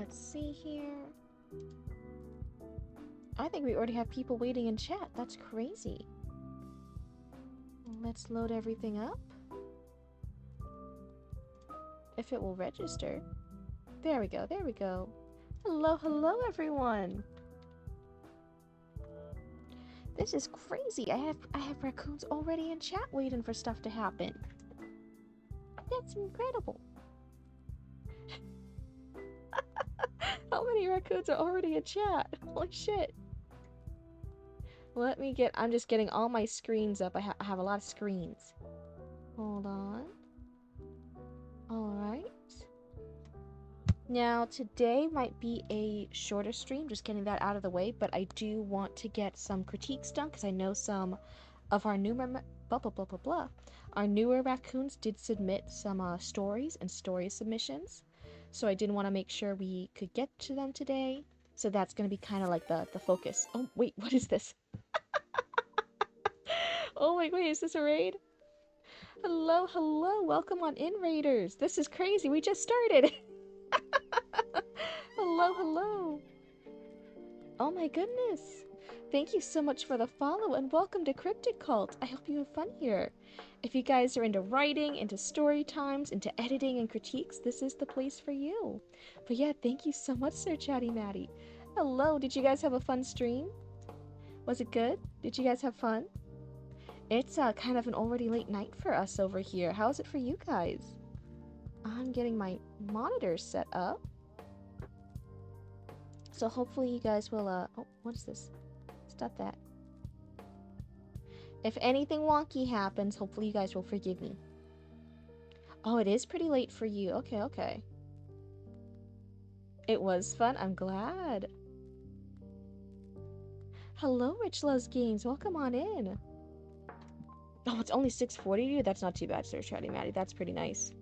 Let's see here. I think we already have people waiting in chat. That's crazy. Let's load everything up. If it will register. There we go, there we go. Hello, hello everyone. This is crazy. I have raccoons already in chat waiting for stuff to happen. That's incredible. How many raccoons are already in chat? Holy shit. Let me get... I'm just getting all my screens up. I have a lot of screens. Hold on. Alright. Now, today might be a shorter stream, just getting that out of the way, but I do want to get some critiques done, because I know some of our newer... Our newer raccoons did submit some stories and story submissions, so I did want to make sure we could get to them today. So that's going to be kind of like the focus. Oh, wait, what is this? Oh, wait, is this a raid? Hello, hello, welcome on in, raiders. This is crazy, we just started. Hello, hello. Oh my goodness. Thank you so much for the follow and welcome to Cryptid Cult. I hope you have fun here. If you guys are into writing, into story times, into editing and critiques, this is the place for you. But yeah, thank you so much, Sir Chatty Matty. Hello, did you guys have a fun stream? Was it good? Did you guys have fun? It's kind of an already late night for us over here. How's it for you guys? I'm getting my monitors set up. So hopefully you guys will, oh, what is this? Stop that. If anything wonky happens, hopefully you guys will forgive me. Oh, it is pretty late for you. Okay, okay. It was fun. I'm glad. Hello, Rich Loves Games. Welcome on in. Oh, it's only 6:40 to you? That's not too bad, Sir Chatty Matty. That's pretty nice.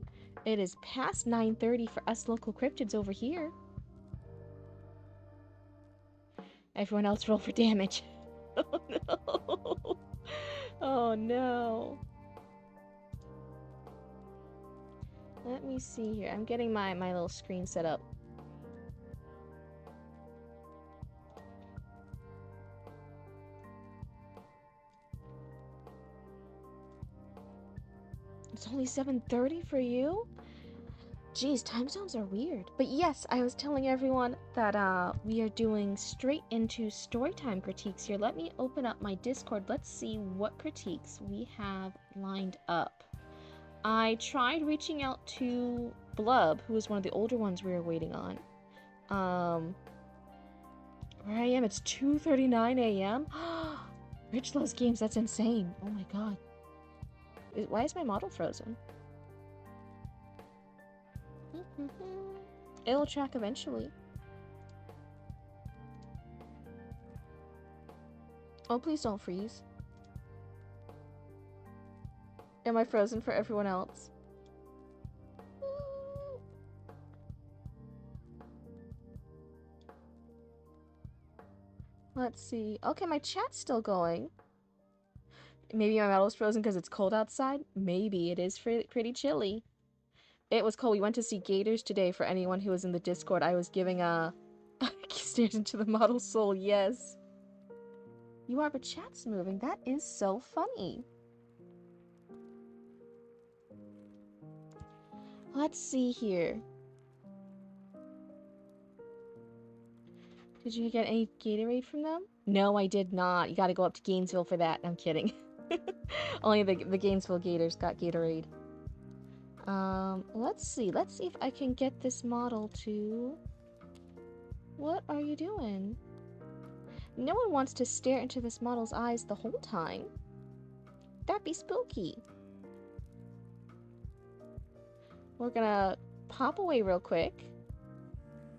It is past 9:30 for us local cryptids over here. Everyone else roll for damage. Oh no. Oh no. Let me see here. I'm getting my little screen set up. It's only 7:30 for you? Jeez, time zones are weird. But yes, I was telling everyone that we are doing straight into storytime critiques here. Let me open up my Discord. Let's see what critiques we have lined up. I tried reaching out to Blub, who was one of the older ones we were waiting on. Where I am, it's 2:39 a.m. Rich loves games, that's insane. Oh my god. Why is my model frozen? It'll track eventually. Oh, please don't freeze. Am I frozen for everyone else? Let's see. Okay, my chat's still going. Maybe my model's frozen because it's cold outside? Maybe. It is pretty chilly. It was cold. We went to see gators today for anyone who was in the Discord. I was giving stares into the model soul, yes. You are, but chat's moving. That is so funny. Let's see here. Did you get any Gatorade from them? No, I did not. You gotta go up to Gainesville for that. I'm kidding. Only the Gainesville Gators got Gatorade. Let's see. Let's see if I can get this model to... What are you doing? No one wants to stare into this model's eyes the whole time. That'd be spooky. We're gonna pop away real quick.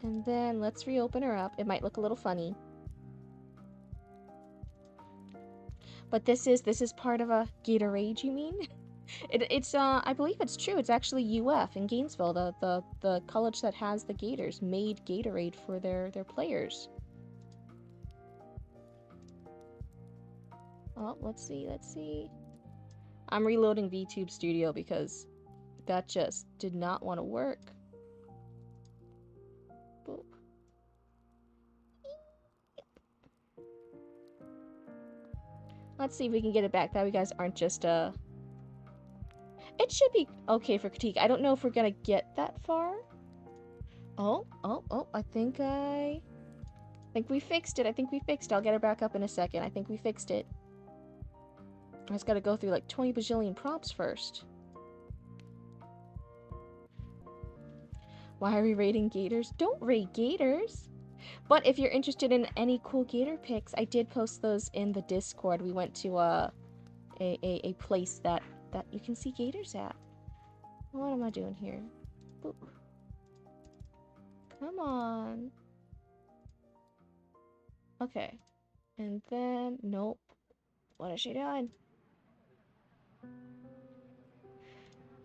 And then let's reopen her up. It might look a little funny. But this is part of a Gatorade, you mean? It's I believe it's true. It's actually UF in Gainesville, the college that has the Gators, made Gatorade for their players. Oh, let's see. I'm reloading VTube Studio because that just did not want to work. Boop. Let's see if we can get it back. That way you guys aren't just, It should be okay for critique. I don't know if we're gonna get that far. Oh, I think we fixed it. I think we fixed it. I'll get her back up in a second. I think we fixed it. I just gotta go through like 20 bajillion prompts first. Why are we raiding gators? Don't raid gators! But if you're interested in any cool gator pics, I did post those in the Discord. We went to a place that you can see gators at. What am I doing here? Boop. Come on. Okay. And then, nope. What is she doing?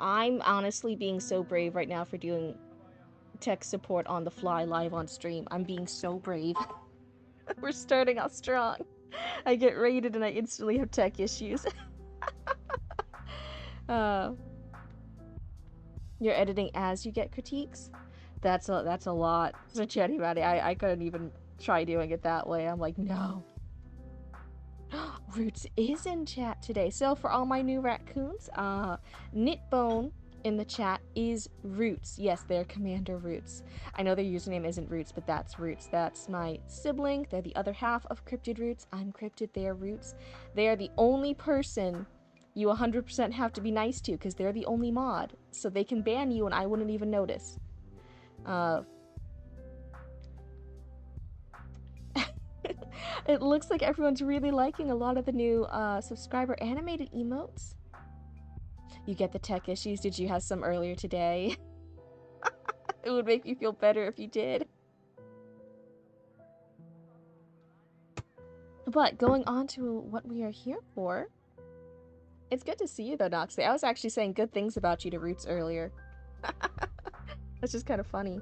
I'm honestly being so brave right now for doing tech support on the fly live on stream. I'm being so brave. We're starting off strong. I get raided and I instantly have tech issues. You're editing as you get critiques? That's a lot. So chatty matty, I couldn't even try doing it that way. I'm like, no. Roots is in chat today. So for all my new raccoons, Knitbone in the chat is Roots. Yes, they're Commander Roots. I know their username isn't Roots, but that's Roots. That's my sibling. They're the other half of Cryptid Roots. I'm Cryptid, they're Roots. They are the only person you 100% have to be nice to, because they're the only mod. So they can ban you and I wouldn't even notice. It looks like everyone's really liking a lot of the new subscriber animated emotes. You get the tech issues. Did you have some earlier today? It would make me feel better if you did. But going on to what we are here for. It's good to see you though, Noxley. I was actually saying good things about you to Roots earlier. That's just kind of funny.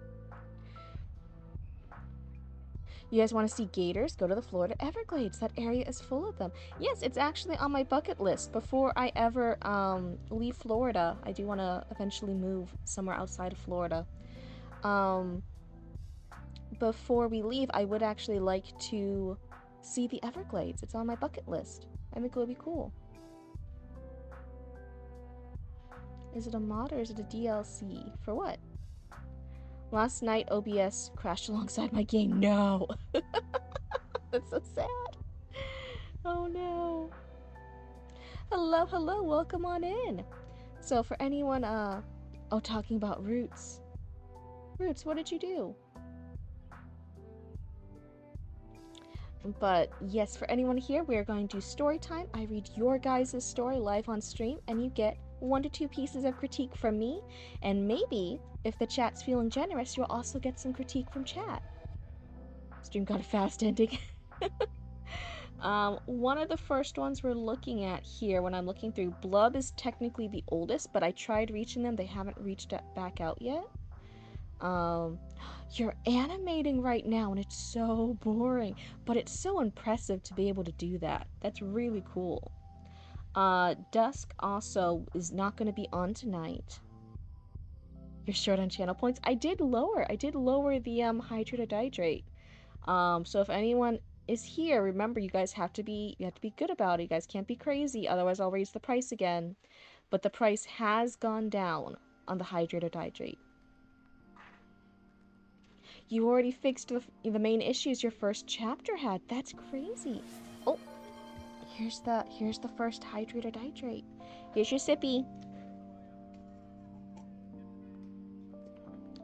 You guys want to see gators? Go to the Florida Everglades. That area is full of them. Yes, it's actually on my bucket list. Before I ever leave Florida, I do want to eventually move somewhere outside of Florida. Before we leave, I would actually like to see the Everglades. It's on my bucket list. I think it would be cool. Is it a mod or is it a DLC? For what? Last night, OBS crashed alongside my game. No! That's so sad. Oh no. Hello, hello, welcome on in. So for anyone, talking about Roots. Roots, what did you do? But yes, for anyone here, we are going to do story time. I read your guys' story live on stream, and you get 1 to 2 pieces of critique from me, and maybe, if the chat's feeling generous, you'll also get some critique from chat. Stream got a fast ending. One of the first ones we're looking at here, when I'm looking through, Blub is technically the oldest, but I tried reaching them. They haven't reached back out yet. You're animating right now, and it's so boring, but it's so impressive to be able to do that. That's really cool. Dusk also is not going to be on tonight. You're short on channel points. I did lower the hydrate or dihydrate. So if anyone is here, remember you guys have to be good about it. You guys can't be crazy, otherwise I'll raise the price again. But the price has gone down on the hydrate or dihydrate. You already fixed the main issues your first chapter had. That's crazy. Oh, here's the first hydrate or dihydrate. Here's your sippy.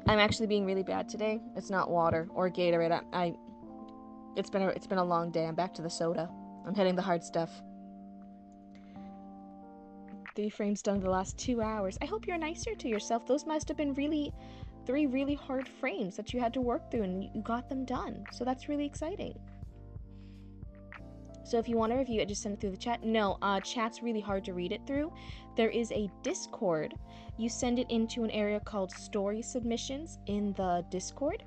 I'm actually being really bad today. It's not water or Gatorade. It's been a long day. I'm back to the soda. I'm hitting the hard stuff. 3 frames done in the last 2 hours. I hope you're nicer to yourself. Those must have been 3 really hard frames that you had to work through, and you got them done. So that's really exciting. So if you want to review it, just send it through the chat. No, chat's really hard to read it through. There is a Discord. You send it into an area called Story Submissions in the Discord.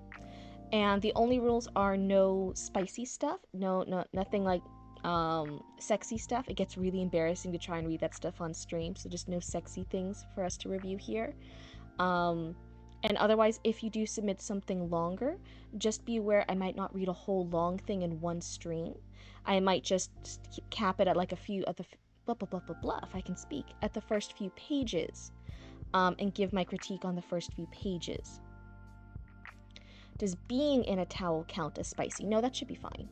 And the only rules are no spicy stuff. Nothing like sexy stuff. It gets really embarrassing to try and read that stuff on stream. So just no sexy things for us to review here. And otherwise, if you do submit something longer, just be aware I might not read a whole long thing in one stream. I might just cap it at like a few at the blah blah blah blah blah if I can speak at the first few pages, and give my critique on the first few pages. Does being in a towel count as spicy? No, that should be fine.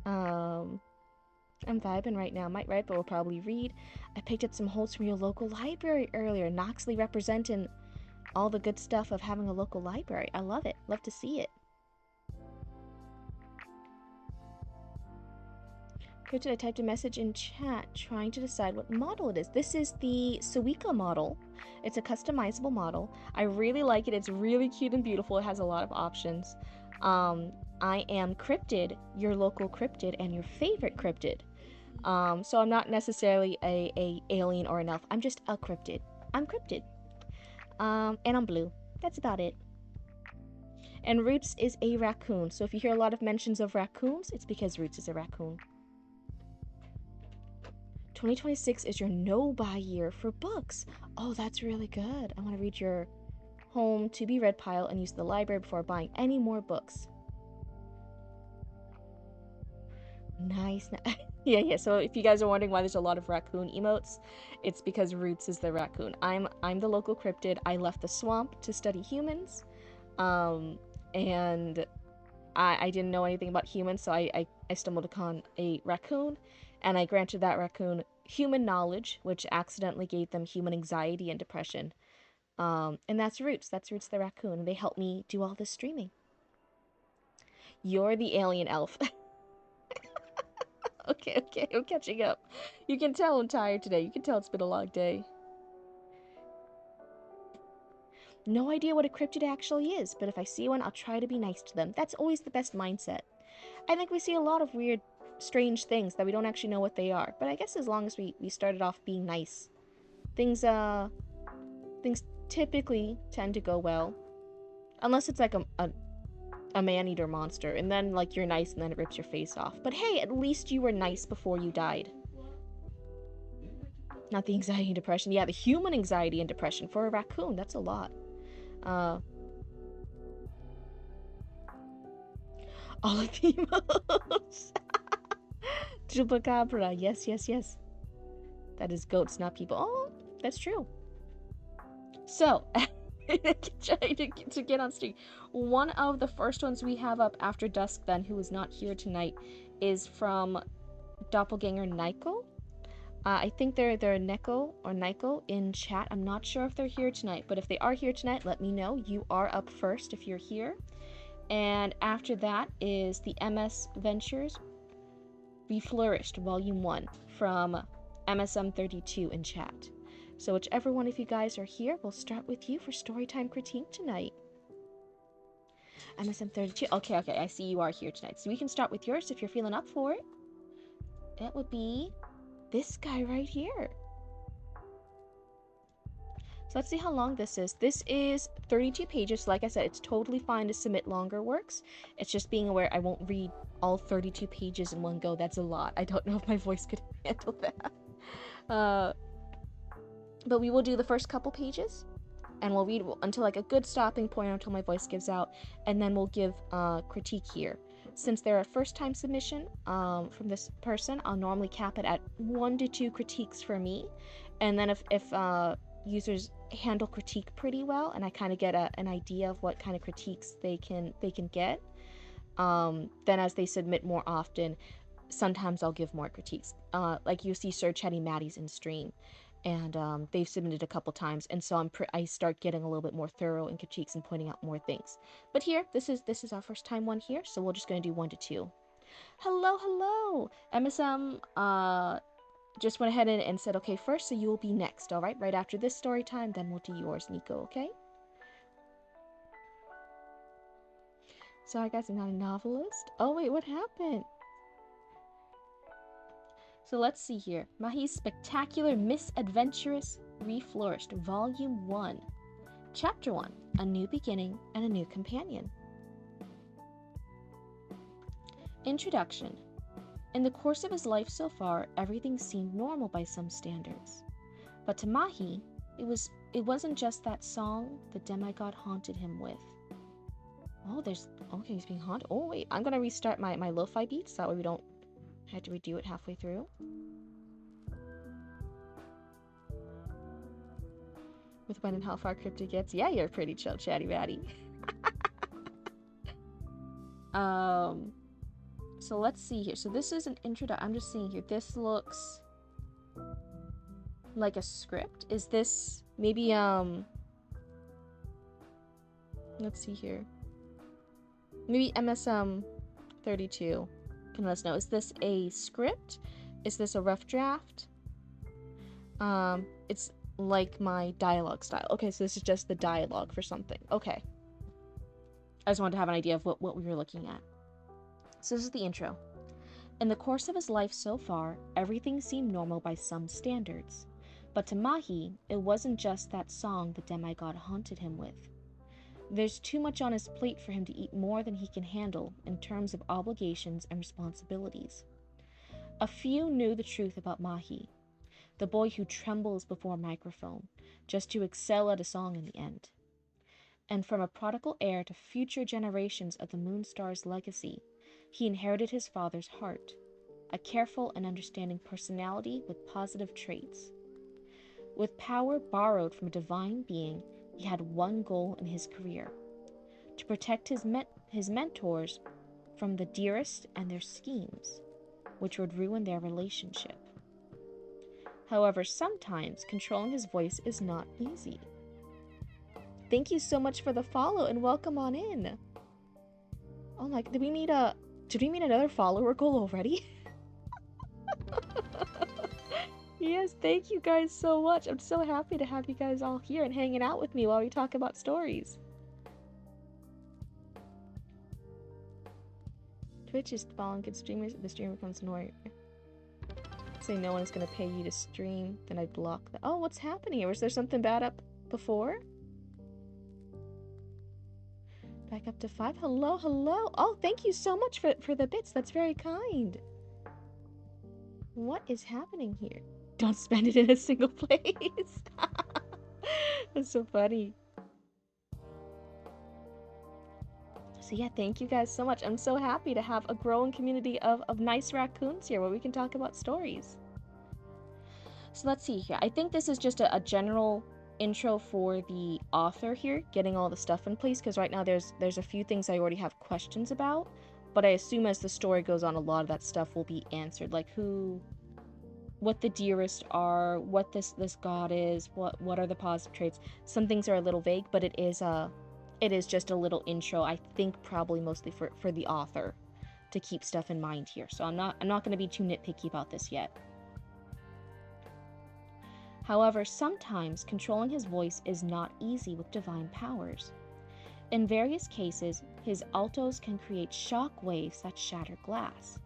I'm vibing right now. Might write, but will probably read. I picked up some holds from your local library earlier. Knoxley representing all the good stuff of having a local library. I love it. Love to see it. Cryptid, I typed a message in chat trying to decide what model it is. This is the Suika model. It's a customizable model. I really like it. It's really cute and beautiful. It has a lot of options. I am Cryptid, your local Cryptid, and your favorite Cryptid. So I'm not necessarily a alien or an elf. I'm just a Cryptid. I'm Cryptid. And I'm blue. That's about it. And Roots is a raccoon. So if you hear a lot of mentions of raccoons, it's because Roots is a raccoon. 2026 is your no-buy year for books. Oh, that's really good. I want to read your home to be read pile and use the library before buying any more books. Nice. Yeah. So if you guys are wondering why there's a lot of raccoon emotes, it's because Roots is the raccoon. I'm the local cryptid. I left the swamp to study humans, and I didn't know anything about humans, so I stumbled upon a raccoon, and I granted that raccoon human knowledge, which accidentally gave them human anxiety and depression. And that's Roots. That's Roots the raccoon, and they helped me do all this streaming. You're the alien elf. Okay, I'm catching up. You can tell I'm tired today. You can tell it's been a long day. No idea what a cryptid actually is, but if I see one, I'll try to be nice to them. That's always the best mindset. I think we see a lot of weird, strange things that we don't actually know what they are, but I guess as long as we started off being nice, things typically tend to go well. Unless it's like a man-eater monster, and then like you're nice and then it rips your face off. But hey, at least you were nice before you died. Not the anxiety and depression. Yeah, the human anxiety and depression for a raccoon. That's a lot. All of the emotes. Chupacabra. Yes. That is goats, not people. Oh, that's true. So, trying to get on stream. One of the first ones we have up after dusk, then, who is not here tonight, is from Doppelganger Nico. I think they're Neko or Nico in chat. I'm not sure if they're here tonight, but if they are here tonight, let me know. You are up first if you're here. And after that is the MS Ventures Reflourished Volume 1 from MSM32 in chat. So whichever one of you guys are here, we'll start with you for Storytime Critique tonight. MSM32. Okay, I see you are here tonight. So we can start with yours if you're feeling up for it. It would be this guy right here. So let's see how long this is. This is 32 pages. So like I said, it's totally fine to submit longer works. It's just being aware I won't read all 32 pages in one go. That's a lot. I don't know if my voice could handle that. But we will do the first couple pages, and we'll read until like a good stopping point until my voice gives out, and then we'll give critique here. Since they're a first-time submission from this person, I'll normally cap it at 1 to 2 critiques for me, and then if users handle critique pretty well, and I kind of get an idea of what kind of critiques they can get, then as they submit more often, sometimes I'll give more critiques. Like you see Sir Chatty Matty's in stream, and they've submitted a couple times, and so I start getting a little bit more thorough in critiques and pointing out more things. But here, this is our first time one here, so we're just going to do 1 to 2. Hello, MSM just went ahead and said, okay, first, so you will be next, all right? Right after this story time, then we'll do yours, Nico, okay? Sorry, guys, I'm not a novelist. Oh, wait, what happened? So let's see here. Mahi's Spectacular Misadventurous Reflourished, Volume 1. Chapter 1, A New Beginning and a New Companion. Introduction. In the course of his life so far, everything seemed normal by some standards. But to Mahi, it It wasn't just that song the demigod haunted him with. Oh, okay, he's being haunted. Oh, wait, I'm gonna restart my lo-fi beats. That way we don't have to redo it halfway through. With when and how far Cryptid gets. Yeah, you're pretty chill, chatty batty. So let's see here. So this is an introduction. I'm just seeing here. This looks like a script. Is this maybe, let's see here. Maybe MSM 32 can let us know. Is this a script? Is this a rough draft? It's like my dialogue style. Okay, so this is just the dialogue for something. Okay. I just wanted to have an idea of what we were looking at. So this is the intro. In the course of his life so far, everything seemed normal by some standards. But to Mahi, it wasn't just that song the demigod haunted him with. There's too much on his plate for him to eat more than he can handle in terms of obligations and responsibilities. A few knew the truth about Mahi, the boy who trembles before a microphone, just to excel at a song in the end. And from a prodigal heir to future generations of the Moonstar's legacy, he inherited his father's heart, a careful and understanding personality with positive traits. With power borrowed from a divine being, he had one goal in his career: to protect his mentors from the dearest and their schemes, which would ruin their relationship. However, sometimes controlling his voice is not easy. Thank you so much for the follow and welcome on in. Oh my, did we meet another follower goal already? Yes, thank you guys so much. I'm so happy to have you guys all here and hanging out with me while we talk about stories. Twitch is following good streamers. If the streamer becomes annoying, say no one is going to pay you to stream, then I block that. Oh, what's happening here? Was there something bad up before? Back up to 5. Hello, hello. Oh, thank you so much for the bits. That's very kind. What is happening here? Don't spend it in a single place. That's so funny. So yeah, thank you guys so much. I'm so happy to have a growing community of nice raccoons here where we can talk about stories. So let's see here. I think this is just a general intro for the author here, getting all the stuff in place, because right now there's a few things I already have questions about, but I assume as the story goes on, a lot of that stuff will be answered, like what the dearest are, what this god is, what are the positive traits. Some things are a little vague, but it is just a little intro, I think probably mostly for the author to keep stuff in mind here. So I'm not going to be too nitpicky about this yet. However, sometimes controlling his voice is not easy with divine powers. In various cases, his altos can create shock waves that shatter glass.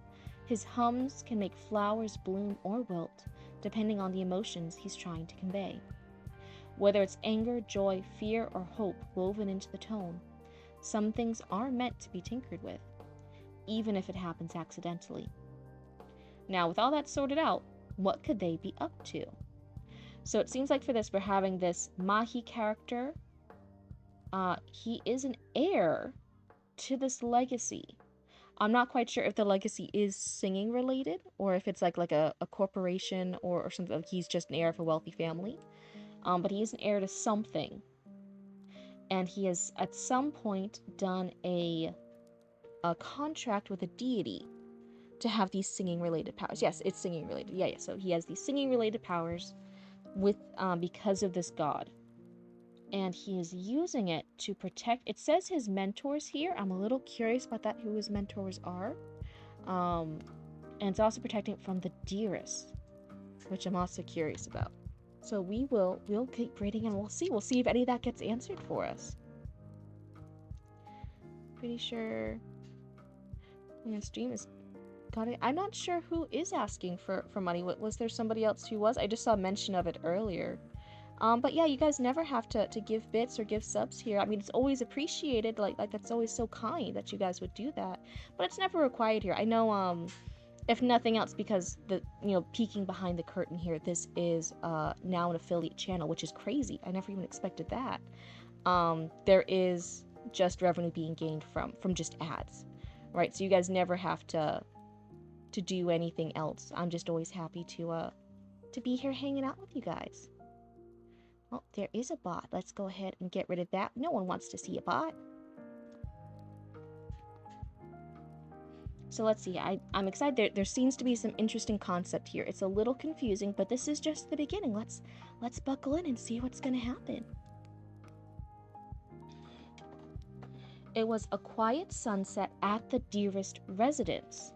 His hums can make flowers bloom or wilt, depending on the emotions he's trying to convey. Whether it's anger, joy, fear, or hope woven into the tone, some things are meant to be tinkered with, even if it happens accidentally. Now, with all that sorted out, what could they be up to? So it seems like for this, we're having this Mahi character. He is an heir to this legacy. I'm not quite sure if the legacy is singing related, or if it's like a corporation or something. Like he's just an heir of a wealthy family. But he is an heir to something. And he has at some point done a contract with a deity to have these singing related powers. Yes, it's singing related. Yeah. So he has these singing related powers with because of this god. And he is using it to protect. It says his mentors here. I'm a little curious about that, who his mentors are. And it's also protecting it from the dearest, which I'm also curious about. So we'll keep reading and we'll see if any of that gets answered for us. Pretty sure stream is got it. I'm not sure who is asking for money. Was there somebody else who was? I just saw mention of it earlier. But yeah, you guys never have to give bits or give subs here. I mean, it's always appreciated. Like that's always so kind that you guys would do that. But it's never required here. I know If nothing else, because peeking behind the curtain here, this is now an affiliate channel, which is crazy. I never even expected that. There is just revenue being gained from just ads, right? So you guys never have to do anything else. I'm just always happy to be here hanging out with you guys. Oh, there is a bot. Let's go ahead and get rid of that. No one wants to see a bot. So let's see. I'm excited. There seems to be some interesting concept here. It's a little confusing, but this is just the beginning. Let's buckle in and see what's going to happen. It was a quiet sunset at the dearest residence.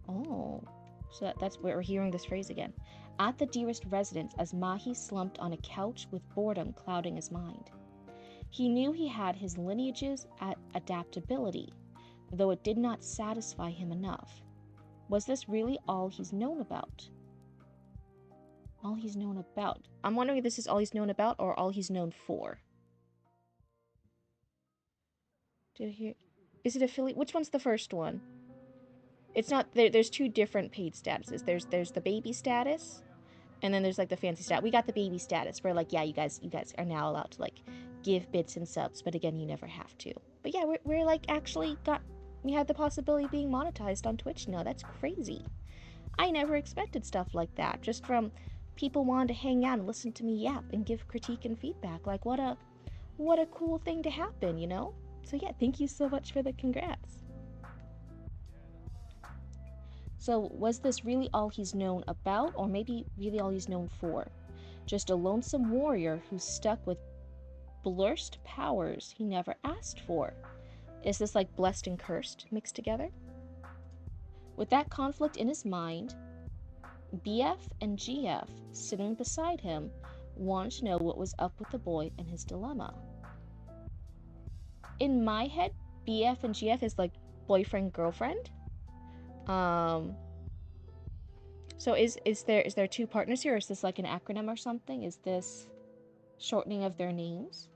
Oh, so that's where we're hearing this phrase again. At the dearest residence, as Mahi slumped on a couch with boredom clouding his mind. He knew he had his lineage's adaptability, though it did not satisfy him enough. Was this really all he's known about? All he's known about. I'm wondering if this is all he's known about or all he's known for. Is it affiliate? Which one's the first one? It's not. There's two different paid statuses. There's the baby status, and then there's like the fancy stat. We got the baby status where like, yeah, you guys are now allowed to like give bits and subs, but again, you never have to. But yeah, we're like actually we had the possibility of being monetized on Twitch now. That's crazy. I never expected stuff like that. Just from people wanting to hang out and listen to me yap and give critique and feedback. Like what a cool thing to happen, you know? So yeah, thank you so much for the congrats. So was this really all he's known about, or maybe really all he's known for? Just a lonesome warrior who's stuck with blurst powers he never asked for. Is this like blessed and cursed mixed together? With that conflict in his mind, BF and GF sitting beside him wanted to know what was up with the boy and his dilemma. In my head, BF and GF is like boyfriend girlfriend. So is there two partners here, or is this like an acronym or something? Is this shortening of their names?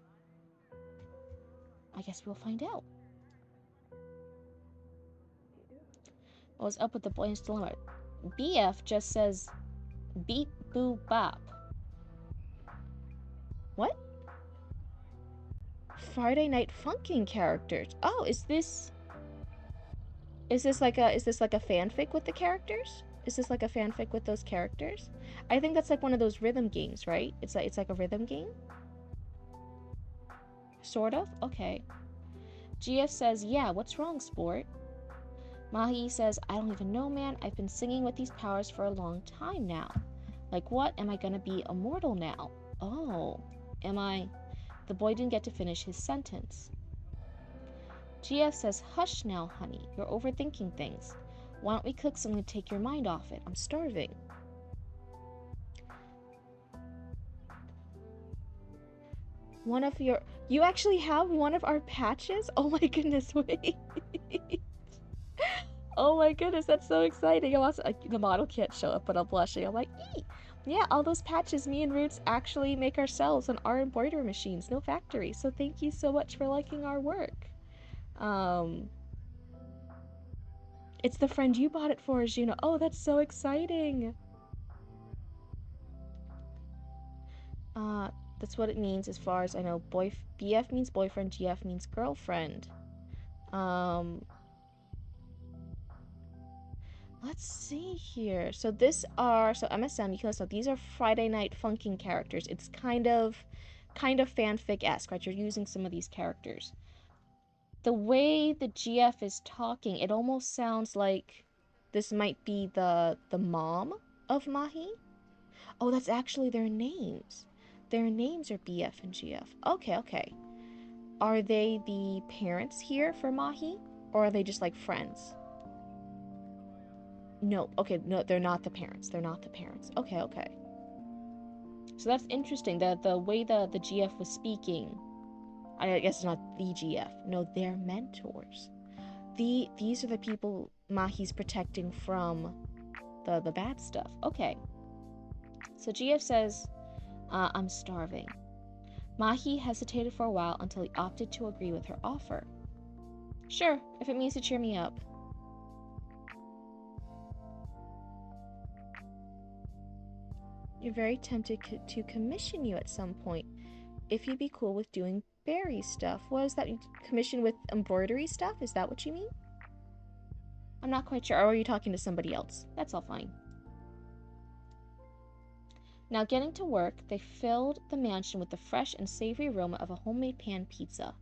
I guess we'll find out. What's up with the boy's dilemma? BF just says beep boo bop. What? Friday Night Funkin' characters. Oh, is this like a fanfic with the characters? Is this like a fanfic with those characters? I think that's like one of those rhythm games, right? It's like a rhythm game? Sort of? Okay. GF says, yeah, what's wrong, sport? Mahi says, I don't even know, man. I've been singing with these powers for a long time now. Like what? Am I gonna be immortal now? Oh. Am I? The boy didn't get to finish his sentence. GF says, hush now, honey. You're overthinking things. Why don't we cook something to take your mind off it? I'm starving. You actually have one of our patches? Oh my goodness, wait. Oh my goodness, that's so exciting. I'm also, the model can't show up, but I'm blushing. I'm like, ee! Yeah, all those patches me and Roots actually make ourselves on our embroidery machines, no factory. So thank you so much for liking our work. It's the friend you bought it for, Juno. Oh, that's so exciting. That's what it means as far as I know. BF means boyfriend, GF means girlfriend. Let's see here. So MSM, you can listen. These are Friday Night Funkin' characters. It's kind of fanfic-esque, right? You're using some of these characters. The way the GF is talking, it almost sounds like this might be the mom of Mahi. Oh, that's actually their names. Their names are BF and GF. Okay. Are they the parents here for Mahi? Or are they just like friends? No, okay, no, they're not the parents. Okay. So that's interesting. The way the GF was speaking, I guess it's not the GF. No, they're mentors. These are the people Mahi's protecting from the bad stuff. Okay. So GF says, I'm starving. Mahi hesitated for a while until he opted to agree with her offer. Sure, if it means to cheer me up. They're very tempted to commission you at some point. If you'd be cool with doing berry stuff. What is that? Commission with embroidery stuff? Is that what you mean? I'm not quite sure. Or are you talking to somebody else? That's all fine. Now getting to work, they filled the mansion with the fresh and savory aroma of a homemade pan pizza,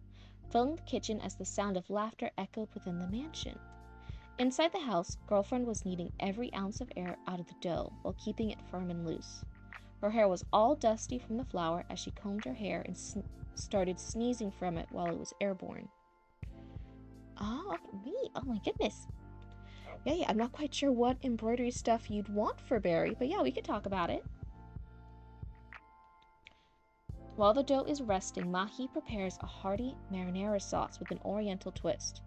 filling the kitchen as the sound of laughter echoed within the mansion. Inside the house, Girlfriend was kneading every ounce of air out of the dough while keeping it firm and loose. Her hair was all dusty from the flour as she combed her hair and started sneezing from it while it was airborne. Oh, me! Oh my goodness! Yeah, I'm not quite sure what embroidery stuff you'd want for Barry, but yeah, we could talk about it. While the dough is resting, Mahi prepares a hearty marinara sauce with an oriental twist.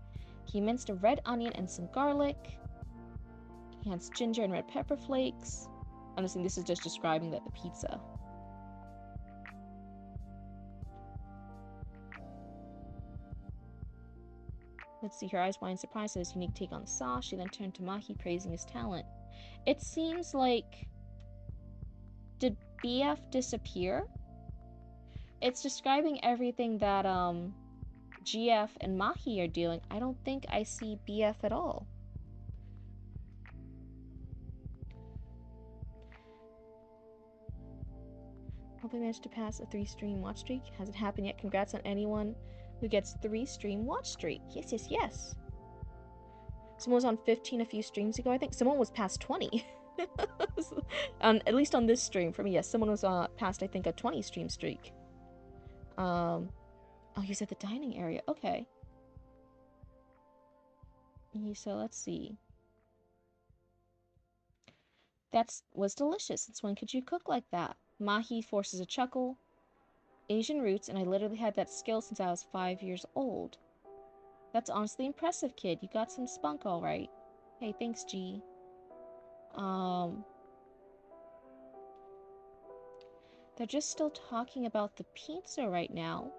He minced a red onion and some garlic. He adds ginger and red pepper flakes. I'm assuming this is just describing the pizza. Let's see, her eyes wide in surprise at his unique take on the sauce. She then turned to Mahi, praising his talent. It seems like... Did BF disappear? It's describing everything that, GF and Mahi are doing. I don't think I see BF at all. Hope I managed to pass a 3-stream watch streak. Hasn't happened yet. Congrats on anyone who gets 3-stream watch streak. Yes. Someone was on 15 a few streams ago, I think. Someone was past 20. At least on this stream. For me, yes. Someone was past, I think, a 20 stream streak. Oh, he's at the dining area. Okay. So, let's see. That was delicious. Since when could you cook like that? Mahi forces a chuckle. Asian roots, and I literally had that skill since I was 5 years old. That's honestly impressive, kid. You got some spunk, all right. Hey, thanks, G. They're just still talking about the pizza right now.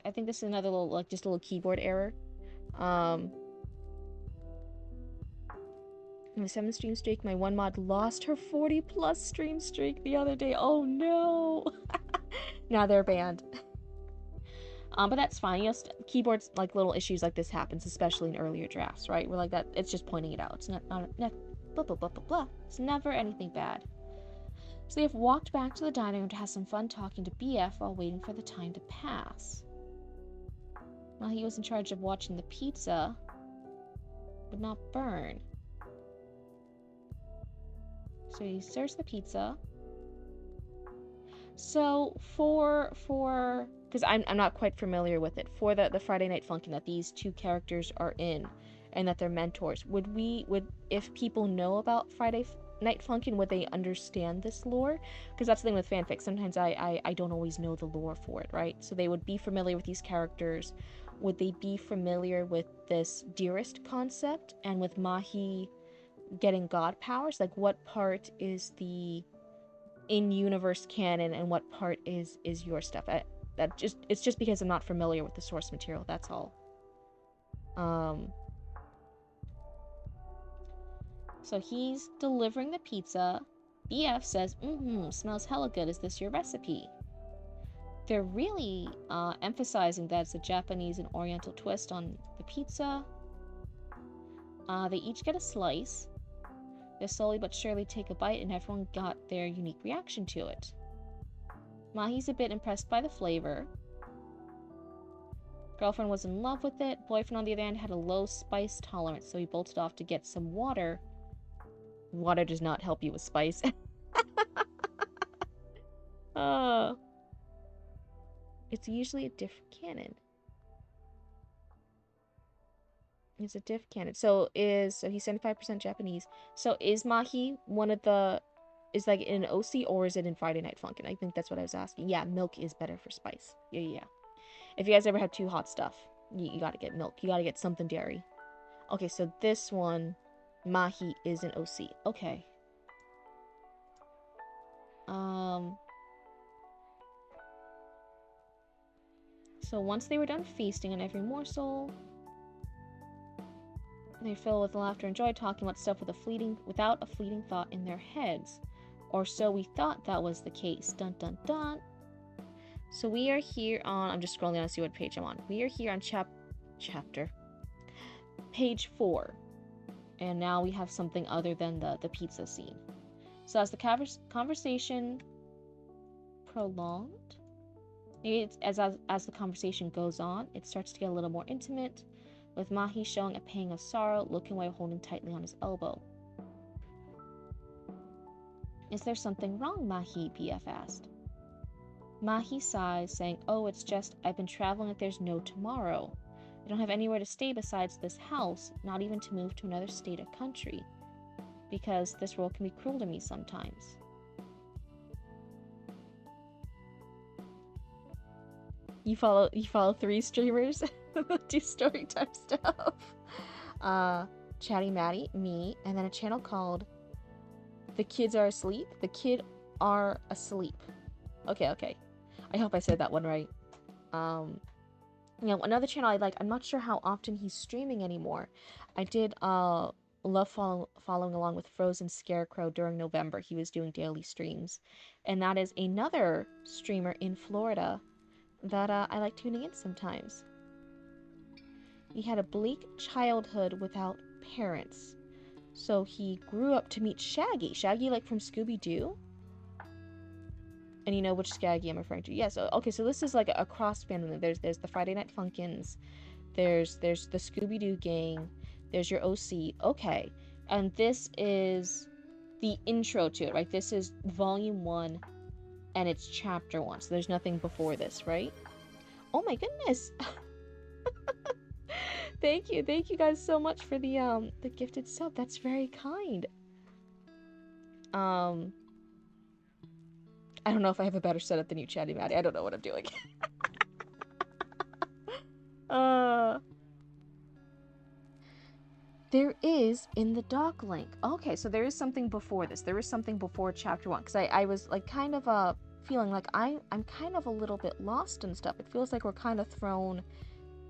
I think this is another little, like, just a little keyboard error. In the 7 stream streak, my one mod lost her 40+ stream streak the other day. Oh no! Now they're banned. But that's fine. You know, keyboards, like, little issues like this happens, especially in earlier drafts, right? We're like that. It's just pointing it out. It's not blah blah blah blah blah. It's never anything bad. So they have walked back to the dining room to have some fun talking to BF while waiting for the time to pass. While he was in charge of watching the pizza would not burn. So he serves the pizza. So for because I'm not quite familiar with it, for the Friday Night Funkin' that these two characters are in and that they're mentors, would if people know about Friday Night Funkin', would they understand this lore? Because that's the thing with fanfic, sometimes I don't always know the lore for it, right? So they would be familiar with these characters. Would they be familiar with this dearest concept and with Mahi getting god powers? Like, what part is the in-universe canon and what part is your stuff? It's just because I'm not familiar with the source material, that's all. So he's delivering the pizza. BF says, smells hella good. Is this your recipe? They're really emphasizing that it's a Japanese and Oriental twist on the pizza. They each get a slice. They slowly but surely take a bite, and everyone got their unique reaction to it. Mahi's a bit impressed by the flavor. Girlfriend was in love with it. Boyfriend, on the other hand, had a low spice tolerance, so he bolted off to get some water. Water does not help you with spice. It's usually a diff canon. It's a diff canon. So he's 75% Japanese. So is Mahi one of the... Is like in OC or is it in Friday Night Funkin'? I think that's what I was asking. Yeah, milk is better for spice. Yeah. If you guys ever had too hot stuff, you gotta get milk. You gotta get something dairy. Okay, so this one, Mahi is an OC. Okay. So once they were done feasting on every morsel, They fill with laughter and joy, talking about stuff without a fleeting thought in their heads. Or so we thought that was the case. Dun dun dun. So we are here on, I'm just scrolling down to see what page I'm on. We are here on chapter. Page 4. And now we have something other than the pizza scene. So as the conversation prolonged, maybe it's as the conversation goes on, it starts to get a little more intimate, with Mahi showing a pang of sorrow, looking away, holding tightly on his elbow. Is there something wrong, Mahi? BF asked. Mahi sighs, saying, oh, it's just, I've been traveling like there's no tomorrow. I don't have anywhere to stay besides this house, not even to move to another state or country, because this world can be cruel to me sometimes. You follow 3 streamers do story time stuff. Chatty Maddie, me, and then a channel called The Kids Are Asleep. The Kid Are Asleep. Okay. I hope I said that one right. Another channel I like, I'm not sure how often he's streaming anymore. I did love following along with Frozen Scarecrow during November. He was doing daily streams. And that is another streamer in Florida that I like tuning in sometimes. He had a bleak childhood without parents. So he grew up to meet Shaggy. Shaggy, like from Scooby-Doo? And you know which Shaggy I'm referring to. Yes, okay, so this is like a cross family. There's the Friday Night Funkins. There's the Scooby-Doo gang. There's your OC. Okay. And this is the intro to it, right? This is volume 1 and it's chapter 1. So there's nothing before this, right? Oh my goodness. Thank you guys so much for the gifted sub. That's very kind. I don't know if I have a better setup than you, Chatty Maddie. I don't know what I'm doing. There is in the doc link. Okay, so there is something before this. There is something before chapter 1. Because I was like kind of feeling like I'm kind of a little bit lost and stuff. It feels like we're kind of thrown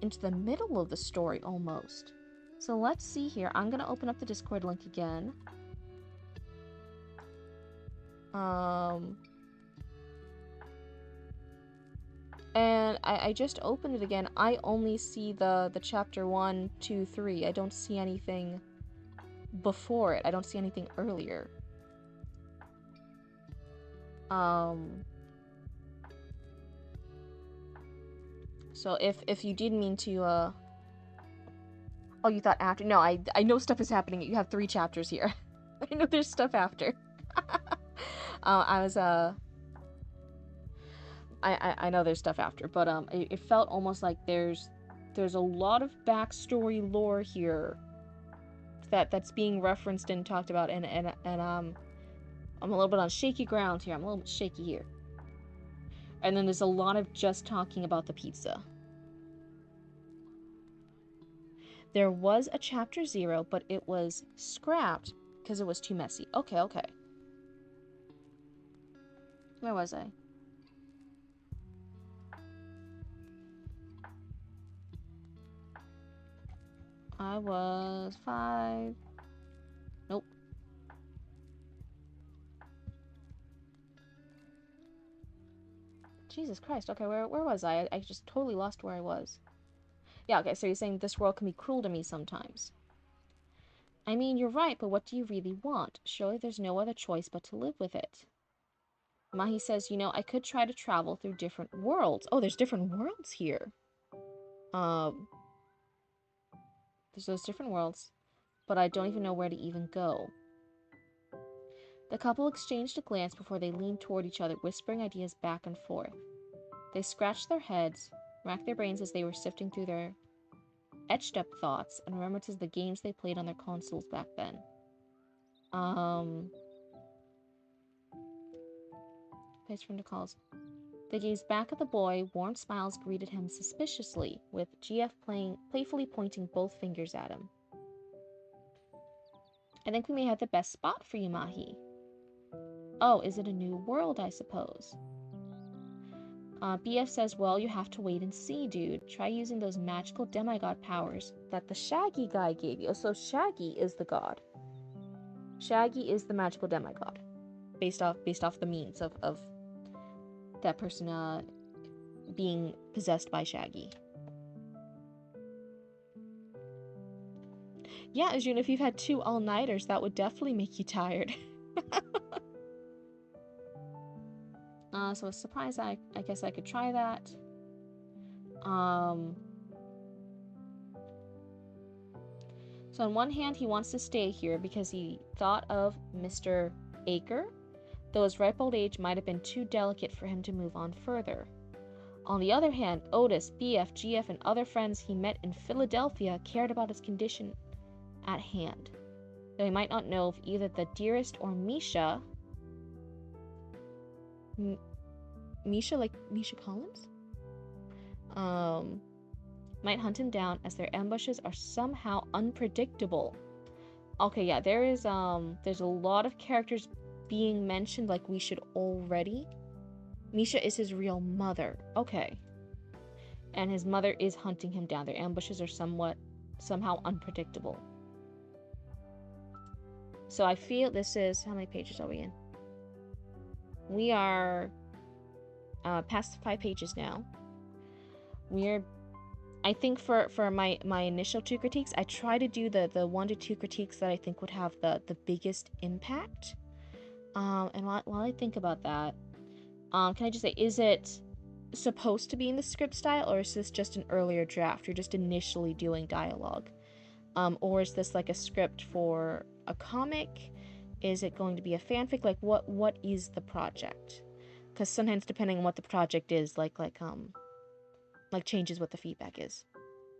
into the middle of the story almost. So let's see here. I'm going to open up the Discord link again. And I just opened it again. I only see the chapter 1, 2, 3. I don't see anything before it. I don't see anything earlier. So if you did mean to, oh, you thought after? No, I know stuff is happening. You have 3 chapters here. I know there's stuff after. I know there's stuff after, but it felt almost like there's a lot of backstory lore here that's being referenced and talked about, and I'm a little bit on shaky ground here. I'm a little bit shaky here. And then there's a lot of just talking about the pizza. There was a chapter 0, but it was scrapped because it was too messy. Okay. Where was I? I was 5. Nope. Jesus Christ. Okay, where was I? I just totally lost where I was. Yeah, okay, so you're saying this world can be cruel to me sometimes. I mean, you're right, but what do you really want? Surely there's no other choice but to live with it. Mahi says, you know, I could try to travel through different worlds. Oh, there's different worlds here. There's those different worlds, but I don't even know where to even go. The couple exchanged a glance before they leaned toward each other, whispering ideas back and forth. They scratched their heads, racked their brains as they were sifting through their etched-up thoughts, and remembered the games they played on their consoles back then. Place from the calls. They gazed back at the boy. Warm smiles greeted him suspiciously, with GF playfully pointing both fingers at him. I think we may have the best spot for you, Mahi. Oh, is it a new world, I suppose? BF says, well, you have to wait and see, dude. Try using those magical demigod powers that the Shaggy guy gave you. So Shaggy is the god. Shaggy is the magical demigod. Based off the means of that person being possessed by Shaggy. Yeah, Ajun, if you've had 2 all-nighters, that would definitely make you tired. So a surprise, I guess I could try that. So on one hand, he wants to stay here because he thought of Mr. Aker, though his ripe old age might have been too delicate for him to move on further. On the other hand, Otis, BF, GF, and other friends he met in Philadelphia cared about his condition at hand, though he might not know if either the dearest or Misha... Misha, like Misha Collins? Might hunt him down, as their ambushes are somehow unpredictable. Okay, yeah, there's a lot of characters being mentioned like we should already. Misha is his real mother. Okay. And his mother is hunting him down. Their ambushes are somehow unpredictable. So I feel this is, how many pages are we in? We are past 5 pages now. We're, I think for my initial 2 critiques, I try to do the 1 to 2 critiques that I think would have the biggest impact. And while I think about that, can I just say, is it supposed to be in the script style, or is this just an earlier draft? You're just initially doing dialogue. Or is this like a script for a comic? Is it going to be a fanfic? Like what is the project? Because sometimes depending on what the project is, like changes what the feedback is.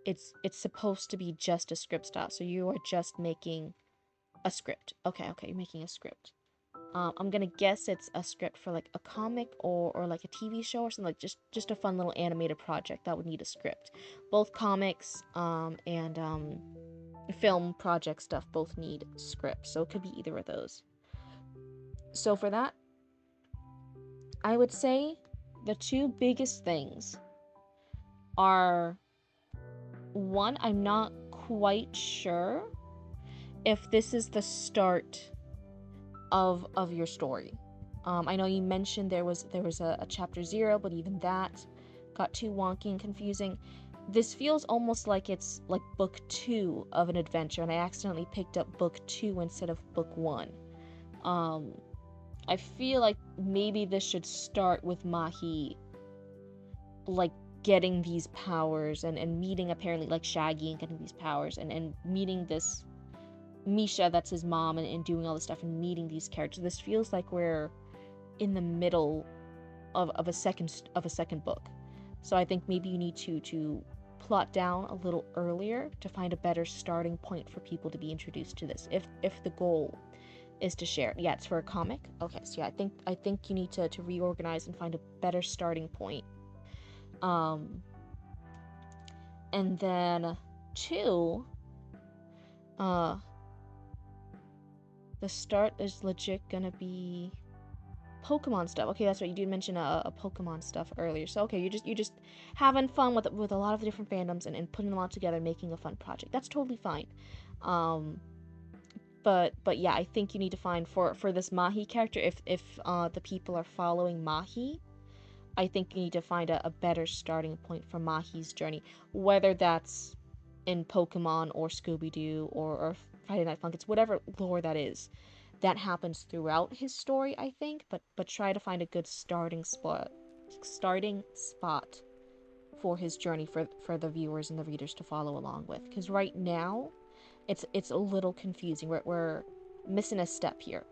It's supposed to be just a script style, so you are just making a script. Okay, you're making a script. I'm gonna guess it's a script for like a comic or like a TV show or something, like just a fun little animated project that would need a script. Both comics and film project stuff both need scripts, so it could be either of those. So for that, I would say the 2 biggest things are, 1, I'm not quite sure if this is the start of your story. I know you mentioned there was a chapter 0, but even that got too wonky and confusing. This feels almost like it's like book 2 of an adventure, and I accidentally picked up book 2 instead of book 1. I feel like maybe this should start with Mahi, like, getting these powers and meeting apparently like Shaggy and getting these powers and meeting this Misha that's his mom and doing all this stuff and meeting these characters. This feels like we're in the middle of a second book. So I think maybe you need to plot down a little earlier to find a better starting point for people to be introduced to this, if the goal is to share it. Yeah, it's for a comic. Okay, so yeah, I think you need to reorganize and find a better starting point. And then 2, the start is legit gonna be Pokemon stuff. Okay, that's right. You did mention a Pokemon stuff earlier. So okay, you're just having fun with a lot of the different fandoms and putting them all together, making a fun project. That's totally fine. But yeah, I think you need to find for this Mahi character, if the people are following Mahi, I think you need to find a better starting point for Mahi's journey, whether that's in Pokemon or Scooby-Doo or Friday Night Funkins, whatever lore that is. That happens throughout his story, I think, but try to find a good starting spot for his journey for the viewers and the readers to follow along with. Because right now, it's a little confusing. We're missing a step here.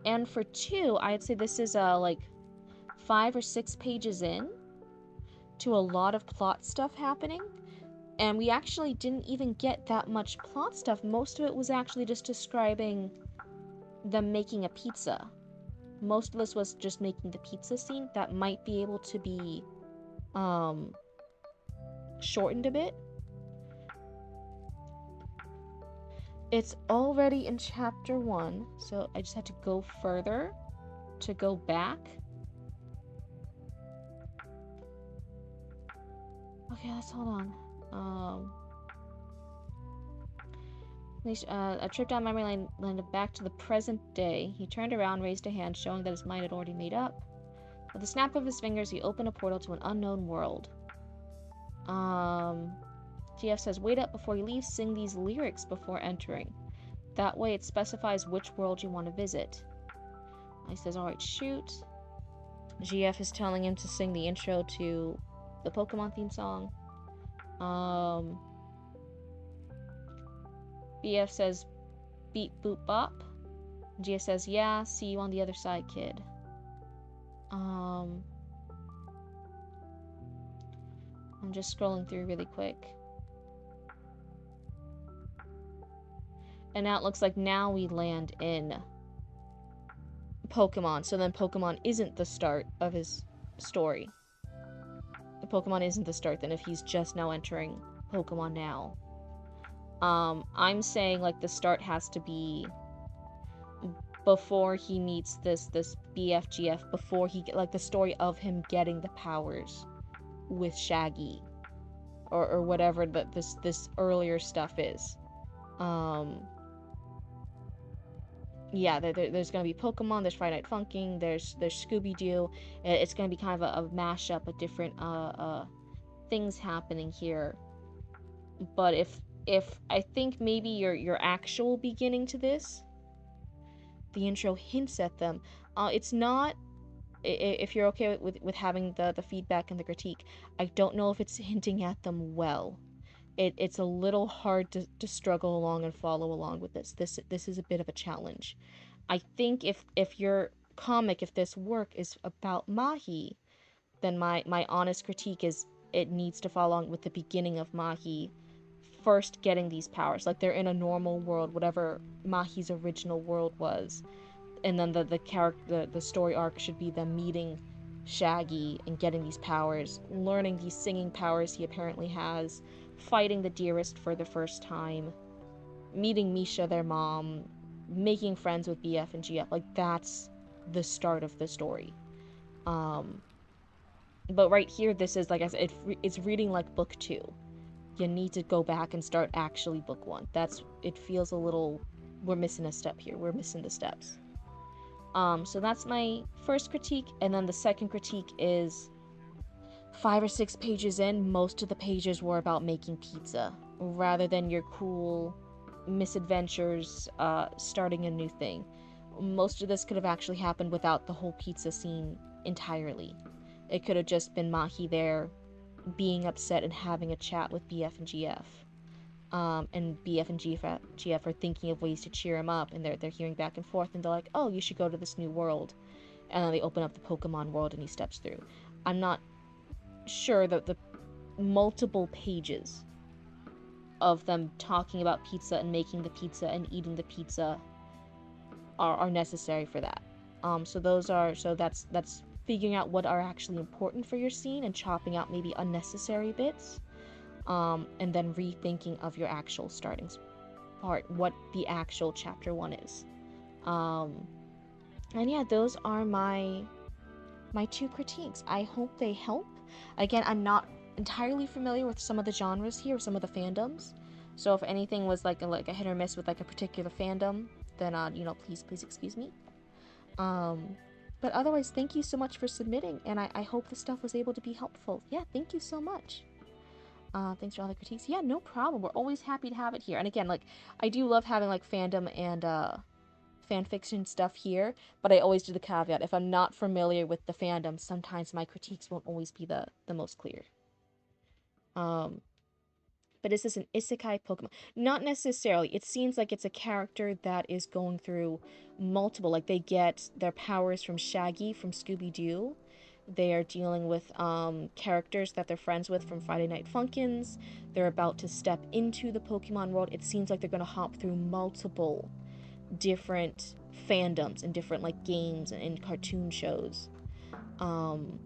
And for 2, I'd say this is like 5 or 6 pages in to a lot of plot stuff happening. And we actually didn't even get that much plot stuff. Most of it was actually just describing them making a pizza. Most of this was just making the pizza scene. That might be able to be shortened a bit. It's already in chapter 1, so I just had to go further to go back Okay, let's hold on. A trip down memory lane landed back to the present day. He turned around, raised a hand, showing that his mind had already made up. With a snap of his fingers, he opened a portal to an unknown world. GF says, wait up before you leave, sing these lyrics before entering. That way it specifies which world you want to visit. He says, alright, shoot. GF is telling him to sing the intro to the Pokemon theme song. BF says, beep boop bop. GF says, yeah, see you on the other side, kid. I'm just scrolling through really quick. And now it looks like now we land in Pokemon. So then Pokemon isn't the start of his story. The Pokemon isn't the start then if he's just now entering Pokemon now. I'm saying like the start has to be before he meets this BFGF, before he get like the story of him getting the powers with Shaggy or whatever that this earlier stuff is. Yeah, there's gonna be Pokemon, there's Friday Night Funkin', there's Scooby-Doo. It's gonna be kind of a mashup of different things happening here. But if I think maybe your actual beginning to this, the intro hints at them. It's not. If you're okay with having the feedback and the critique, I don't know if it's hinting at them well. It's a little hard to struggle along and follow along with this. This is a bit of a challenge. I think if your comic, if this work is about Mahi, then my honest critique is it needs to follow along with the beginning of Mahi first getting these powers. Like they're in a normal world, whatever Mahi's original world was. And then the story arc should be them meeting Shaggy and getting these powers, learning these singing powers he apparently has, fighting the Dearest for the first time, meeting Misha, their mom, making friends with BF and GF. Like that's the start of the story. But right here, this is like I said, it's reading like book 2. You need to go back and start actually book 1. It feels a little, we're missing a step here. We're missing the steps. So that's my first critique, and then the second critique is 5 or 6 pages in, most of the pages were about making pizza, rather than your cool misadventures, starting a new thing. Most of this could have actually happened without the whole pizza scene entirely. It could have just been Mahi there, being upset and having a chat with BF and GF. And BF and GF are thinking of ways to cheer him up, and they're hearing back and forth, and they're like, oh, you should go to this new world. And then they open up the Pokemon world and he steps through. I'm not sure that the multiple pages of them talking about pizza and making the pizza and eating the pizza are necessary for that. So that's figuring out what are actually important for your scene and chopping out maybe unnecessary bits. And then rethinking of your actual starting part, what the actual chapter 1 is. And yeah, those are my 2 critiques. I hope they help. Again, I'm not entirely familiar with some of the genres here, some of the fandoms. So if anything was like a hit or miss with like a particular fandom, then please excuse me. But otherwise, thank you so much for submitting, and I hope the stuff was able to be helpful. Yeah, thank you so much. Thanks for all the critiques. Yeah, no problem. We're always happy to have it here. And again, like, I do love having, like, fandom and, fanfiction stuff here, but I always do the caveat. If I'm not familiar with the fandom, sometimes my critiques won't always be the most clear. But is this an isekai Pokemon? Not necessarily. It seems like it's a character that is going through multiple, like, they get their powers from Shaggy, from Scooby-Doo. They are dealing with characters that they're friends with from Friday Night Funkins. They're about to step into the Pokemon world. It seems like they're going to hop through multiple different fandoms and different like games and cartoon shows. And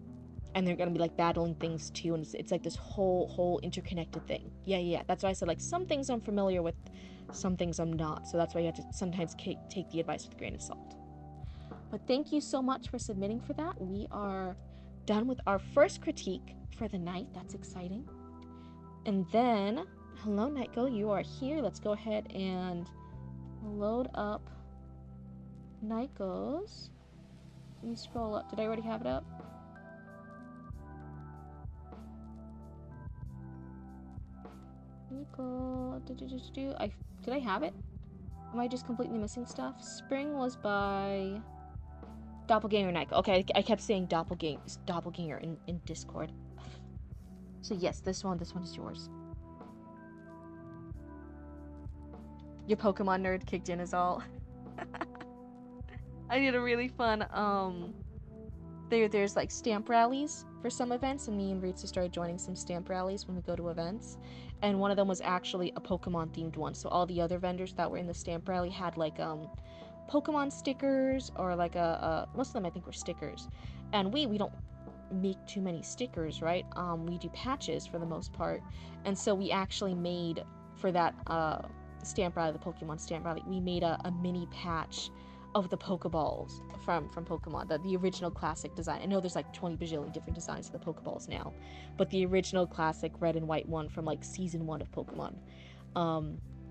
they're going to be like battling things too, and it's like this whole interconnected thing. Yeah. That's why I said like some things I'm familiar with, some things I'm not. So that's why you have to sometimes take the advice with a grain of salt. But thank you so much for submitting for that. We are done with our first critique for the night. That's exciting. And then, hello, Nightgo, you are here. Let's go ahead and load up Nightgo's. Let me scroll up. Did I already have it up? Nico, did I have it? Am I just completely missing stuff? Spring was by Doppelganger Nico. Okay, I kept saying doppelganger in Discord. So yes, this one is yours. Your Pokemon nerd kicked in is all. I did a really fun there's like stamp rallies for some events, and me and Ritsu started joining some stamp rallies when we go to events. And one of them was actually a Pokemon themed one. So all the other vendors that were in the stamp rally had like Pokemon stickers, or like most of them I think were stickers. And we don't make too many stickers, right? We do patches for the most part. And so we actually made for that stamp rally, the Pokemon stamp rally, we made a mini patch of the Pokeballs from Pokemon, the original classic design. I know there's like 20 bajillion different designs of the Pokeballs now, but the original classic red and white one from like season 1 of Pokemon.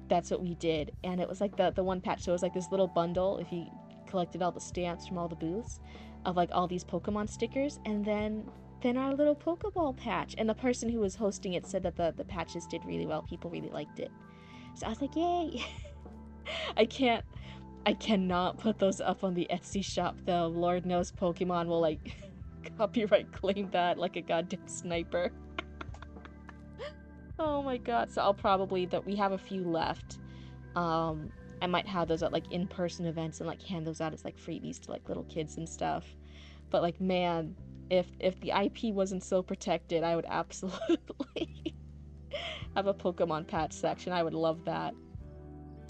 That's what we did, and it was like the one patch. So it was like this little bundle if you collected all the stamps from all the booths of like all these Pokemon stickers, and then our little Pokeball patch. And the person who was hosting it said that the patches did really well. People really liked it. So I was like, yay! I cannot put those up on the Etsy shop though. Lord knows Pokemon will like copyright claim that like a goddamn sniper. Oh my god. So I'll probably, that we have a few left. I might have those at like in-person events and like hand those out as like freebies to like little kids and stuff. But like, man, if the IP wasn't so protected, I would absolutely have a Pokemon patch section. I would love that.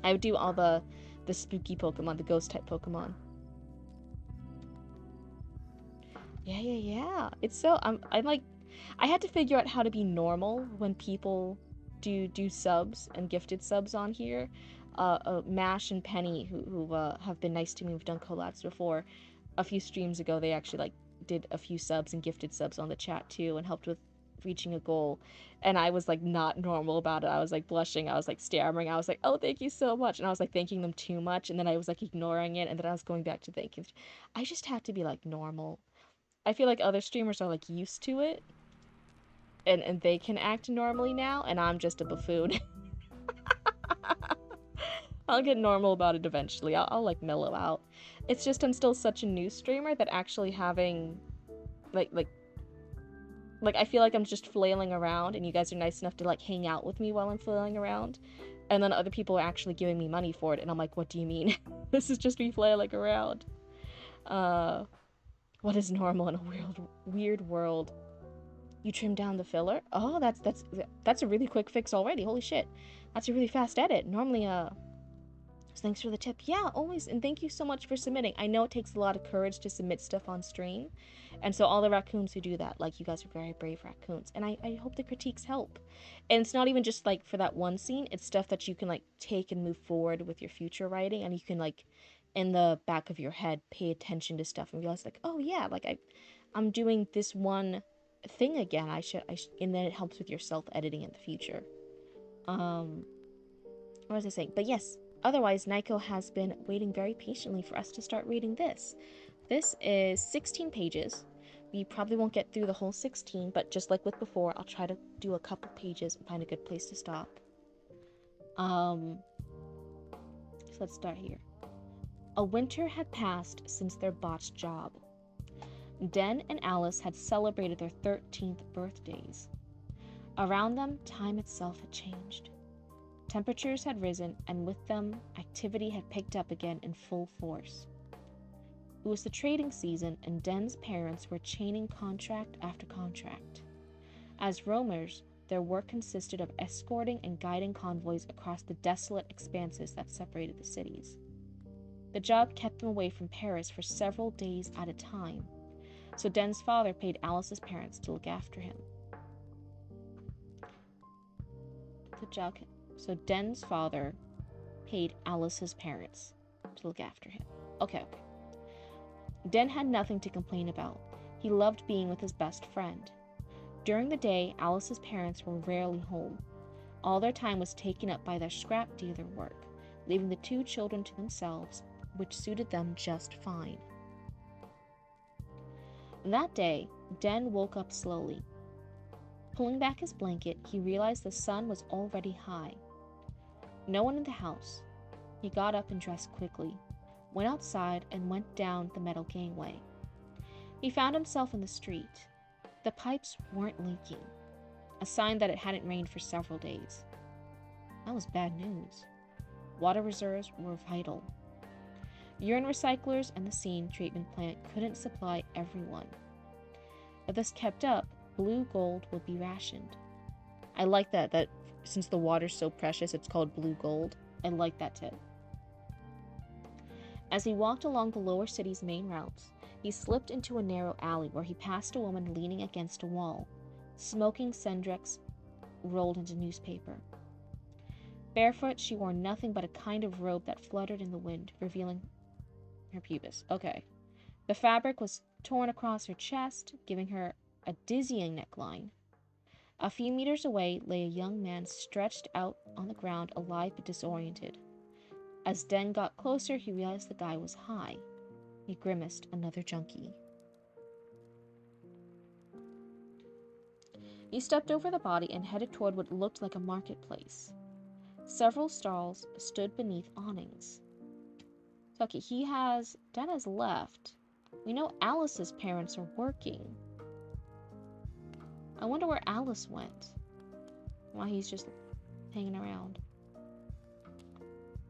I would do all the spooky Pokemon, the ghost type Pokemon. Yeah. It's so I'm like, I had to figure out how to be normal when people do subs and gifted subs on here. Mash and Penny, who have been nice to me, we've done collabs before. A few streams ago, they actually like did a few subs and gifted subs on the chat too, and helped with reaching a goal. And I was like not normal about it. I was like blushing, I was like stammering, I was like, oh, thank you so much, and I was like thanking them too much, and then I was like ignoring it, and then I was going back to thank you. I just have to be like normal. I feel like other streamers are like used to it, and they can act normally now, and I'm just a buffoon. I'll get normal about it eventually. I'll like mellow out. It's just I'm still such a new streamer that actually having like I feel like I'm just flailing around, and you guys are nice enough to like hang out with me while I'm flailing around, and then other people are actually giving me money for it, and I'm like, what do you mean? This is just me flailing around. What is normal in a weird world? You trim down the filler? Oh, that's a really quick fix already. Holy shit. That's a really fast edit. Normally, thanks for the tip. Yeah, always. And thank you so much for submitting. I know it takes a lot of courage to submit stuff on stream. And so all the raccoons who do that, like, you guys are very brave raccoons. And I hope the critiques help. And it's not even just, like, for that one scene. It's stuff that you can, like, take and move forward with your future writing. And you can, like, in the back of your head, pay attention to stuff and realize, like, oh, yeah, like, I'm doing this one thing again. And then it helps with your self-editing in the future. What was I saying? But yes, otherwise, Naiko has been waiting very patiently for us to start reading this. This is 16 pages. We probably won't get through the whole 16, but just like with before, I'll try to do a couple pages and find a good place to stop. So let's start here. A winter had passed since their botched job. Den and Alice had celebrated their 13th birthdays. Around them, time itself had changed. Temperatures had risen, and with them, activity had picked up again in full force. It was the trading season, and Den's parents were chaining contract after contract. As roamers, their work consisted of escorting and guiding convoys across the desolate expanses that separated the cities. The job kept them away from Paris for several days at a time, so Den's father paid Alice's parents to look after him. So Den's father paid Alice's parents to look after him. Okay. Den had nothing to complain about. He loved being with his best friend. During the day, Alice's parents were rarely home. All their time was taken up by their scrap dealer work, leaving the two children to themselves, which suited them just fine. That day, Den woke up slowly. Pulling back his blanket, he realized the sun was already high. No one in the house. He got up and dressed quickly, went outside, and went down the metal gangway. He found himself in the street. The pipes weren't leaking, a sign that it hadn't rained for several days. That was bad news. Water reserves were vital. Urine recyclers and the scene treatment plant couldn't supply everyone. If this kept up, blue gold would be rationed. I like that since the water's so precious, it's called blue gold. I like that tip. As he walked along the lower city's main routes, he slipped into a narrow alley where he passed a woman leaning against a wall, smoking Sendrex rolled into newspaper. Barefoot, she wore nothing but a kind of robe that fluttered in the wind, revealing her pubis. Okay. The fabric was torn across her chest, giving her a dizzying neckline. A few meters away lay a young man stretched out on the ground, alive but disoriented. As Den got closer, he realized the guy was high. He grimaced, another junkie. He stepped over the body and headed toward what looked like a marketplace. Several stalls stood beneath awnings. So, okay, Den has left. We know Alice's parents are working. I wonder where Alice went. Why he's just hanging around.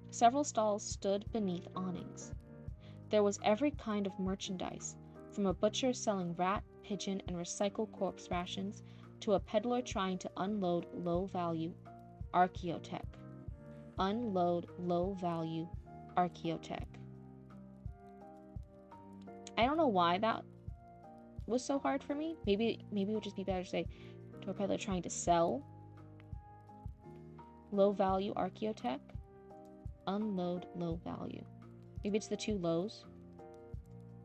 Several stalls stood beneath awnings. There was every kind of merchandise, from a butcher selling rat, pigeon, and recycled corpse rations to a peddler trying to unload low-value archaeotech. Unload low-value archaeotech. I don't know why that was so hard for me. Maybe it would just be better to say to a peddler trying to sell low-value archaeotech. Unload low-value. Maybe it's the two lows.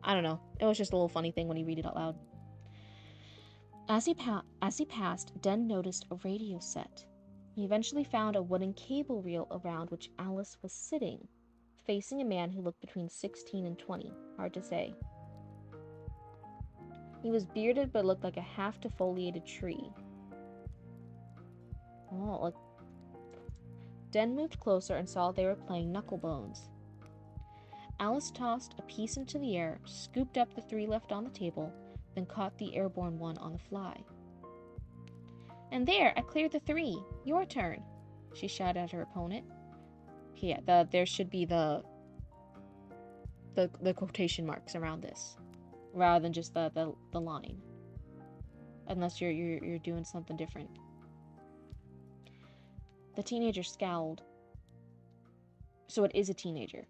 I don't know. It was just a little funny thing when you read it out loud. As he passed, Den noticed a radio set. He eventually found a wooden cable reel around which Alice was sitting, facing a man who looked between 16 and 20. Hard to say. He was bearded but looked like a half-defoliated tree. Oh, look. Den moved closer and saw they were playing knucklebones. Alice tossed a piece into the air, scooped up the 3 left on the table, then caught the airborne one on the fly. And there, I cleared the 3. Your turn, she shouted at her opponent. Okay, yeah, there should be the quotation marks around this, rather than just the line. Unless you're doing something different. The teenager scowled. So it is a teenager.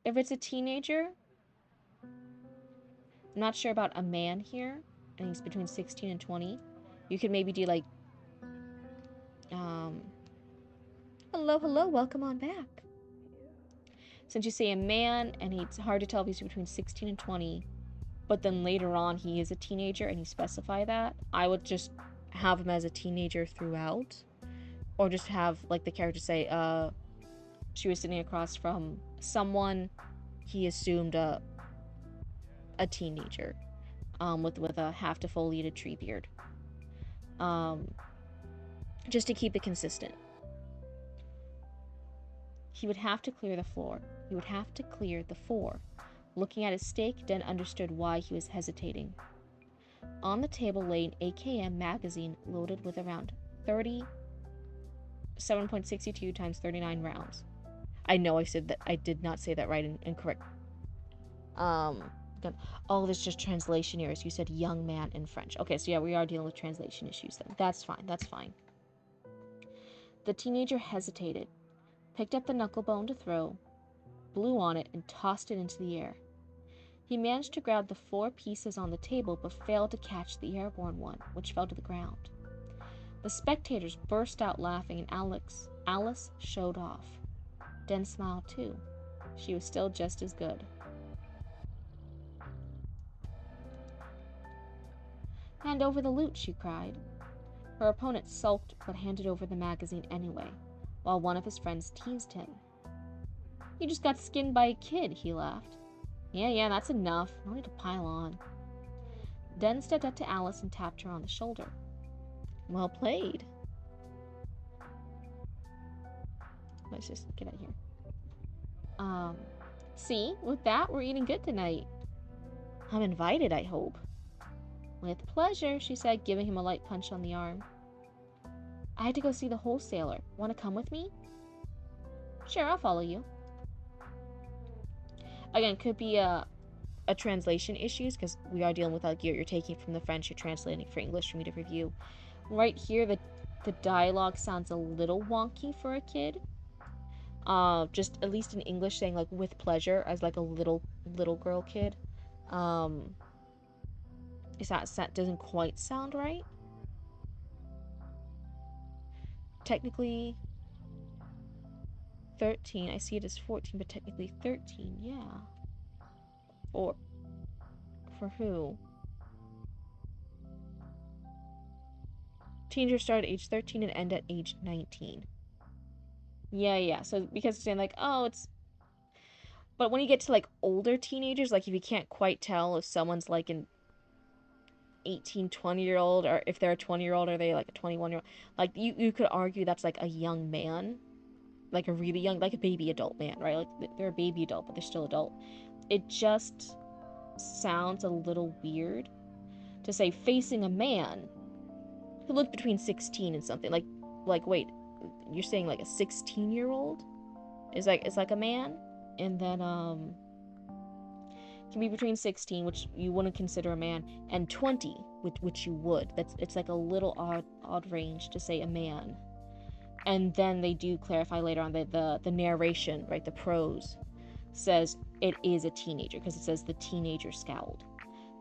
If it's a teenager, I'm not sure about a man here, and he's between 16 and 20. You could maybe do like, hello, welcome on back. Since you say a man, and it's hard to tell if he's between 16 and 20, but then later on he is a teenager and you specify that, I would just have him as a teenager throughout. Or just have, like, the character say, she was sitting across from someone he assumed a teenager, with a half-defoliated tree beard. Just to keep it consistent. He would have to clear the floor. He would have to clear the 4. Looking at his stake, Den understood why he was hesitating. On the table lay an AKM magazine loaded with around 37.62 times 39 rounds. I know I said that. I did not say that right and correct. Oh, there's just translation errors. You said young man in French. Okay, so yeah, we are dealing with translation issues then. That's fine. The teenager hesitated, picked up the knucklebone to throw, blew on it, and tossed it into the air. He managed to grab the 4 pieces on the table, but failed to catch the airborne one, which fell to the ground. The spectators burst out laughing, and Alice showed off. Den smiled too. She was still just as good. Hand over the loot, she cried. Her opponent sulked but handed over the magazine anyway, while one of his friends teased him. You just got skinned by a kid, he laughed. Yeah, that's enough. No need to pile on. Den stepped up to Alice and tapped her on the shoulder. Well played. Let's just get out of here. See, with that, we're eating good tonight. I'm invited, I hope. With pleasure, she said, giving him a light punch on the arm. I had to go see the wholesaler. Want to come with me? Sure, I'll follow you. Again, could be a translation issues, because we are dealing with, like, you're taking from the French, you're translating for English for me to review. Right here, the dialogue sounds a little wonky for a kid. Just at least in English, saying like with pleasure as like a little girl kid. Is that doesn't quite sound right? Technically 13. I see it as 14, but technically 13. Yeah. For who? Teenagers start at age 13 and end at age 19. Yeah. So because it's saying like, oh, it's. But when you get to like older teenagers, like if you can't quite tell if someone's like an 18, 20-year-old, or if they're a 20-year-old, are they like a 21-year-old? Like you could argue that's like a young man, like a really young, like a baby adult man, right? Like they're a baby adult, but they're still adult. It just sounds a little weird to say facing a man who looked between 16 and something. Like wait, you're saying like a 16-year-old is like a man, and then can be between 16, which you wouldn't consider a man, and 20, which you would. It's like a little odd range to say a man. And then they do clarify later on the narration, right, the prose says it is a teenager, because it says the teenager scowled.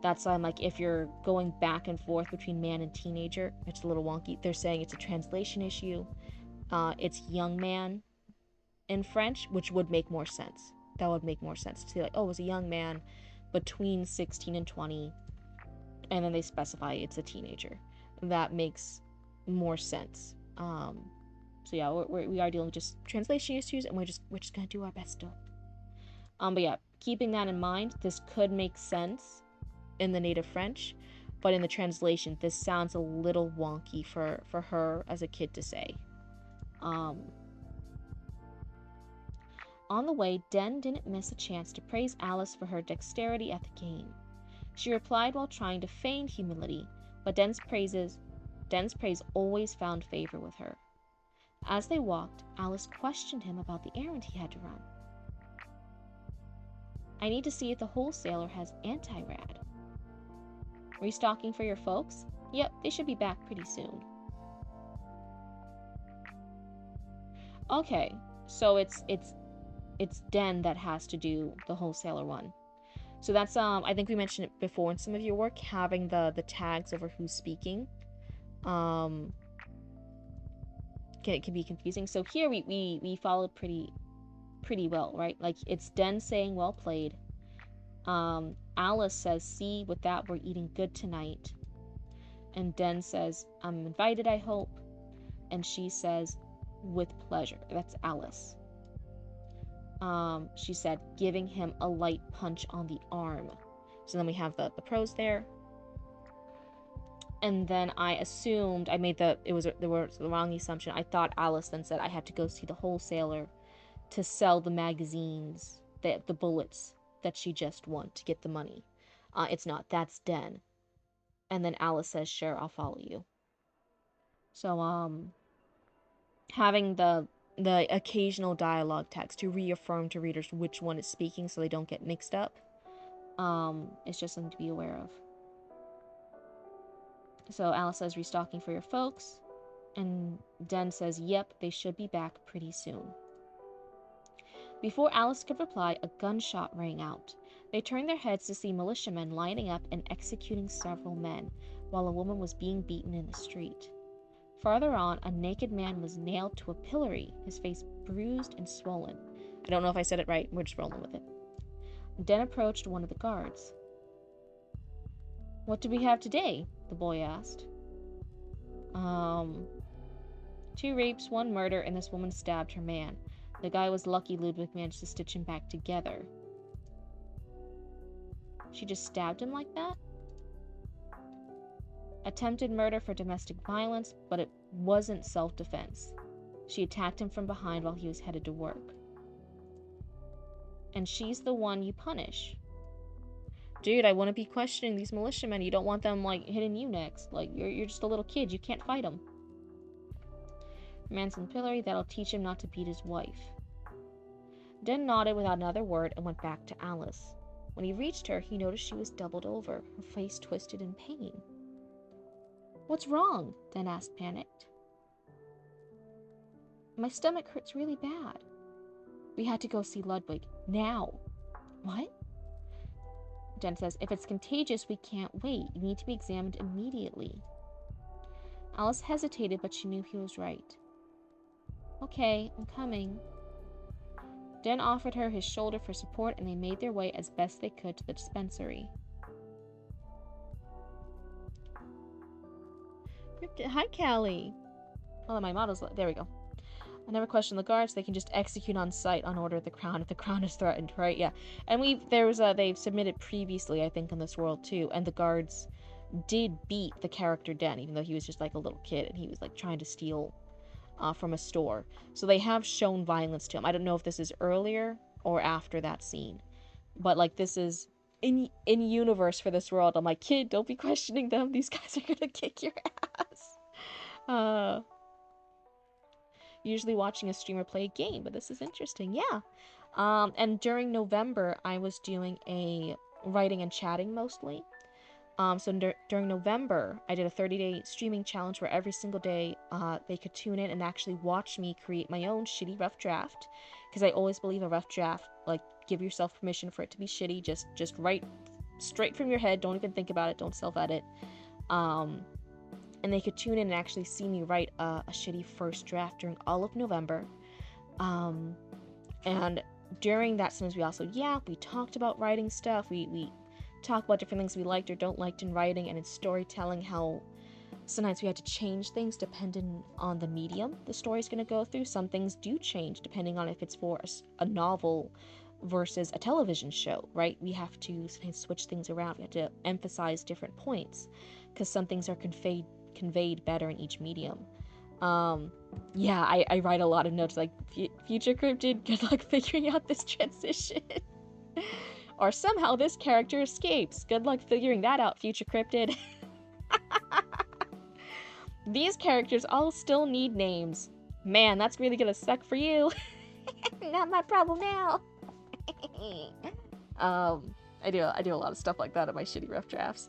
That's why I'm like, if you're going back and forth between man and teenager, it's a little wonky. They're saying it's a translation issue. It's young man in French, which would make more sense. That would make more sense to say like, oh, it was a young man between 16 and 20, and then they specify it's a teenager. That makes more sense. So yeah, we are dealing with just translation issues, and we're just gonna do our best to. But yeah, keeping that in mind, this could make sense in the native French, but in the translation, this sounds a little wonky for her as a kid to say. On the way, Den didn't miss a chance to praise Alice for her dexterity at the game. She replied while trying to feign humility, but Den's praise always found favor with her. As they walked, Alice questioned him about the errand he had to run. I need to see if the wholesaler has anti-rad. Restocking for your folks? Yep, they should be back pretty soon. Okay, so it's Den that has to do the wholesaler one. So that's I think we mentioned it before in some of your work, having the tags over who's speaking. Can be confusing. So here we followed pretty well, right? Like it's Den saying well played. Alice says, see, with that we're eating good tonight. And Den says, I'm invited, I hope. And she says, with pleasure. That's Alice. She said, giving him a light punch on the arm. So then we have the prose there. And then I assumed, there was the wrong assumption. I thought Alice then said I had to go see the wholesaler to sell the magazines, the bullets that she just won to get the money. It's not. That's Den. And then Alice says, sure, I'll follow you. So, having the occasional dialogue text to reaffirm to readers which one is speaking so they don't get mixed up. It's just something to be aware of. So Alice says, restocking for your folks. And Den says, yep, they should be back pretty soon. Before Alice could reply, a gunshot rang out. They turned their heads to see militiamen lining up and executing several men, while a woman was being beaten in the street. Farther on, a naked man was nailed to a pillory, his face bruised and swollen. I don't know if I said it right, we're just rolling with it. Den approached one of the guards. What do we have today? the boy asked. 2 rapes, 1 murder, and this woman stabbed her man. The guy was lucky Ludwig managed to stitch him back together. She just stabbed him like that? Attempted murder for domestic violence, but it wasn't self-defense. She attacked him from behind while he was headed to work. And she's the one you punish. Dude, I wouldn't be questioning these militiamen. You don't want them, like, hitting you next. Like, you're just a little kid. You can't fight them. Manson pillory, that'll teach him not to beat his wife. Den nodded without another word and went back to Alice. When he reached her, he noticed she was doubled over, her face twisted in pain. What's wrong? Den asked, panicked. My stomach hurts really bad. We had to go see Ludwig. Now. What? Den says, if it's contagious, we can't wait. You need to be examined immediately. Alice hesitated, but she knew he was right. Okay, I'm coming. Den offered her his shoulder for support, and they made their way as best they could to the dispensary. Hi, Callie. Oh, my model's... There we go. I never question the guards. They can just execute on sight on order of the crown if the crown is threatened, right? Yeah. And they've submitted previously, I think, in this world, too. And the guards did beat the character Den, even though he was just like a little kid and he was like trying to steal from a store. So they have shown violence to him. I don't know if this is earlier or after that scene. But, like, this is in universe for this world. I'm like, kid, don't be questioning them. These guys are gonna kick your ass. Usually watching a streamer play a game, but this is interesting. Yeah. And during November, I was doing a writing and chatting mostly. During November, I did a 30-day streaming challenge where every single day they could tune in and actually watch me create my own shitty rough draft. Because I always believe a rough draft, like, give yourself permission for it to be shitty. Just write straight from your head. Don't even think about it. Don't self-edit. And they could tune in and actually see me write a shitty first draft during all of November. And during that sentence, we talked about writing stuff. We talk about different things we liked or don't liked in writing and in storytelling, how sometimes we had to change things depending on the medium the story's going to go through. Some things do change depending on if it's for a novel versus a television show, right? We have to switch things around. We have to emphasize different points because some things are conveyed better in each medium. I write a lot of notes like, future Cryptid, good luck figuring out this transition. Or somehow this character escapes. Good luck figuring that out, future Cryptid. These characters all still need names. Man, that's really gonna suck for you. Not my problem now. I do a lot of stuff like that in my shitty rough drafts.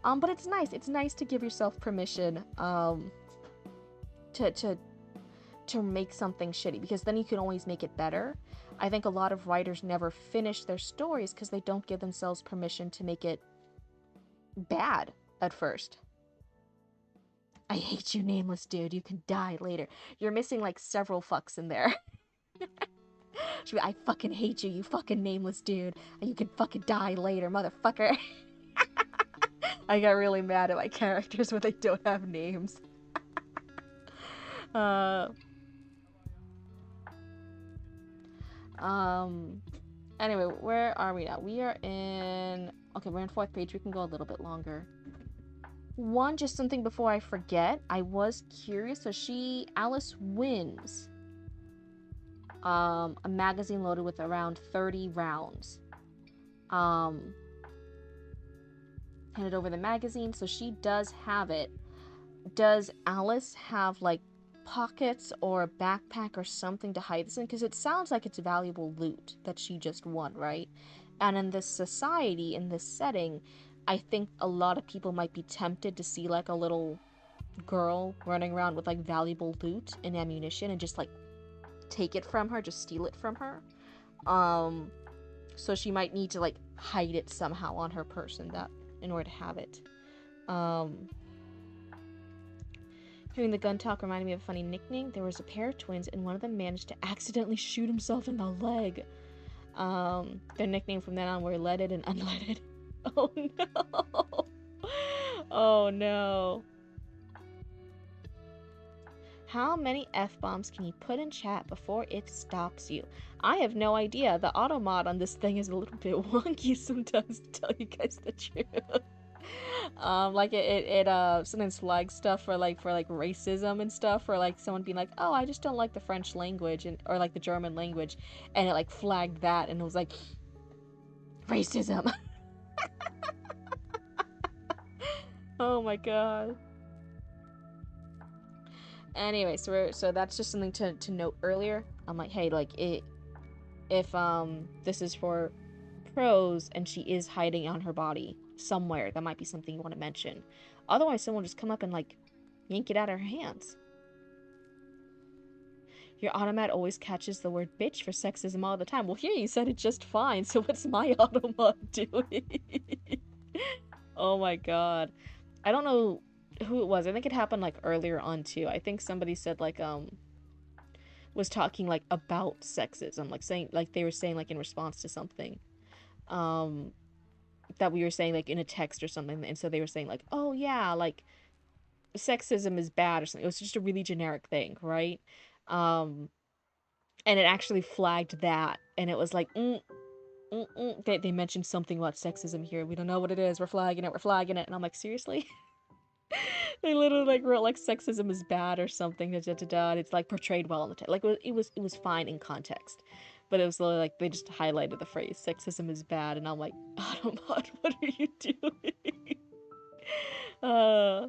But it's nice. It's nice to give yourself permission to make something shitty, because then you can always make it better. I think a lot of writers never finish their stories because they don't give themselves permission to make it bad at first. I hate you, nameless dude. You can die later. You're missing like several fucks in there. I fucking hate you, you fucking nameless dude. And you can fucking die later, motherfucker. I got really mad at my characters when they don't have names. Anyway, where are we now? We are in... Okay, we're in 4th page. We can go a little bit longer. Just something before I forget. I was curious. So Alice wins a magazine loaded with around 30 rounds. Handed over the magazine, so she does have it. Does Alice have, like, pockets or a backpack or something to hide this in? Because it sounds like it's valuable loot that she just won, right? And in this society, in this setting, I think a lot of people might be tempted to see, like, a little girl running around with, like, valuable loot and ammunition and just, like, take it from her, just steal it from her. So she might need to, like, hide it somehow on her person in order to have it. Hearing the gun talk reminded me of a funny nickname. There was a pair of twins, and one of them managed to accidentally shoot himself in the leg. Their nickname from then on were Leaded and Unleaded. Oh no! Oh no. How many F-bombs can you put in chat before it stops you? I have no idea. The auto mod on this thing is a little bit wonky sometimes, to tell you guys the truth. Like it sometimes flags stuff for like racism and stuff, or like someone being like, oh, I just don't like the French language, and or like the German language, and it like flagged that, and it was like racism. Oh my god. Anyway, so that's just something to note earlier. I'm like, hey, like if this is for pros and she is hiding on her body somewhere, that might be something you want to mention. Otherwise, someone will just come up and like yank it out of her hands. Your automat always catches the word bitch for sexism all the time. Well, here you said it just fine, so what's my automat doing? Oh my god. I don't know who it was. I think it happened like earlier on too. I think somebody said like was talking like about sexism, like saying like they were saying like in response to something that we were saying like in a text or something, and so they were saying like, oh yeah, like sexism is bad or something. It was just a really generic thing, right? um and it actually flagged that, and it was like they mentioned something about sexism here. We don't know what it is. We're flagging it. We're flagging it. And I'm like, seriously? They literally like wrote like sexism is bad or something. Da, da, da, da. And it's like portrayed well in the text. Like it was fine in context, but it was literally like they just highlighted the phrase sexism is bad, and I'm like, Automod, what are you doing? uh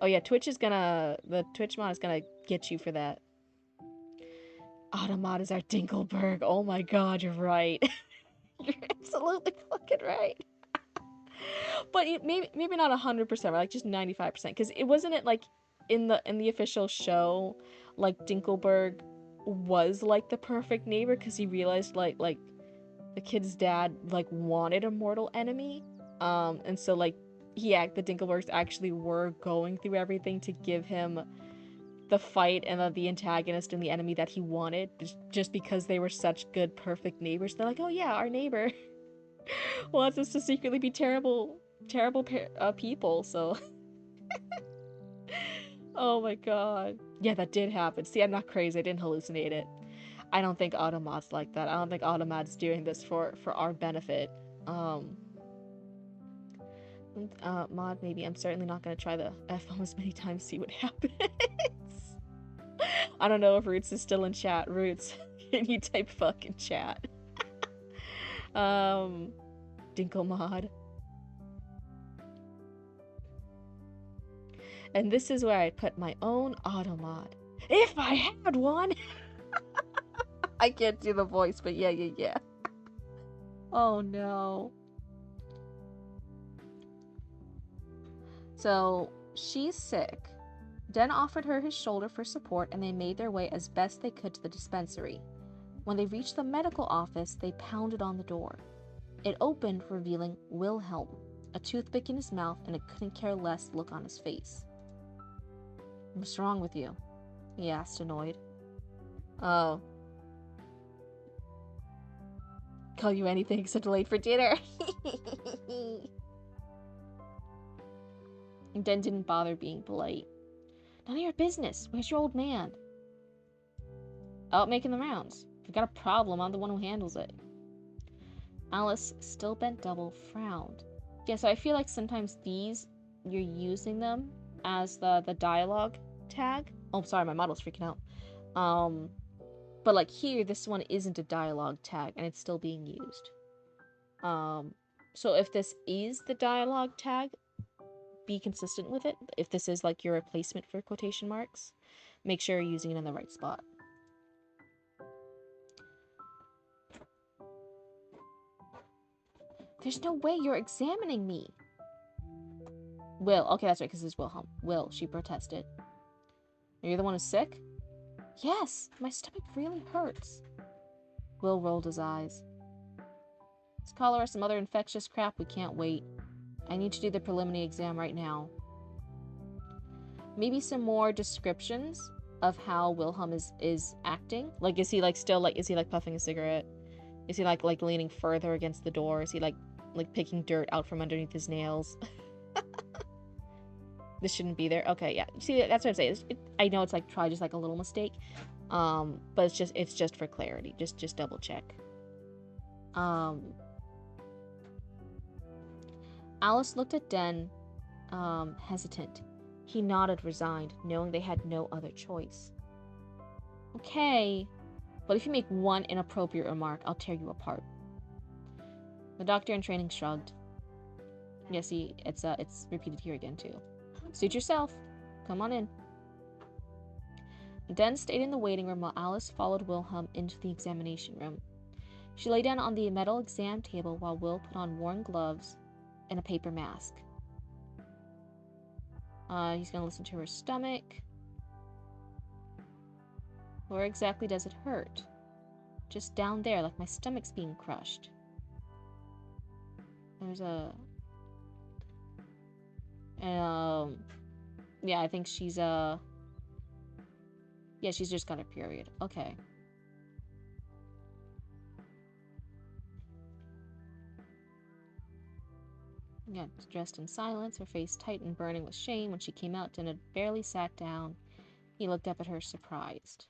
oh yeah, the Twitch mod is gonna get you for that. Automod is our Dinkelberg. Oh my god, you're right. You're absolutely fucking right. But maybe not 100%, right? Like just 95%, because it wasn't it like in the official show, like Dinkelberg was like the perfect neighbor because he realized like the kid's dad like wanted a mortal enemy, and so like the Dinkelbergs actually were going through everything to give him the fight and the antagonist and the enemy that he wanted, just because they were such good perfect neighbors. They're like, oh yeah, our neighbor wants us to secretly be terrible people, so oh my god. Yeah, that did happen. See, I'm not crazy. I didn't hallucinate it. I don't think Automod's like that. I don't think Automod's doing this for our benefit. Um, Mod, maybe. I'm certainly not gonna try the F-bomb as many times, see what happens. I don't know if Roots is still in chat. Roots, can you type fuck in chat? Dinkle Mod. And this is where I put my own Automod. If I had one! I can't do the voice, but yeah. Oh no. So, she's sick. Den offered her his shoulder for support, and they made their way as best they could to the dispensary. When they reached the medical office, they pounded on the door. It opened, revealing Wilhelm, a toothpick in his mouth and a couldn't-care-less look on his face. What's wrong with you? He asked, annoyed. Oh. Call you anything except late for dinner. Den didn't bother being polite. None of your business. Where's your old man? Out making the rounds. If you've got a problem, I'm the one who handles it. Alice, still bent double, frowned. Yeah, so I feel like sometimes these, you're using them as the dialogue tag. Oh, sorry, my model's freaking out. But like here, this one isn't a dialogue tag, and it's still being used. So if this is the dialogue tag, be consistent with it. If this is like your replacement for quotation marks, make sure you're using it in the right spot. There's no way you're examining me. Will, okay, that's right, because it's Wilhelm. Will, she protested. Are you the one who's sick? Yes, my stomach really hurts. Will rolled his eyes. It's cholera or some other infectious crap. We can't wait. I need to do the preliminary exam right now. Maybe some more descriptions of how Wilhelm is acting. Like, is he like still like, is he like puffing a cigarette? Is he like leaning further against the door? Is he like picking dirt out from underneath his nails? This shouldn't be there. Okay, yeah. See, that's what I'm saying. I know it's like probably just like a little mistake, but it's just for clarity. Just double check. Alice looked at Den, hesitant. He nodded, resigned, knowing they had no other choice. Okay, but if you make one inappropriate remark, I'll tear you apart. The doctor in training shrugged. Yeah, see, it's repeated here again too. Suit yourself. Come on in. Den stayed in the waiting room while Alice followed Wilhelm into the examination room. She lay down on the metal exam table while Will put on worn gloves and a paper mask. He's gonna listen to her stomach. Where exactly does it hurt? Just down there, like my stomach's being crushed. There's a... yeah, I think she's, yeah, she's just got her period. Okay. Yeah, dressed in silence, her face tight and burning with shame. When she came out, Den had barely sat down. He looked up at her, surprised.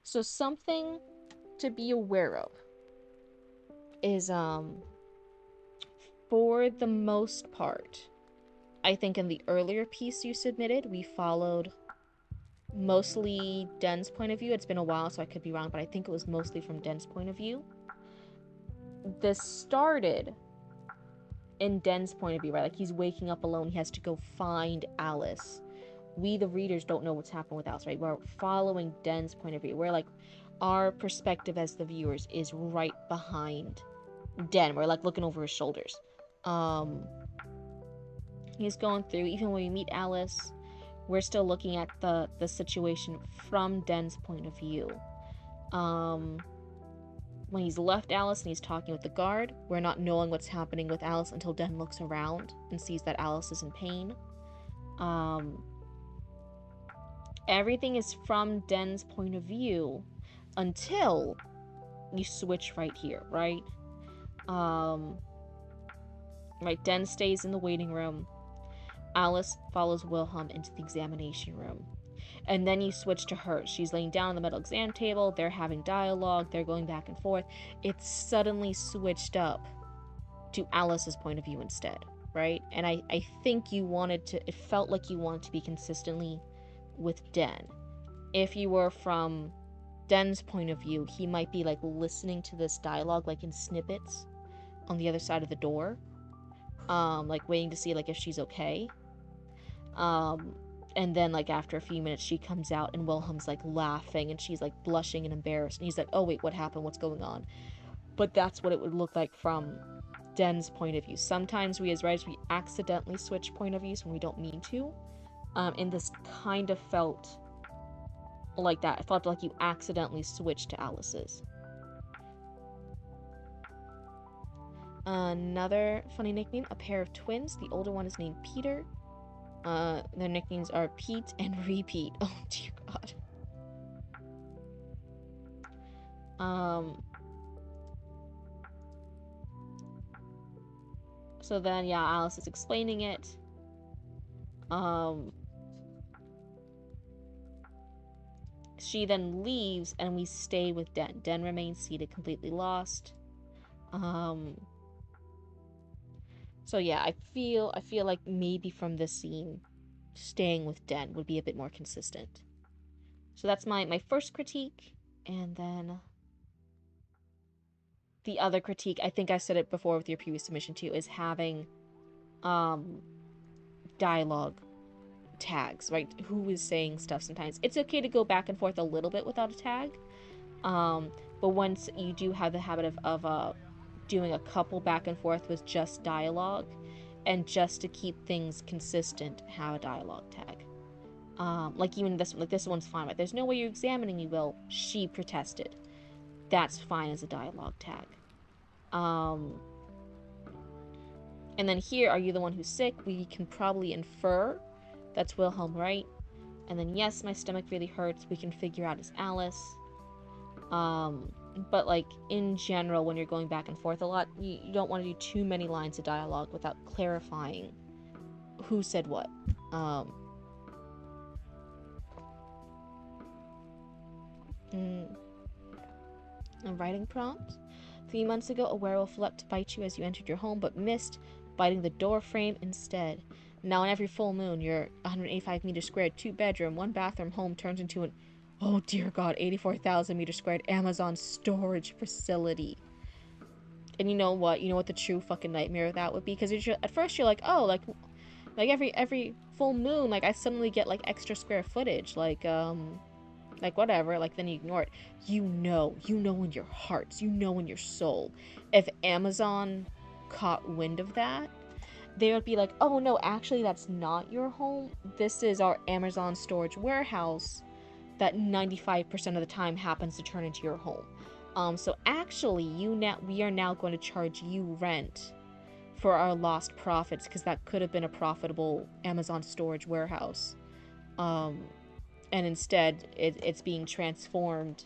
So something to be aware of is, for the most part, I think in the earlier piece you submitted, we followed mostly Den's point of view. It's been a while, so I could be wrong, but I think it was mostly from Den's point of view. This started in Den's point of view, right? Like, he's waking up alone. He has to go find Alice. We, the readers, don't know what's happened with Alice, right? We're following Den's point of view. We're like, our perspective as the viewers is right behind Den. We're like looking over his shoulders. He's going through, even when we meet Alice, we're still looking at the situation from Den's point of view. When he's left Alice and he's talking with the guard, we're not knowing what's happening with Alice until Den looks around and sees that Alice is in pain. Everything is from Den's point of view until you switch right here, right? Right, Den stays in the waiting room. Alice follows Wilhelm into the examination room. And then you switch to her. She's laying down on the metal exam table. They're having dialogue. They're going back and forth. It's suddenly switched up to Alice's point of view instead, right? And I think you wanted to... It felt like you wanted to be consistently with Den. If you were from Den's point of view, he might be like listening to this dialogue like in snippets on the other side of the door. Like waiting to see like if she's okay. And then like after a few minutes she comes out and Wilhelm's like laughing and she's like blushing and embarrassed and he's like, oh wait, what happened, what's going on? But that's what it would look like from Den's point of view. Sometimes we as writers, we accidentally switch point of views when we don't mean to, and this kind of felt like that. It felt like you accidentally switched to Alice's. Another funny nickname, a pair of twins. The older one is named Peter. Their nicknames are Pete and Repeat. Oh dear God. So then, yeah, Alice is explaining it. She then leaves and we stay with Den. Den remains seated, completely lost. So yeah, I feel like maybe from this scene, staying with Den would be a bit more consistent. So that's my first critique, and then the other critique, I think I said it before with your previous submission too, is having dialogue tags, right? Who is saying stuff sometimes. It's okay to go back and forth a little bit without a tag, but once you do have the habit of doing a couple back and forth with just dialogue, and just to keep things consistent, have a dialogue tag. Like even this one, like this one's fine, right? There's no way you're examining me, Will. She protested. That's fine as a dialogue tag. And then here, are you the one who's sick? We can probably infer that's Wilhelm, right? And then yes, my stomach really hurts. We can figure out it's Alice. But like in general, when you're going back and forth a lot, you don't want to do too many lines of dialogue without clarifying Who said what? A writing prompt. 3 months ago, a werewolf leapt to bite you as you entered your home, but missed, biting the door frame instead. Now, on every full moon, your 185 meters squared, 2-bedroom, 1-bathroom home turns into an, oh dear God, 84,000 meters squared Amazon storage facility. And you know what? You know what the true fucking nightmare of that would be? Because at first you're like, oh, like every full moon, like I suddenly get like extra square footage, like whatever, like then you ignore it. You know in your hearts, you know in your soul, if Amazon caught wind of that, they would be like, oh no, actually that's not your home. This is our Amazon storage warehouse that 95% of the time happens to turn into your home. So actually, we are now going to charge you rent for our lost profits because that could have been a profitable Amazon storage warehouse. And instead, it's being transformed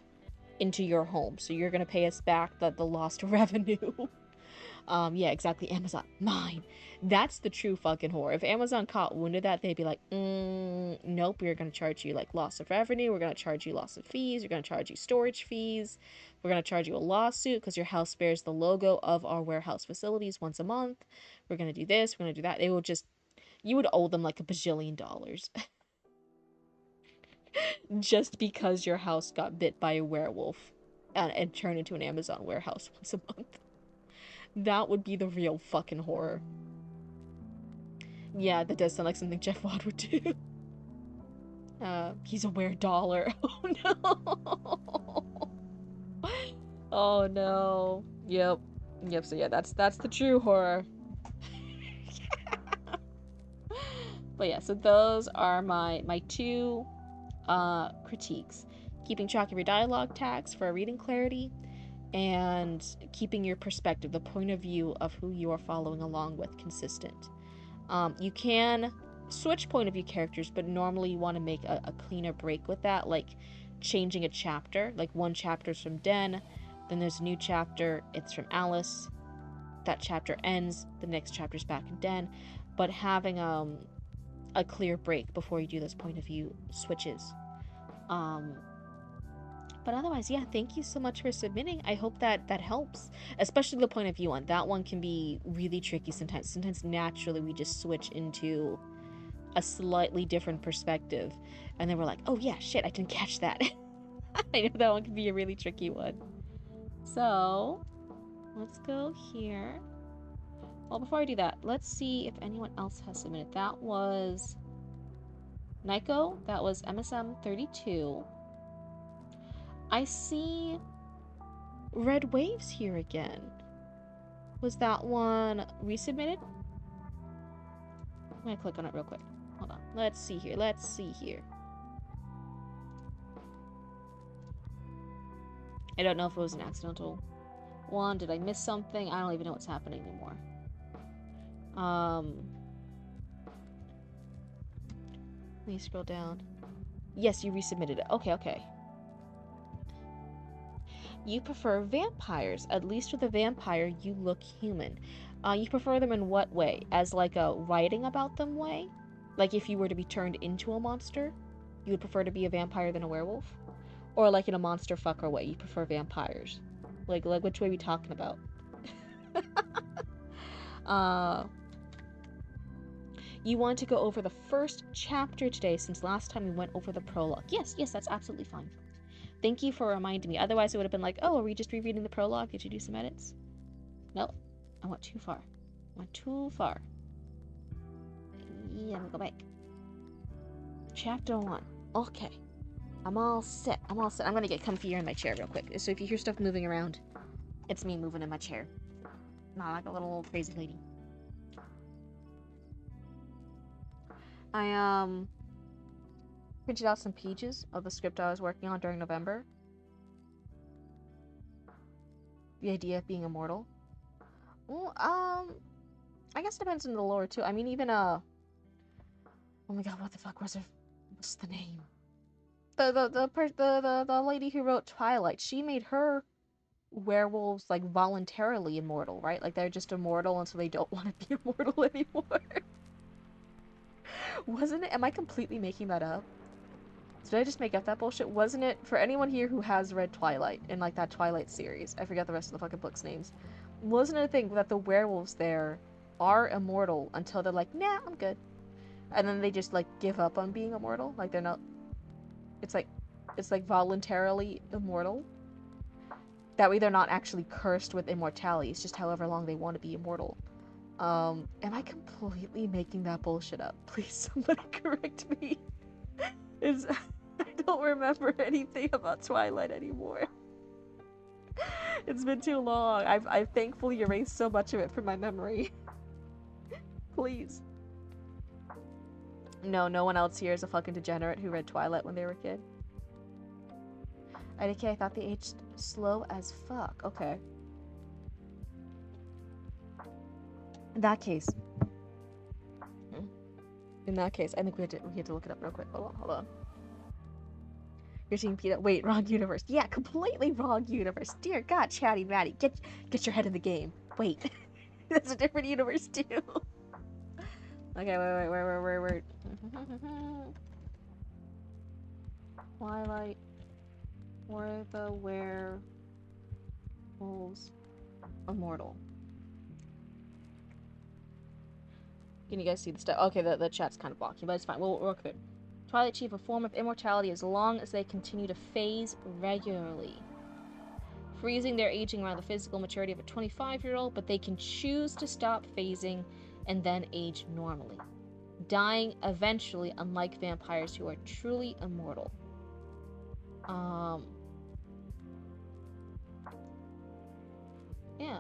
into your home. So you're going to pay us back the lost revenue. Yeah, exactly. Amazon, mine. That's the true fucking horror. If Amazon caught wind of that, they'd be like, nope, we're going to charge you like loss of revenue. We're going to charge you loss of fees. We're going to charge you storage fees. We're going to charge you a lawsuit because your house bears the logo of our warehouse facilities once a month. We're going to do this. We're going to do that. They will just, you would owe them like $1 bajillion. Just because your house got bit by a werewolf and turned into an Amazon warehouse once a month. That would be the real fucking horror. Yeah, that does sound like something Jeff Watt would do. He's a weird dollar. Oh no. Oh no. Yep. So yeah, that's the true horror. But yeah, so those are my two critiques. Keeping track of your dialogue tags for reading clarity, and keeping your perspective, the point of view of who you are following along with, consistent. You can switch point of view characters, but normally you want to make a cleaner break with that, like changing a chapter. Like one chapter's from Den, then there's a new chapter, it's from Alice. That chapter ends, the next chapter's back in Den, but having a clear break before you do those point of view switches. But otherwise, yeah, thank you so much for submitting. I hope that helps, especially the point of view one. That one can be really tricky sometimes. Sometimes naturally we just switch into a slightly different perspective, and then we're like, oh yeah, shit, I didn't catch that. I know that one can be a really tricky one. So, let's go here. Well, before I do that, let's see if anyone else has submitted. That was Nico, that was MSM32. I see Red Waves here again. Was that one resubmitted? I'm gonna click on it real quick. Hold on. Let's see here. I don't know if it was an accidental one. Did I miss something? I don't even know what's happening anymore. Let me scroll down. Yes, you resubmitted it. Okay. You prefer vampires. At least with a vampire, you look human. You prefer them in what way? As like a writing about them way? Like if you were to be turned into a monster, you would prefer to be a vampire than a werewolf? Or like in a monster fucker way, you prefer vampires? Like which way are we talking about? You want to go over the first chapter today since last time we went over the prologue. Yes, that's absolutely fine. Thank you for reminding me. Otherwise, it would have been like, oh, are we just rereading the prologue? Did you do some edits? Nope. I went too far. Yeah, I'm gonna go back. Chapter 1. Okay. I'm all set. I'm gonna get comfier in my chair real quick. So if you hear stuff moving around, it's me moving in my chair. Not like a little old crazy lady. I, printed out some pages of the script I was working on during November. The idea of being immortal. Well, I guess it depends on the lore too. I mean, even oh my god, what the fuck was her? What's the name? The lady who wrote Twilight. She made her werewolves like voluntarily immortal, right? Like they're just immortal until they don't want to be immortal anymore. Wasn't it? Am I completely making that up? Did I just make up that bullshit? Wasn't it, for anyone here who has read Twilight, in like that Twilight series, I forget the rest of the fucking book's names, wasn't it a thing that the werewolves there are immortal until they're like, nah, I'm good. And then they just like give up on being immortal? Like they're not, it's like, voluntarily immortal? That way they're not actually cursed with immortality, it's just however long they want to be immortal. Am I completely making that bullshit up? Please somebody correct me. Is I don't remember anything about Twilight anymore. It's been too long. I've thankfully erased so much of it from my memory. Please. No, no one else here is a fucking degenerate who read Twilight when they were a kid. IDK, I thought they aged slow as fuck. Okay. In that case, I think we had to look it up real quick. Hold on. You're seeing Peter. Wait, wrong universe. Yeah, completely wrong universe. Dear God, Chatty Matty, get your head in the game. Wait, that's a different universe too. Okay, wait. Twilight, were the werewolves immortal? Can you guys see the stuff? Okay, the chat's kind of blocky, but it's fine. We'll work through it. Twilight achieve a form of immortality as long as they continue to phase regularly, freezing their aging around the physical maturity of a 25-year-old, but they can choose to stop phasing and then age normally, dying eventually, unlike vampires who are truly immortal. Yeah.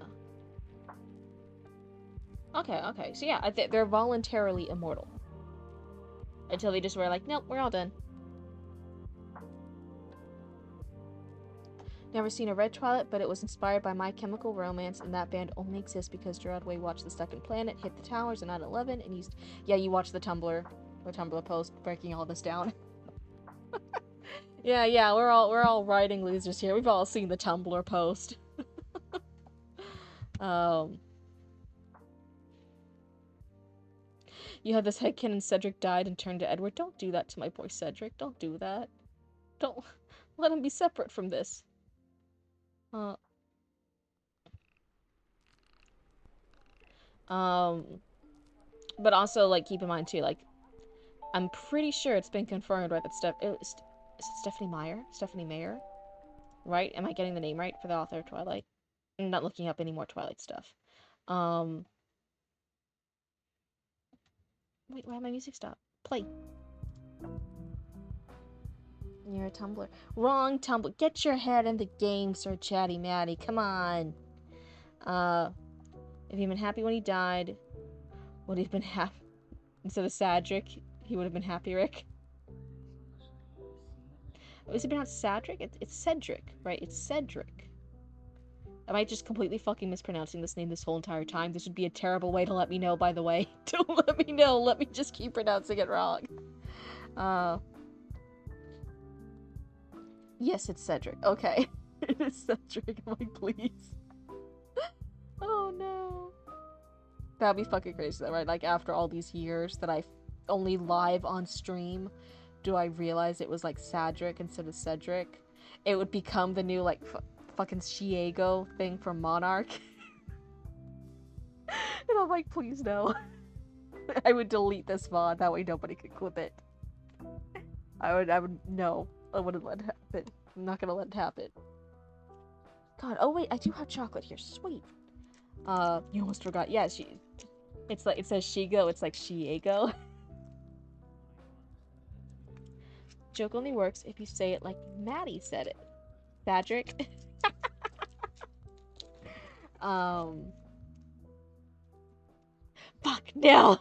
Okay. So yeah, they're voluntarily immortal. Until they just were like, nope, we're all done. Never seen a Red Twilight, but it was inspired by My Chemical Romance, and that band only exists because Gerard Way watched The Second Planet, hit the towers in 9/11, and used... Yeah, you watched the Tumblr post breaking all this down. yeah, we're all writing losers here. We've all seen the Tumblr post. You had this headcanon Cedric died and turned to Edward. Don't do that to my boy Cedric. Don't do that. Don't let him be separate from this. But also, like, keep in mind too, like, I'm pretty sure it's been confirmed, right, that is it Stephanie Meyer? Stephanie Meyer? Right? Am I getting the name right for the author of Twilight? I'm not looking up any more Twilight stuff. Wait, why did my music stop? Play. You're a Tumblr. Wrong Tumblr. Get your head in the game, Sir Chatty Matty. Come on. If he'd been happy when he died, would he have been happy? Instead of Cedric, he would have been happy, Rick. Is it pronounced Cedric? It's Cedric, right? It's Cedric. Am I just completely fucking mispronouncing this name this whole entire time? This would be a terrible way to let me know, by the way. Don't let me know. Let me just keep pronouncing it wrong. Yes, it's Cedric. Okay. It is Cedric. I'm like, please. Oh, no. That'd be fucking crazy, though, right? Like, after all these years that I only live on stream, do I realize it was, like, Cedric instead of Cedric? It would become the new, like, fucking Shiego thing from Monarch. And I'm like, please no. I would delete this VOD, that way nobody could clip it. I would, no. I wouldn't let it happen. I'm not gonna let it happen. God, oh wait, I do have chocolate here, sweet. You almost forgot. Yeah, it's like, it says Shigo, it's like Shiego. Joke only works if you say it like Maddie said it. Cedric. Fuck, no!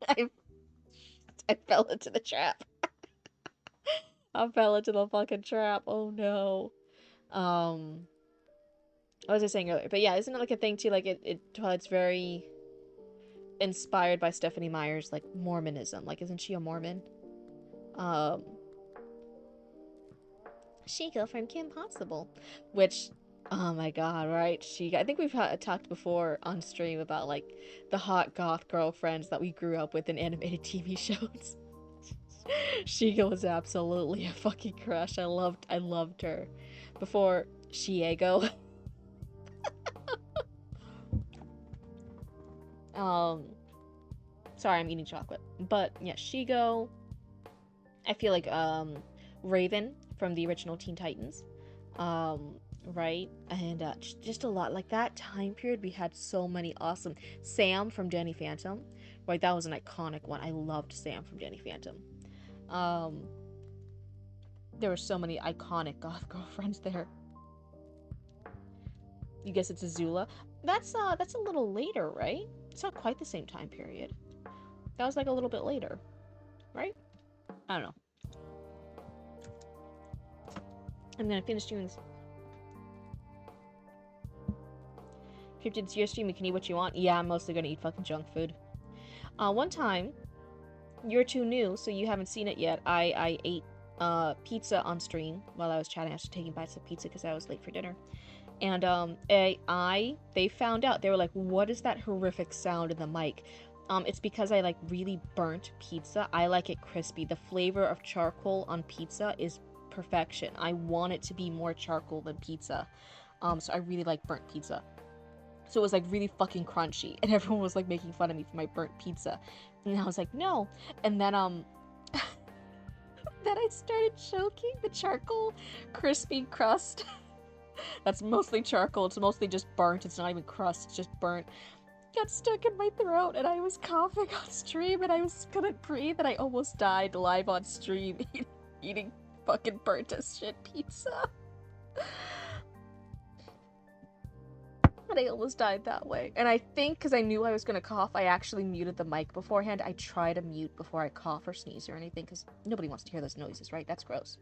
I fell into the trap. I fell into the fucking trap. Oh no. What was I saying earlier? But yeah, isn't it like a thing too? Like it's very inspired by Stephanie Meyer's like Mormonism. Like, isn't she a Mormon? She go from Kim Possible, which Oh my god, right? I think we've talked before on stream about like the hot goth girlfriends that we grew up with in animated TV shows. Shiga was absolutely a fucking crush. I loved her. Before Shiego. um Sorry, I'm eating chocolate. But yeah, Shigo. I feel like Raven from the original Teen Titans. Um right? And just a lot like that time period we had so many awesome Sam from Danny Phantom. Right, that was an iconic one. I loved Sam from Danny Phantom. Um there were so many iconic goth girlfriends there. You guess it's Azula. That's a little later, right? It's not quite the same time period. That was like a little bit later, right? I don't know. I'm gonna finish doing this. Cryptid, your stream, you can eat what you want. Yeah, I'm mostly gonna eat fucking junk food. One time, you're too new, so you haven't seen it yet. I ate pizza on stream while I was chatting. I was taking bites of pizza because I was late for dinner. And they found out. They were like, "What is that horrific sound in the mic?" It's because I like really burnt pizza. I like it crispy. The flavor of charcoal on pizza is perfection. I want it to be more charcoal than pizza. So I really like burnt pizza. So it was like really fucking crunchy, and everyone was like making fun of me for my burnt pizza. And I was like, no. And then then I started choking the charcoal crispy crust. That's mostly charcoal. It's mostly just burnt. It's not even crust. It's just burnt. Got stuck in my throat, and I was coughing on stream, and I couldn't breathe, and I almost died live on stream eating fucking burnt as shit pizza. And I almost died that way. And I think because I knew I was gonna cough, I actually muted the mic beforehand. I try to mute before I cough or sneeze or anything, because nobody wants to hear those noises, right? That's gross.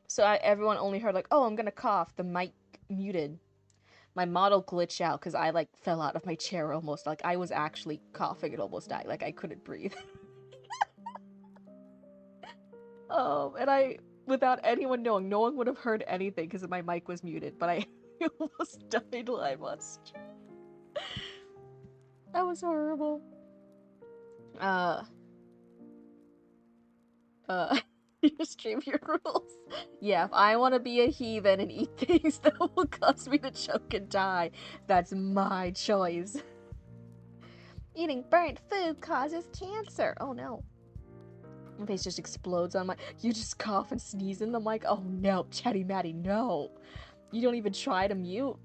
So everyone only heard like, oh, I'm gonna cough. The mic muted. My model glitched out because I like fell out of my chair almost. Like I was actually coughing and almost died. Like I couldn't breathe. And I, without anyone knowing, no one would have heard anything because my mic was muted. But I almost died live on stream. That was horrible. You stream your rules. Yeah, if I want to be a heathen and eat things that will cause me to choke and die, that's my choice. Eating burnt food causes cancer. Oh no. My face just explodes on my. You just cough and sneeze in the mic. Oh no, Chatty Matty, no. You don't even try to mute.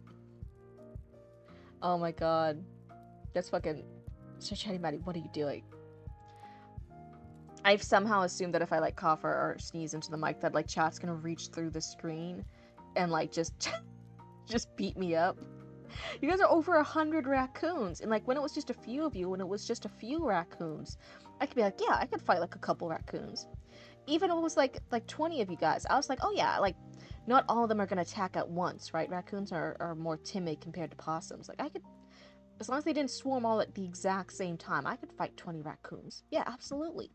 Oh my god. That's fucking. So Chatty Matty, what are you doing? I've somehow assumed that if I like cough or sneeze into the mic, that like chat's gonna reach through the screen and like just beat me up. You guys are over 100 raccoons, and like when it was just a few of you, when it was just a few raccoons, I could be like, yeah, I could fight like a couple raccoons. Even if it was like 20 of you guys, I was like, oh yeah, like not all of them are gonna attack at once, right? Raccoons are more timid compared to possums. Like I could, as long as they didn't swarm all at the exact same time, I could fight 20 raccoons. Yeah, absolutely.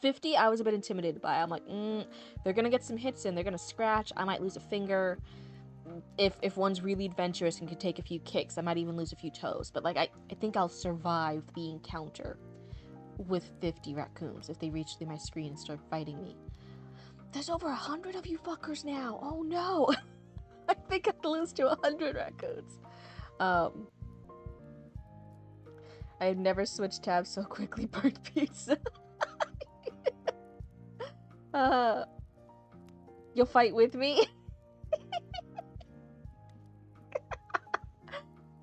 50, I was a bit intimidated by. I'm like, they're gonna get some hits in, they're gonna scratch, I might lose a finger. If one's really adventurous and can take a few kicks, I might even lose a few toes. But like, I think I'll survive the encounter with 50 raccoons if they reach through my screen and start fighting me. There's over 100 of you fuckers now. Oh no. I think I'd lose to 100 raccoons. I've never switched tabs so quickly. Burnt pizza. You'll fight with me?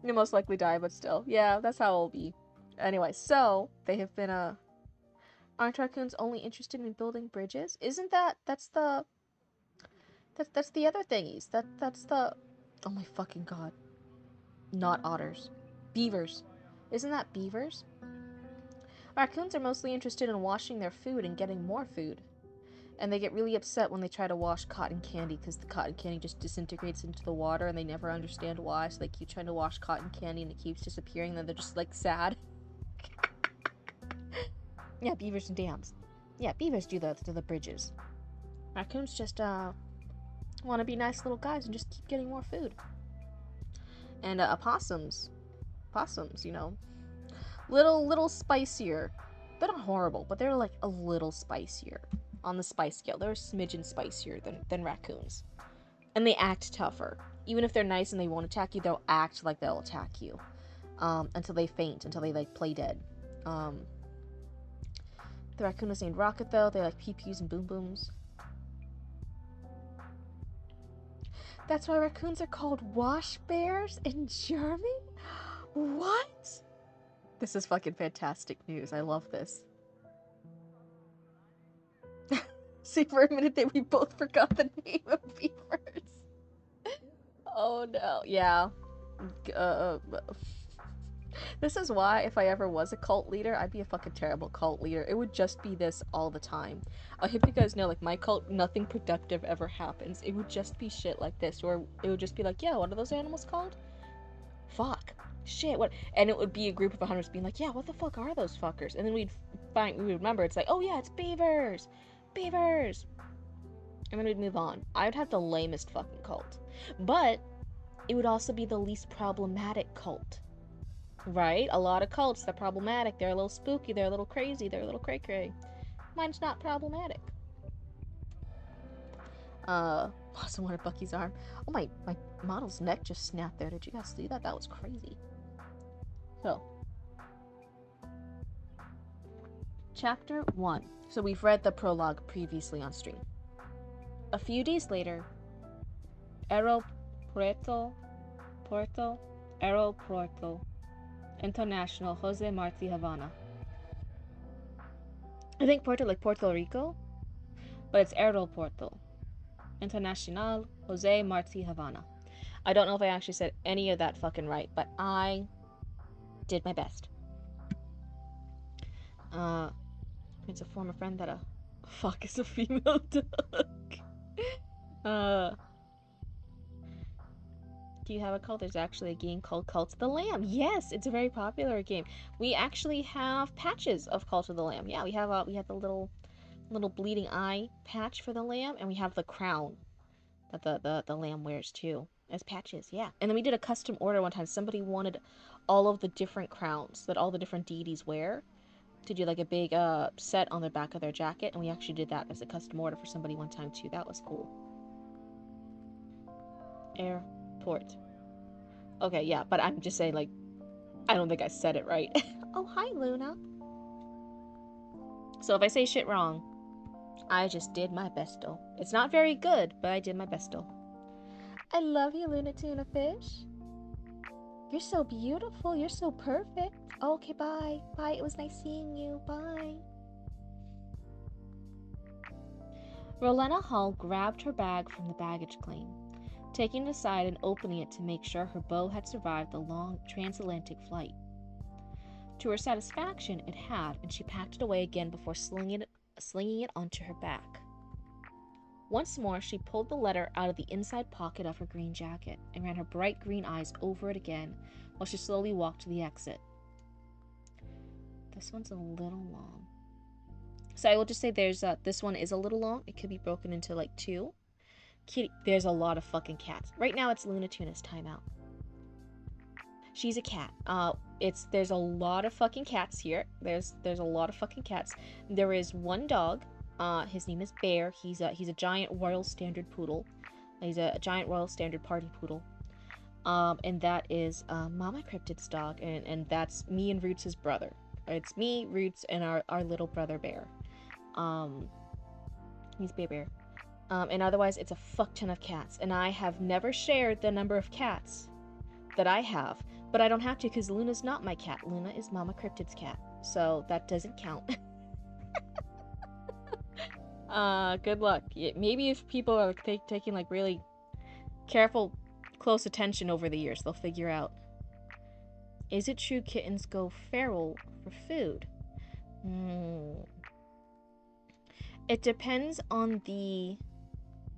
You'll most likely die, but still. Yeah, that's how it'll be. Anyway, so, they have been, aren't raccoons only interested in building bridges? Isn't that's the other thingies. That's the, oh my fucking god. Not otters. Beavers. Isn't that beavers? Raccoons are mostly interested in washing their food and getting more food. And they get really upset when they try to wash cotton candy because the cotton candy just disintegrates into the water and they never understand why. So they keep trying to wash cotton candy and it keeps disappearing and then they're just like sad. Yeah, beavers and dams. Yeah, beavers do the bridges. Raccoons just Want to be nice little guys and just keep getting more food. And opossums, you know, little spicier. They're not horrible, but they're like a little spicier on the spice scale. They're a smidgen spicier than raccoons, and they act tougher. Even if they're nice and they won't attack you, they'll act like they'll attack you until they faint, until they like play dead. The raccoon is named Rocket though. They like pew pews and boom booms. That's why raccoons are called wash bears in German? What? This is fucking fantastic news. I love this. See, for a minute there, we both forgot the name of beavers. Oh no. Yeah. This is why, if I ever was a cult leader, I'd be a fucking terrible cult leader. It would just be this all the time. I hope you guys know, like, my cult, nothing productive ever happens. It would just be shit like this, where it would just be like, yeah, what are those animals called? Fuck. Shit, what? And it would be a group of hunters being like, yeah, what the fuck are those fuckers? And then we would remember, it's like, oh yeah, it's beavers! Beavers! And then we'd move on. I would have the lamest fucking cult. But it would also be the least problematic cult. Right? A lot of cults, they're problematic. They're a little spooky. They're a little crazy. They're a little cray-cray. Mine's not problematic. Also wanted Bucky's arm. Oh, my model's neck just snapped there. Did you guys see that? That was crazy. So, Chapter 1. So we've read the prologue previously on stream. A few days later, Aeropuerto International Jose Marti Havana. I think Puerto like Puerto Rico, but it's Aeropuerto Internacional Jose Marti Havana. I don't know if I actually said any of that fucking right, but I did my best. It's a former friend that a fuck is a female duck. Do you have a cult? There's actually a game called Cult of the Lamb. Yes, it's a very popular game. We actually have patches of Cult of the Lamb. Yeah, we have the little bleeding eye patch for the lamb, and we have the crown that the lamb wears too as patches. Yeah, and then we did a custom order one time. Somebody wanted all of the different crowns that all the different deities wear to do like a big set on the back of their jacket, and we actually did that as a custom order for somebody one time too. That was cool. Airport. Okay, yeah, but I'm just saying, like, I don't think I said it right. Oh, hi, Luna. So if I say shit wrong, I just did my besto. It's not very good, but I did my besto. I love you, Luna Tuna Fish. You're so beautiful. You're so perfect. Okay, bye. Bye. It was nice seeing you. Bye. Rowena Hall grabbed her bag from the baggage claim, taking it aside and opening it to make sure her bow had survived the long transatlantic flight. To her satisfaction, it had, and she packed it away again before slinging it onto her back. Once more, she pulled the letter out of the inside pocket of her green jacket and ran her bright green eyes over it again while she slowly walked to the exit. This one's a little long. So I will just say this one is a little long. It could be broken into like two. Kitty, there's a lot of fucking cats. Right now it's Luna Tuna's timeout. She's a cat. There's a lot of fucking cats here. There's a lot of fucking cats. There is one dog. His name is Bear. He's a giant Royal Standard poodle. He's a giant Royal Standard party poodle. And that is Mama Cryptid's dog, and that's me and Roots' brother. It's me, Roots, and our little brother Bear. He's Bear. And otherwise, it's a fuck ton of cats. And I have never shared the number of cats that I have, but I don't have to because Luna's not my cat. Luna is Mama Cryptid's cat, so that doesn't count. Good luck. Maybe if people are taking like really careful, close attention over the years, they'll figure out. Is it true kittens go feral for food? It depends on the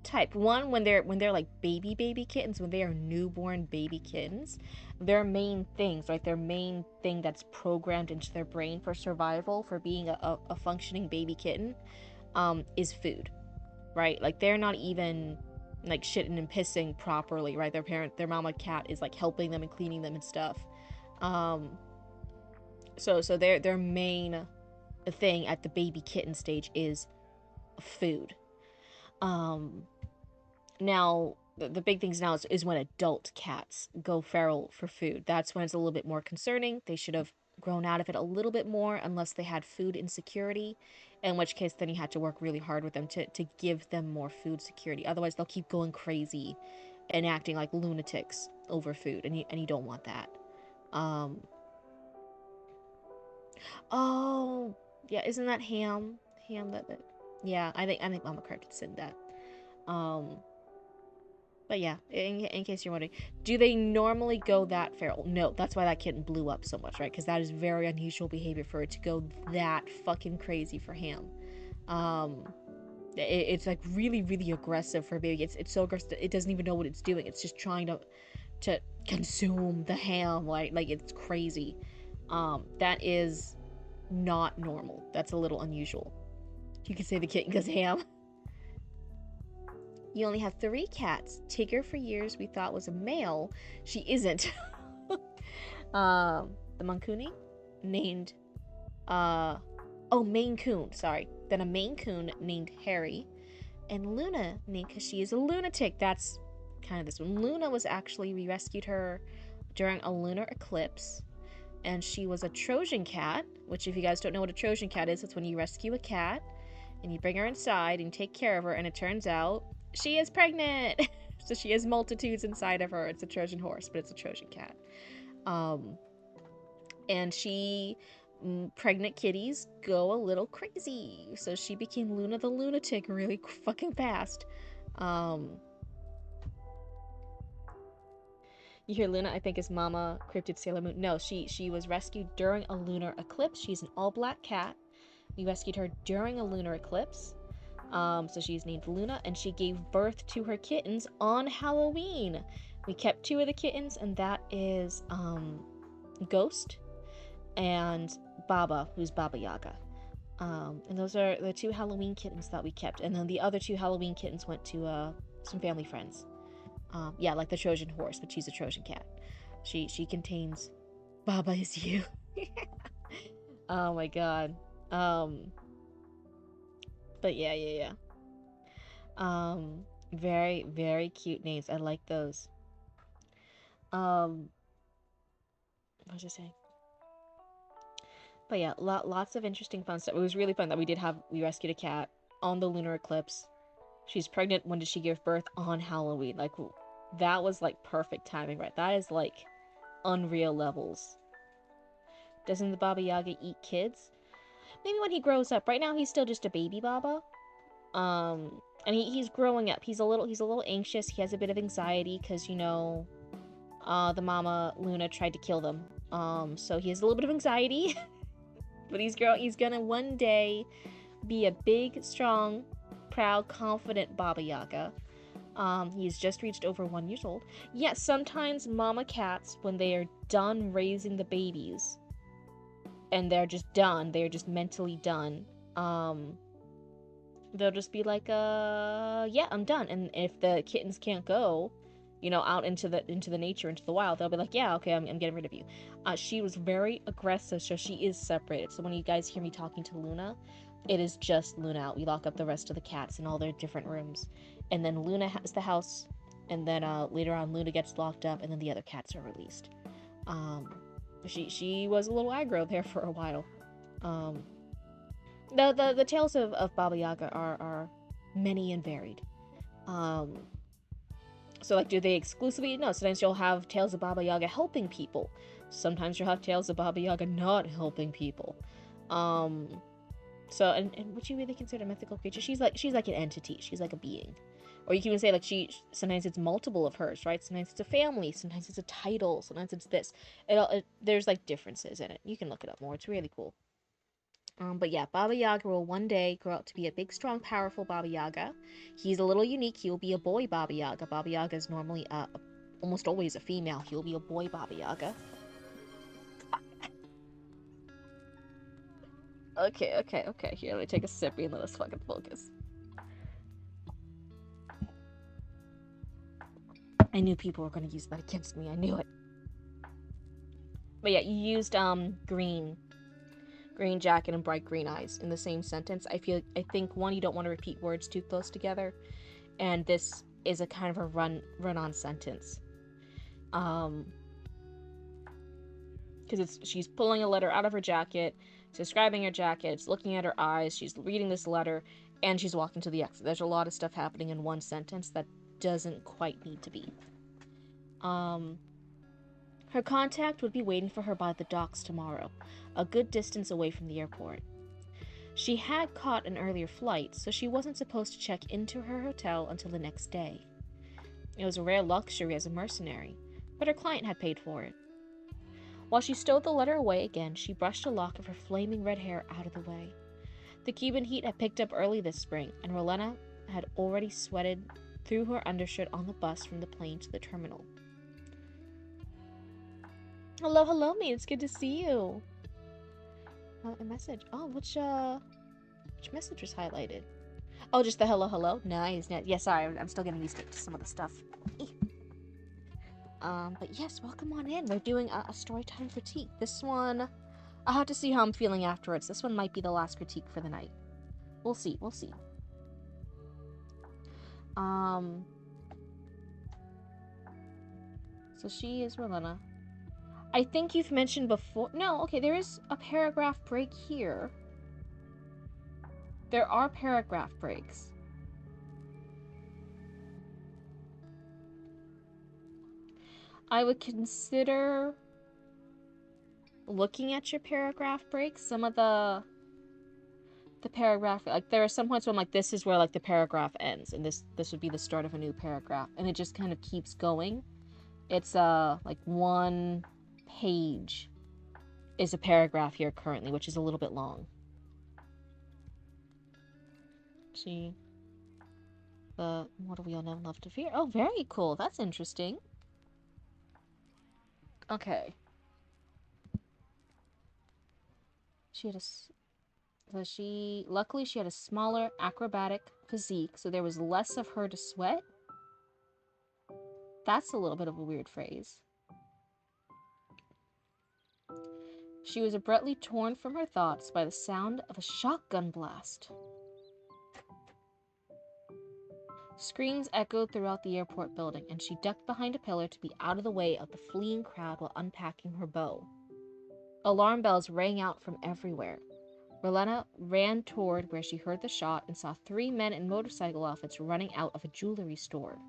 type. One, when they're like baby kittens, when they are newborn baby kittens, their main things, right, their main thing that's programmed into their brain for survival, for being a functioning baby kitten, is food, right? Like they're not even like shitting and pissing properly, right? Their mama cat is like helping them and cleaning them and stuff. So their main thing at the baby kitten stage is food. Now the big things now is when adult cats go feral for food. That's when it's a little bit more concerning. They should have grown out of it a little bit more, unless they had food insecurity, in which case then you had to work really hard with them to give them more food security. Otherwise they'll keep going crazy and acting like lunatics over food, and you don't want that. Oh yeah, isn't that Ham that yeah, I think Mama Cricket said that. But yeah, in case you're wondering, do they normally go that feral? No, that's why that kitten blew up so much, right? Because that is very unusual behavior for it to go that fucking crazy for Ham. It's like really, really aggressive for a baby. It's so aggressive that it doesn't even know what it's doing. It's just trying to consume the ham, like it's crazy. That is not normal. That's a little unusual. You could say the kitten goes ham. You only have 3 cats. Tigger for years we thought was a male. She isn't. The Mancuni named Maine Coon, sorry. Then a Maine Coon named Harry. And Luna named because she is a lunatic. That's kind of this one. Luna was actually, we rescued her during a lunar eclipse. And she was a Trojan cat, which if you guys don't know what a Trojan cat is, it's when you rescue a cat and you bring her inside and take care of her, and it turns out she is pregnant. So she has multitudes inside of her. It's a Trojan horse, but it's a Trojan cat. And pregnant kitties go a little crazy. So she became Luna the lunatic really fucking fast. You hear Luna, I think, is Mama Cryptid Sailor Moon. No, she was rescued during a lunar eclipse. She's an all-black cat. We rescued her during a lunar eclipse. So she's named Luna, and she gave birth to her kittens on Halloween. We kept 2 of the kittens, and that is Ghost and Baba, who's Baba Yaga. And those are the 2 Halloween kittens that we kept. And then the other 2 Halloween kittens went to some family friends. Yeah, like the Trojan horse, but she's a Trojan cat. She contains Baba is you. Oh my god. But yeah. Very, very cute names. I like those. What was I saying? But yeah, lots of interesting fun stuff. It was really fun that we rescued a cat on the lunar eclipse. She's pregnant. When did she give birth? On Halloween. Like, that was like perfect timing, right? That is like unreal levels. Doesn't the Baba Yaga eat kids? Maybe when he grows up. Right now he's still just a baby Baba. And he's growing up. He's a little anxious. He has a bit of anxiety because, you know, the mama Luna tried to kill them. So he has a little bit of anxiety. But he's gonna one day be a big, strong, proud, confident Baba Yaga. He's just reached over 1 year old. Yeah, sometimes mama cats, when they are done raising the babies, and they're just done, they're just mentally done, they'll just be like, yeah, I'm done. And if the kittens can't go, you know, out into the nature, into the wild, they'll be like, yeah, okay, I'm getting rid of you. She was very aggressive, so she is separated. So when you guys hear me talking to Luna, it is just Luna out. We lock up the rest of the cats in all their different rooms. And then Luna has the house, and then later on Luna gets locked up, and then the other cats are released. She was a little aggro there for a while. The tales of Baba Yaga are many and varied. So like, do they exclusively? No, sometimes you'll have tales of Baba Yaga helping people. Sometimes you'll have tales of Baba Yaga not helping people. So and would you really consider a mythical creature? She's like an entity. She's like a being. Or you can even say, like, sometimes it's multiple of hers, right? Sometimes it's a family, sometimes it's a title, sometimes it's this. There's, like, differences in it. You can look it up more. It's really cool. But yeah, Baba Yaga will one day grow up to be a big, strong, powerful Baba Yaga. He's a little unique. He will be a boy Baba Yaga. Baba Yaga is normally almost always a female. He'll be a boy Baba Yaga. Okay. Here, let me take a sip and let us fucking focus. I knew people were going to use that against me. I knew it. But yeah, you used green jacket and bright green eyes in the same sentence. I think one, you don't want to repeat words too close together, and this is a kind of a run-on sentence. Because she's pulling a letter out of her jacket, describing her jacket, it's looking at her eyes, she's reading this letter, and she's walking to the exit. There's a lot of stuff happening in one sentence that doesn't quite need to be. Her contact would be waiting for her by the docks tomorrow, a good distance away from the airport. She had caught an earlier flight, so she wasn't supposed to check into her hotel until the next day. It was a rare luxury as a mercenary, but her client had paid for it. While she stowed the letter away again, she brushed a lock of her flaming red hair out of the way. The Cuban heat had picked up early this spring, and Rolena had already sweated through her undershirt on the bus from the plane to the terminal. Hello, mate. It's good to see you. A message. Oh, which message was highlighted? Oh, just the hello. Nice. Yeah, sorry. I'm still getting used to some of the stuff. But yes, welcome on in. We're doing a storytime critique. This one, I'll have to see how I'm feeling afterwards. This one might be the last critique for the night. We'll see. So she is Rolena. I think you've mentioned before... No, okay, there is a paragraph break here. There are paragraph breaks. I would consider looking at your paragraph breaks. Some of the paragraph... Like, there are some points where I'm like, this is where, like, the paragraph ends. And this would be the start of a new paragraph. And it just kind of keeps going. It's, like, one page is a paragraph here currently, which is a little bit long. See? What do we all know love to fear? Oh, very cool. That's interesting. Okay. Luckily she had a smaller acrobatic physique, so there was less of her to sweat. That's a little bit of a weird phrase. She was abruptly torn from her thoughts by the sound of a shotgun blast. Screams echoed throughout the airport building, and she ducked behind a pillar to be out of the way of the fleeing crowd while unpacking her bow. Alarm bells rang out from everywhere. Rolena ran toward where she heard the shot and saw 3 men in motorcycle outfits running out of a jewelry store.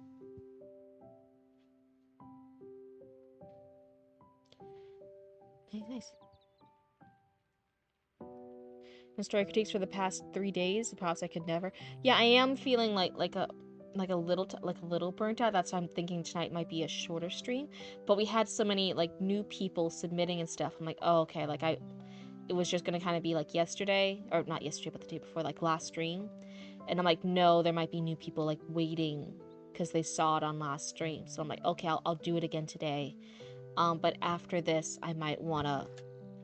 Nice. And story critiques for the past 3 days. The props I could never. Yeah, I am feeling like a little burnt out. That's why I'm thinking tonight might be a shorter stream. But we had so many like new people submitting and stuff. I'm like, oh okay, like it was just gonna kind of be like yesterday, or not yesterday, but the day before, like last stream. And I'm like, no, there might be new people like waiting because they saw it on last stream. So I'm like, okay, I'll do it again today. But after this, I might want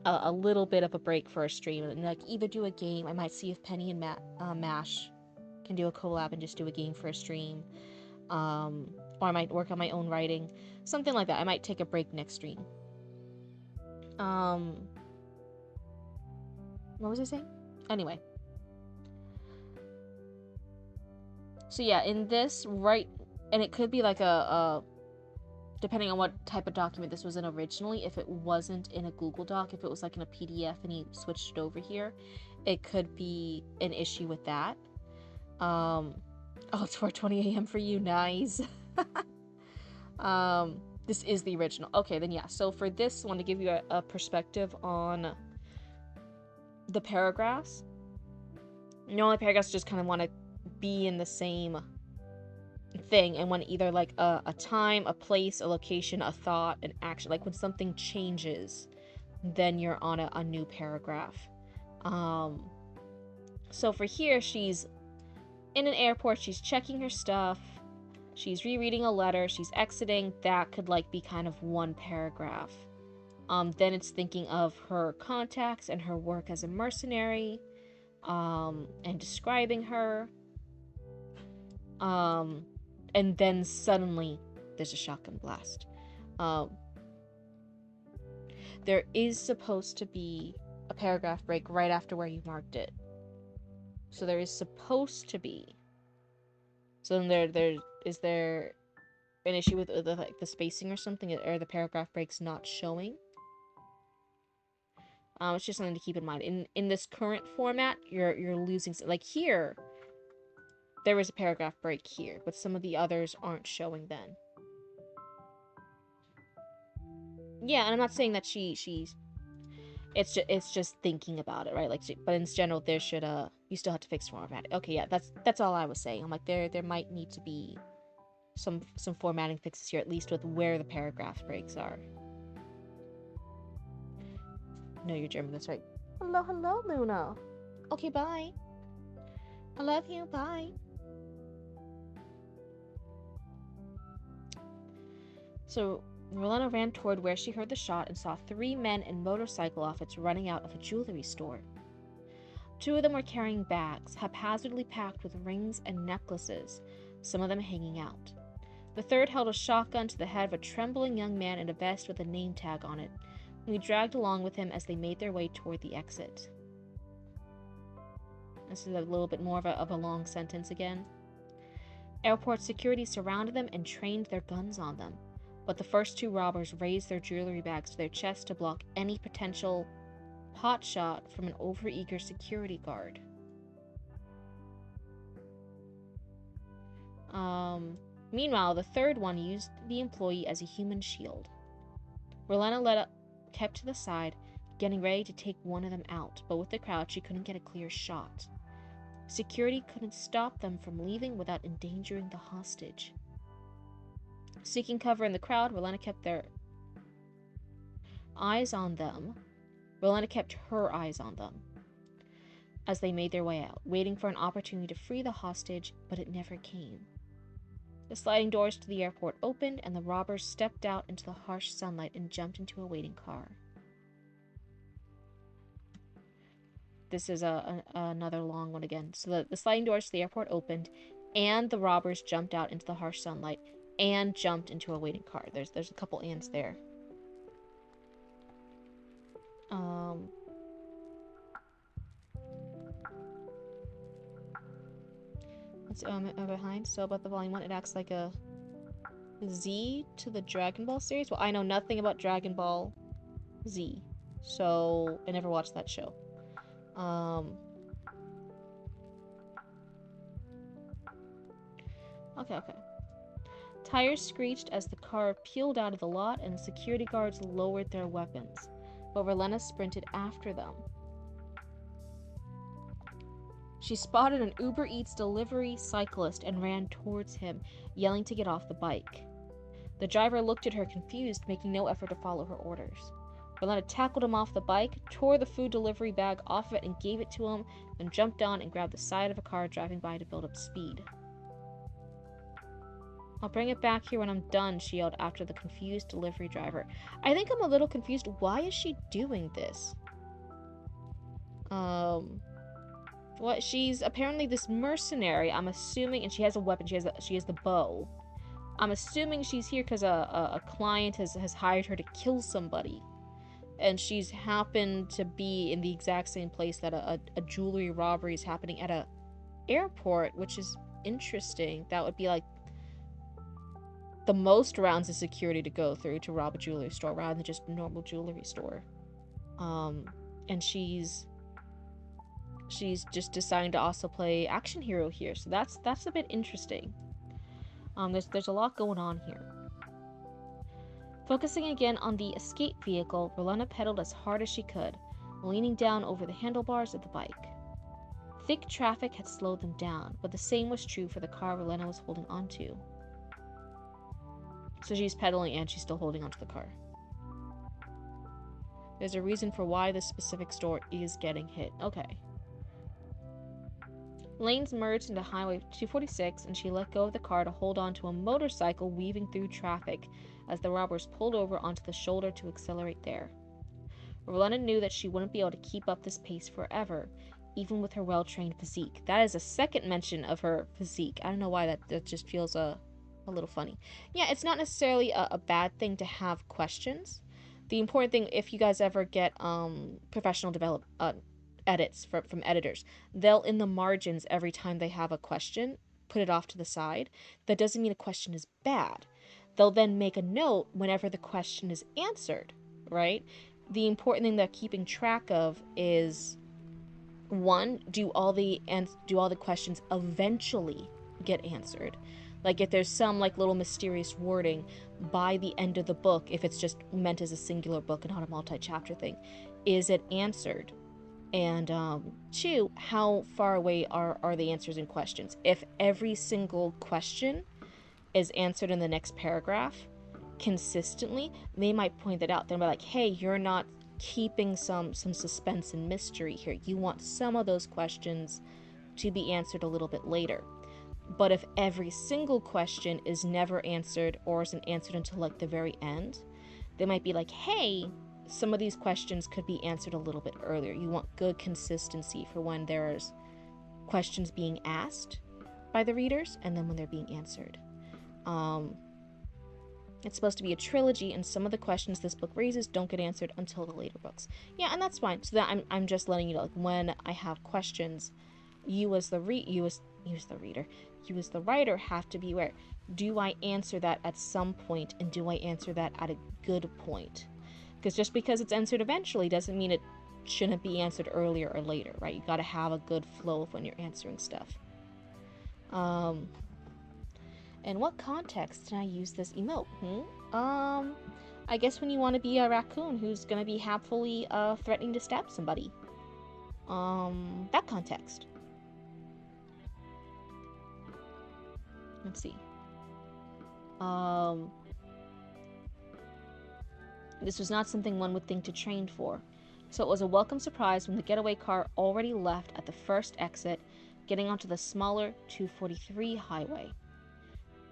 a little bit of a break for a stream and like either do a game. I might see if Penny and Mash can do a collab and just do a game for a stream. Or I might work on my own writing. Something like that. I might take a break next stream. What was I saying? Anyway. So yeah, in this, right, and it could be like depending on what type of document this was in originally, if it wasn't in a Google Doc, if it was like in a PDF and he switched it over here, it could be an issue with that. Oh, it's 4:20 a.m. for you. Nice. This is the original. Okay, then yeah. So for this one, to give you a perspective on the paragraphs, normally paragraphs just kind of want to be in the same thing, and when either like a time, a place, a location, a thought, an action, like when something changes, then you're on a new paragraph. So for here, she's in an airport, she's checking her stuff, she's rereading a letter, she's exiting. That could like be kind of one paragraph. Then it's thinking of her contacts and her work as a mercenary, and describing her. And then suddenly there's a shotgun blast. There is supposed to be a paragraph break right after where you marked it. So there is supposed to be. So then there is there an issue with like the spacing or something, or the paragraph breaks not showing? It's just something to keep in mind. In this current format, you're losing, like here. There was a paragraph break here, but some of the others aren't showing then. Yeah, and I'm not saying that she's. It's just thinking about it, right? Like, but in general, there should you still have to fix format. Okay, yeah, that's all I was saying. I'm like, there might need to be some formatting fixes here, at least with where the paragraph breaks are. No, you're German. That's right. Hello, Luna. Okay, bye. I love you. Bye. So Rolanda ran toward where she heard the shot and saw 3 men in motorcycle outfits running out of a jewelry store. 2 of them were carrying bags, haphazardly packed with rings and necklaces, some of them hanging out. The third held a shotgun to the head of a trembling young man in a vest with a name tag on it, whom he dragged along with him as they made their way toward the exit. This is a little bit more of a long sentence again. Airport security surrounded them and trained their guns on them, but the first 2 robbers raised their jewelry bags to their chests to block any potential potshot from an overeager security guard. Meanwhile, the third one used the employee as a human shield. Rolanda kept to the side, getting ready to take one of them out, but with the crowd, she couldn't get a clear shot. Security couldn't stop them from leaving without endangering the hostage. Seeking cover in the crowd, Rolanda kept her eyes on them as they made their way out, waiting for an opportunity to free the hostage, but it never came. The sliding doors to the airport opened, and the robbers stepped out into the harsh sunlight and jumped into a waiting car. This is another long one again. So the sliding doors to the airport opened, and the robbers jumped out into the harsh sunlight and jumped into a waiting car. There's a couple ands there. Let's behind. So about the volume 1, it acts like a Z to the Dragon Ball series. Well, I know nothing about Dragon Ball Z, so I never watched that show. Okay. Tires screeched as the car peeled out of the lot, and the security guards lowered their weapons, but Rolanda sprinted after them. She spotted an Uber Eats delivery cyclist and ran towards him, yelling to get off the bike. The driver looked at her confused, making no effort to follow her orders. Rolanda tackled him off the bike, tore the food delivery bag off of it and gave it to him, then jumped on and grabbed the side of a car driving by to build up speed. I'll bring it back here when I'm done, she yelled after the confused delivery driver. I think I'm a little confused. Why is she doing this? What? She's apparently this mercenary, I'm assuming, and she has a weapon. She has the bow. I'm assuming she's here because a client has hired her to kill somebody. And she's happened to be in the exact same place that a jewelry robbery is happening at a airport, which is interesting. That would be like the most rounds of security to go through to rob a jewelry store rather than just a normal jewelry store. And she's just deciding to also play action hero here, so that's a bit interesting. There's a lot going on here. Focusing again on the escape vehicle, Rolanda pedaled as hard as she could, leaning down over the handlebars of the bike. Thick traffic had slowed them down, but the same was true for the car Rolanda was holding onto. So she's pedaling and she's still holding onto the car. There's a reason for why this specific store is getting hit. Okay. Lanes merged into Highway 246, and she let go of the car to hold on to a motorcycle weaving through traffic as the robbers pulled over onto the shoulder to accelerate there. Rolanda knew that she wouldn't be able to keep up this pace forever, even with her well-trained physique. That is a second mention of her physique. I don't know why that just feels a little funny. Yeah, it's not necessarily a bad thing to have questions. The important thing, if you guys ever get professional develop edits from editors, they'll in the margins every time they have a question put it off to the side. That doesn't mean a question is bad. They'll then make a note whenever the question is answered, right? The important thing they're keeping track of is, one, do all the questions eventually get answered? Like if there's some like little mysterious wording by the end of the book, if it's just meant as a singular book and not a multi-chapter thing, is it answered? And two, how far away are the answers in questions? If every single question is answered in the next paragraph consistently, they might point that out. They'll be like, hey, you're not keeping some suspense and mystery here. You want some of those questions to be answered a little bit later. But if every single question is never answered or isn't answered until like the very end, they might be like, hey, some of these questions could be answered a little bit earlier. You want good consistency for when there's questions being asked by the readers and then when they're being answered. It's supposed to be a trilogy, and some of the questions this book raises don't get answered until the later books. Yeah, and that's fine. So that I'm just letting you know, like, when I have questions, you as the writer have to be aware. Do I answer that at some point, and do I answer that at a good point? Because just because it's answered eventually doesn't mean it shouldn't be answered earlier or later, right? You got to have a good flow of when you're answering stuff. In what context can I use this emote? I guess when you want to be a raccoon who's gonna be happily threatening to stab somebody. That context. Let's see. This was not something one would think to train for, so it was a welcome surprise when the getaway car already left at the first exit, getting onto the smaller 243 highway.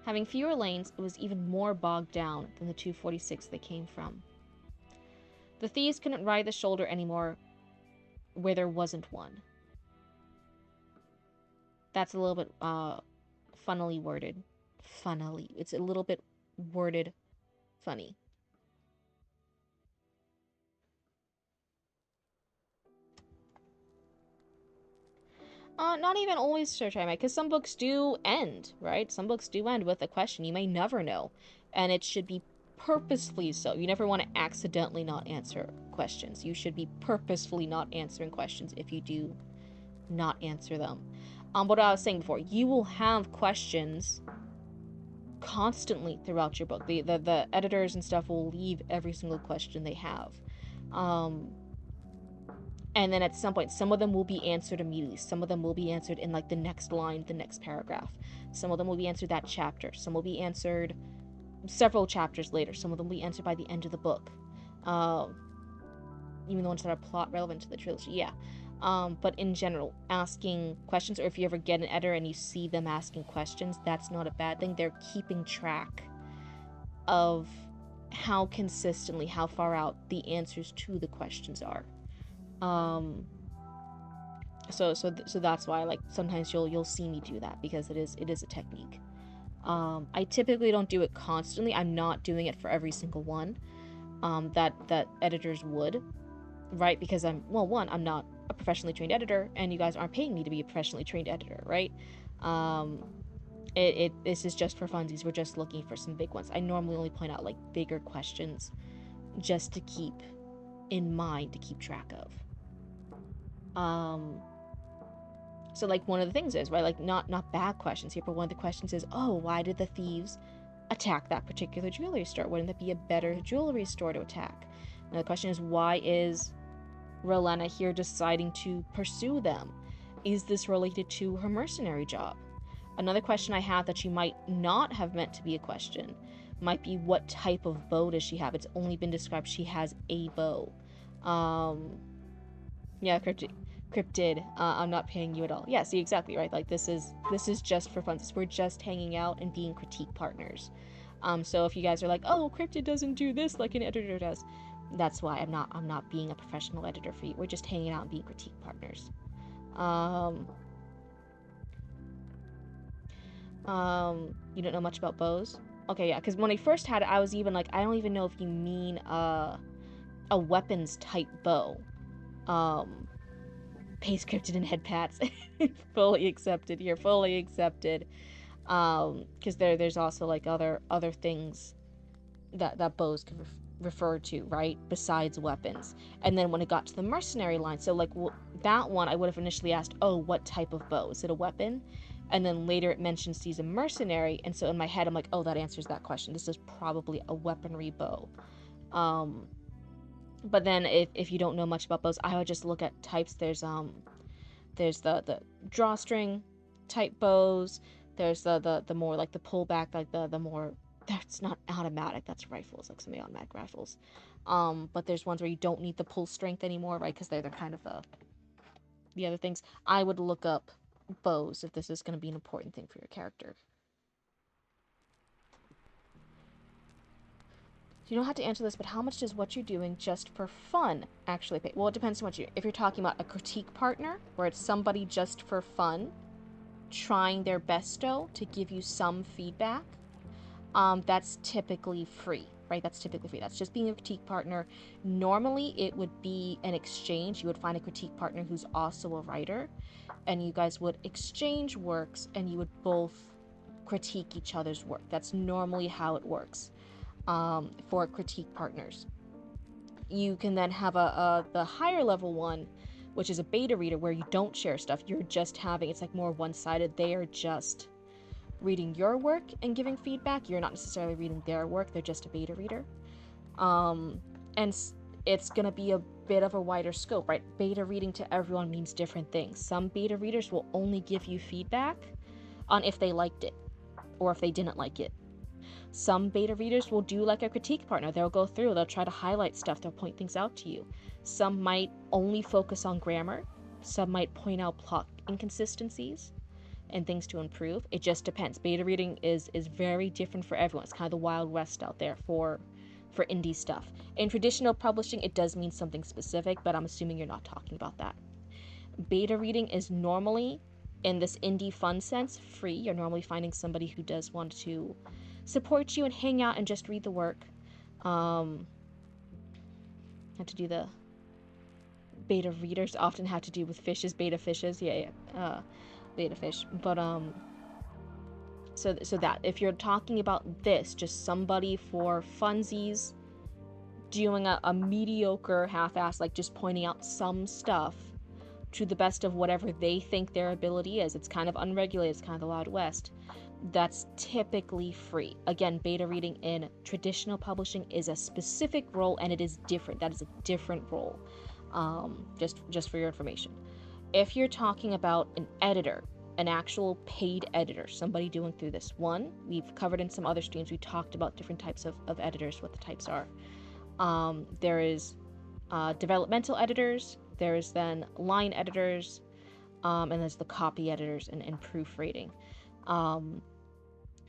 Having fewer lanes, it was even more bogged down than the 246 they came from. The thieves couldn't ride the shoulder anymore where there wasn't one. That's a little bit funnily worded. Funnily. It's a little bit worded funny. Not even always search I might, because some books do end, right? Some books do end with a question you may never know, and it should be purposefully so. You never want to accidentally not answer questions. You should be purposefully not answering questions if you do not answer them. What I was saying before, you will have questions constantly throughout your book. The editors and stuff will leave every single question they have. And then at some point, some of them will be answered immediately. Some of them will be answered in like the next line, the next paragraph. Some of them will be answered that chapter. Some will be answered several chapters later. Some of them will be answered by the end of the book. Even the ones that are plot relevant to the trilogy, yeah. But in general, asking questions, or if you ever get an editor and you see them asking questions, that's not a bad thing. They're keeping track of how consistently, how far out the answers to the questions are. So that's why, like, sometimes you'll see me do that, because it is a technique. I typically don't do it constantly. I'm not doing it for every single one that editors would, right? Because I'm not a professionally trained editor, and you guys aren't paying me to be a professionally trained editor, right? This is just for funsies. We're just looking for some big ones. I normally only point out like bigger questions just to keep in mind, to keep track of. So like one of the things is, right, like not bad questions here, but one of the questions is, oh, why did the thieves attack that particular jewelry store? Wouldn't that be a better jewelry store to attack? And the question is, why is Rowena here deciding to pursue them? Is this related to her mercenary job? Another question I have that you might not have meant to be a question might be, what type of bow does she have? It's only been described she has a bow. Yeah, Cryptid, I'm not paying you at all. Yeah, see, exactly, right? Like, this is just for fun. We're just hanging out and being critique partners. So if you guys are like, oh, Cryptid doesn't do this like an editor does, that's why I'm not being a professional editor for you. We're just hanging out and being critique partners. You don't know much about bows? Okay, yeah, because when I first had it, I was even like, I don't even know if you mean a weapons type bow. Um, Pace Cryptid and head pats. Fully accepted here, fully accepted. Because there's also like other things that bows can refer to, right? Besides weapons. And then when it got to the mercenary line, so like that one, I would have initially asked, oh, what type of bow? Is it a weapon? And then later it mentions he's a mercenary, and so in my head I'm like, oh, that answers that question. This is probably a weaponry bow. Um, but then if you don't know much about bows, I would just look at types. There's the drawstring type bows. There's the more like the pullback, like the more, that's not automatic, that's rifles, like semi-automatic rifles. But there's ones where you don't need the pull strength anymore, right? Because they're kind of the other things. I would look up bows if this is going to be an important thing for your character. You don't have to answer this, but how much does what you're doing just for fun actually pay? Well, it depends on what you. If you're talking about a critique partner, where it's somebody just for fun, trying their besto to give you some feedback, that's typically free, right? That's typically free. That's just being a critique partner. Normally, it would be an exchange. You would find a critique partner who's also a writer, and you guys would exchange works, and you would both critique each other's work. That's normally how it works for critique partners. You can then have the higher level one, which is a beta reader, where you don't share stuff. You're just having, it's like more one-sided. They are just reading your work and giving feedback. You're not necessarily reading their work. They're just a beta reader. And it's going to be a bit of a wider scope, right? Beta reading to everyone means different things. Some beta readers will only give you feedback on if they liked it or if they didn't like it. Some beta readers will do like a critique partner. They'll go through, they'll try to highlight stuff, they'll point things out to you. Some might only focus on grammar. Some might point out plot inconsistencies and things to improve. It just depends. Beta reading is very different for everyone. It's kind of the Wild West out there for indie stuff. In traditional publishing, it does mean something specific, but I'm assuming you're not talking about that. Beta reading is normally, in this indie fun sense, free. You're normally finding somebody who does want to support you and hang out and just read the work. Have to do the beta readers often have to do with fishes, beta fishes. Yeah. Beta fish. But so that if you're talking about this, just somebody for funsies doing a mediocre half-ass, like just pointing out some stuff to the best of whatever they think their ability is. It's kind of unregulated. It's kind of the Wild West. That's typically free. Again, beta reading in traditional publishing is a specific role, and it is different. That is a different role. Just for your information. If you're talking about an editor, an actual paid editor, somebody doing through this one, we've covered in some other streams, we talked about different types of editors, what the types are. There is developmental editors, there's then line editors, and there's the copy editors and proofreading.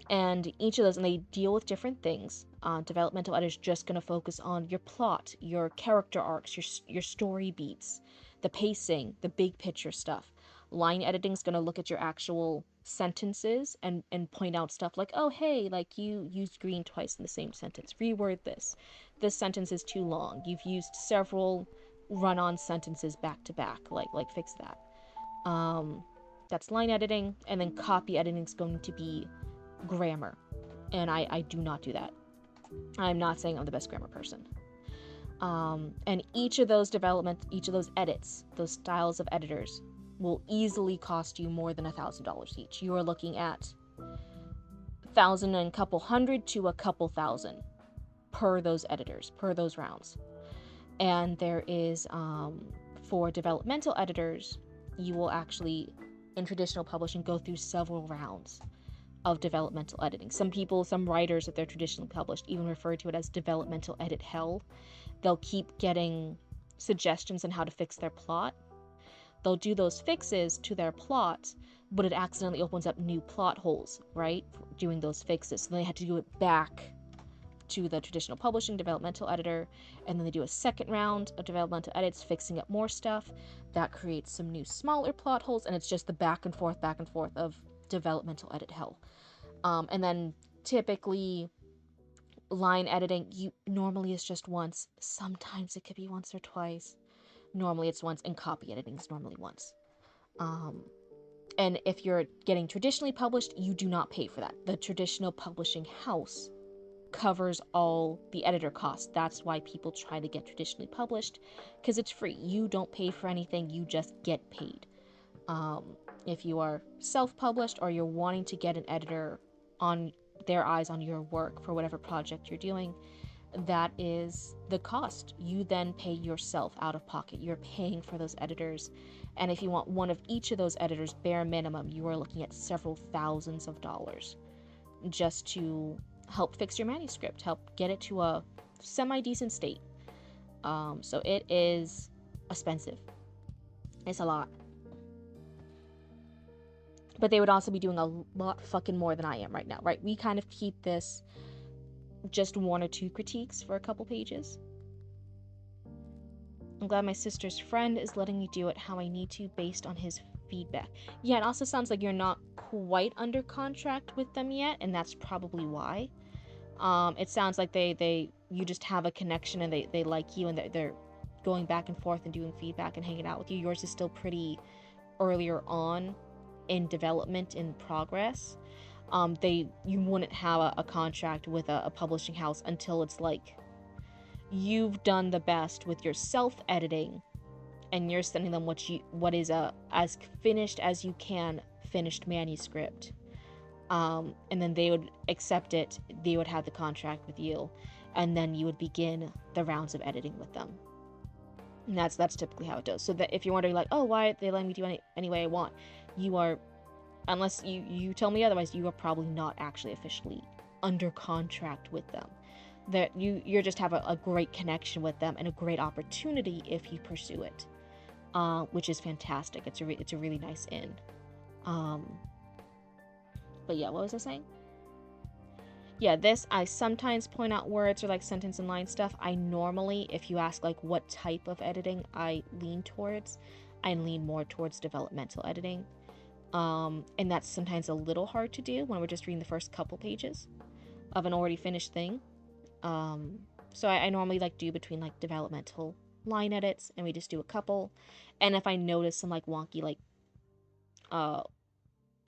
And each of those, and they deal with different things. Developmental editors just going to focus on your plot, your character arcs, your story beats, the pacing, the big picture stuff. Line editing is going to look at your actual sentences and point out stuff like, oh, hey, like you used green twice in the same sentence. Reword this. This sentence is too long. You've used several run-on sentences back to back. Like fix that. That's line editing, and then copy editing is going to be grammar, and I do not do that. I'm not saying I'm the best grammar person. And each of those edits, those styles of editors, will easily cost you more than $1,000 each. You are looking at $1,000 and a couple hundred to a couple thousand per those editors, per those rounds. And there is, for developmental editors, you will actually, in traditional publishing, go through several rounds of developmental editing. Some writers, if they're traditionally published, even refer to it as developmental edit hell. They'll keep getting suggestions on how to fix their plot. They'll do those fixes to their plot, but it accidentally opens up new plot holes, right? Doing those fixes. So they had to do it back to the traditional publishing developmental editor, and then they do a second round of developmental edits, fixing up more stuff. That creates some new smaller plot holes, and it's just the back and forth of developmental edit hell. And then typically line editing, you normally is just once. Sometimes it could be once or twice. Normally it's once, and copy editing is normally once. And if you're getting traditionally published, you do not pay for that. The traditional publishing house covers all the editor costs. That's why people try to get traditionally published, because it's free. You don't pay for anything, you just get paid. If you are self-published or you're wanting to get an editor on their eyes on your work for whatever project you're doing, that is the cost. You then pay yourself out of pocket. You're paying for those editors. And if you want one of each of those editors, bare minimum, you are looking at several thousands of dollars just to help fix your manuscript, help get it to a semi-decent state. So it is expensive. It's a lot. But they would also be doing a lot fucking more than I am right now, right? We kind of keep this just 1 or 2 critiques for a couple pages. I'm glad my sister's friend is letting me do it how I need to based on his feedback. Yeah, it also sounds like you're not quite under contract with them yet, and that's probably why. It sounds like you just have a connection and they like you, and they're going back and forth and doing feedback and hanging out with you. Yours is still pretty earlier on in development, in progress. You wouldn't have a contract with a publishing house until it's like you've done the best with your self-editing and you're sending them what is a as finished as you can finished manuscript. And then they would accept it, they would have the contract with you, and then you would begin the rounds of editing with them. And that's typically how it goes. So that if you're wondering like, oh, why are they letting me do any way I want, you are, unless you tell me otherwise, you are probably not actually officially under contract with them. That you just have a great connection with them and a great opportunity if you pursue it, which is fantastic. It's a really nice in. But yeah, what was I saying? Yeah, this, I sometimes point out words or like sentence and line stuff. I normally, if you ask like what type of editing I lean towards, I lean more towards developmental editing. And that's sometimes a little hard to do when we're just reading the first couple pages of an already finished thing. So I normally like do between like developmental line edits, and we just do a couple. And if I notice some like wonky like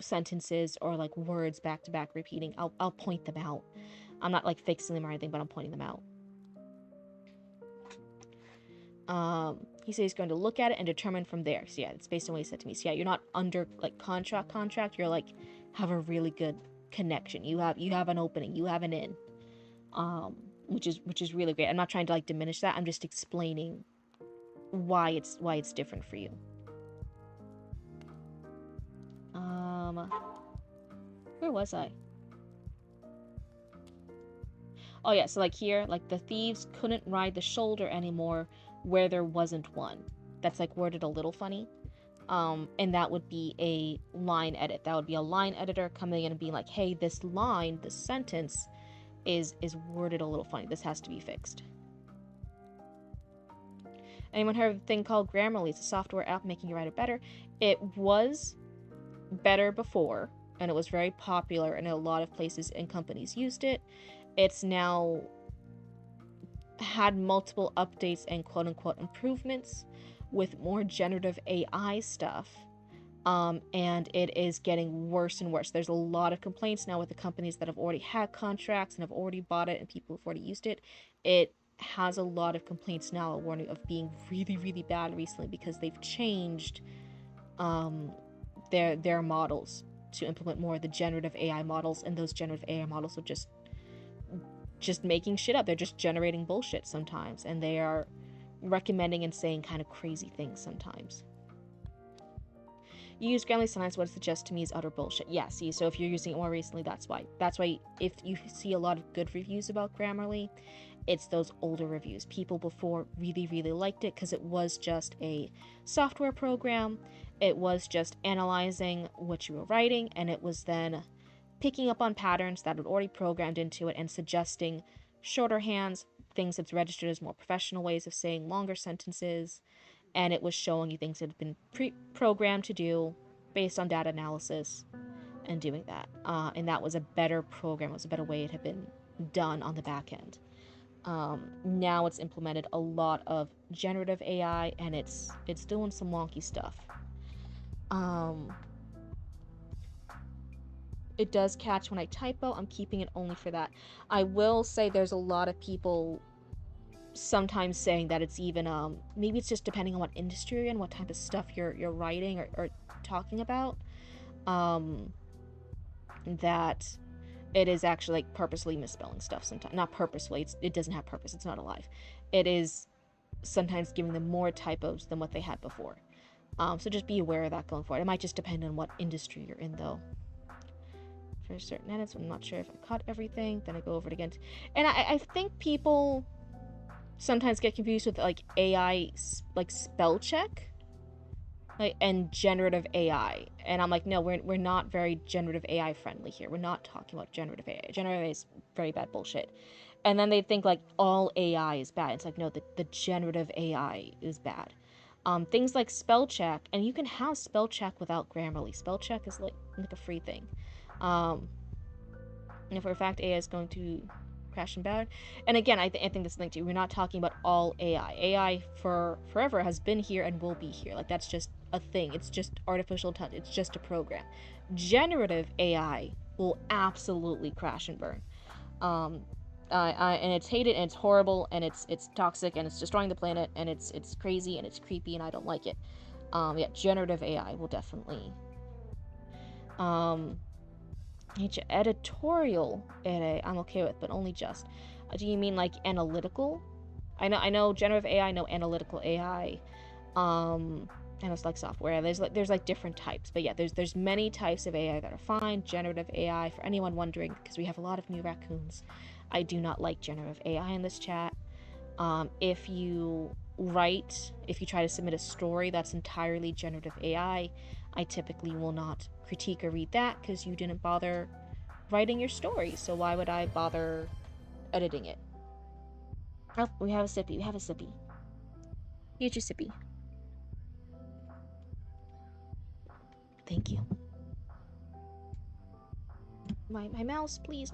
sentences or like words back to back repeating, I'll point them out. I'm not like fixing them or anything, but I'm pointing them out. He said he's going to look at it and determine from there. So yeah, it's based on what he said to me. So yeah, you're not under like contract. You're like have a really good connection. You have an opening. You have an in. Which is really great. I'm not trying to like diminish that. I'm just explaining why it's different for you. Where was I? Oh yeah, so like here, like the thieves couldn't ride the shoulder anymore where there wasn't one. That's like worded a little funny. And that would be a line edit. That would be a line editor coming in and being like, hey, this line, this sentence is worded a little funny. This has to be fixed. Anyone heard of a thing called Grammarly? It's a software app making your writer better. It was better before, and it was very popular, and a lot of places and companies used it. It's now had multiple updates and quote-unquote improvements with more generative AI stuff, and it is getting worse and worse. There's a lot of complaints now with the companies that have already had contracts and have already bought it, and people have already used it. It has a lot of complaints now of being really, really bad recently because they've changed their models to implement more of the generative AI models, and those generative AI models are just making shit up. They're just generating bullshit sometimes, and they are recommending and saying kind of crazy things sometimes. You use Grammarly sometimes, what it suggests to me is utter bullshit. Yeah, see, so if you're using it more recently, that's why if you see a lot of good reviews about Grammarly, it's those older reviews. People before really, really liked it because it was just a software program. It was just analyzing what you were writing, and it was then picking up on patterns that had already programmed into it and suggesting shorter hands, things that's registered as more professional ways of saying longer sentences, and it was showing you things that had been programmed to do based on data analysis. and doing that. And that was a better program. It was a better way it had been done on the back end. Now it's implemented a lot of generative AI, and it's doing some wonky stuff. It does catch when I typo. I'm keeping it only for that. I will say there's a lot of people sometimes saying that it's even maybe it's just depending on what industry you're in, what type of stuff you're writing or talking about, that it is actually like purposely misspelling stuff sometimes. Not purposely, it doesn't have purpose, it's not alive. It is sometimes giving them more typos than what they had before. So just be aware of that going forward. It might just depend on what industry you're in, though. For certain edits, I'm not sure if I cut everything, then I go over it again. And I think people sometimes get confused with like AI, like spell check, like, and generative AI. And I'm like, no, we're not very generative AI friendly here. We're not talking about generative AI. Generative AI is very bad bullshit. And then they think like all AI is bad. It's like, no, the generative AI is bad. Things like spell check, and you can have spell check without Grammarly. Spell check is like a free thing. And if for a fact AI is going to crash and burn. And again, I think this thing too, we're not talking about all AI. AI for forever has been here and will be here. Like, that's just a thing. It's just artificial intelligence. It's just a program. Generative AI will absolutely crash and burn. And it's hated and it's horrible and it's toxic and it's destroying the planet and it's crazy and it's creepy and I don't like it. Yeah, generative AI will definitely. Editorial AI I'm okay with, but only just. Do you mean like analytical? I know generative AI. I know analytical AI. And it's like software. There's like different types, but yeah, there's many types of AI that are fine. Generative AI, for anyone wondering, because we have a lot of new raccoons, I do not like generative AI in this chat. If you try to submit a story that's entirely generative AI, I typically will not critique or read that because you didn't bother writing your story. So why would I bother editing it? Oh, we have a sippy. Here's your sippy. Thank you. My mouse, please.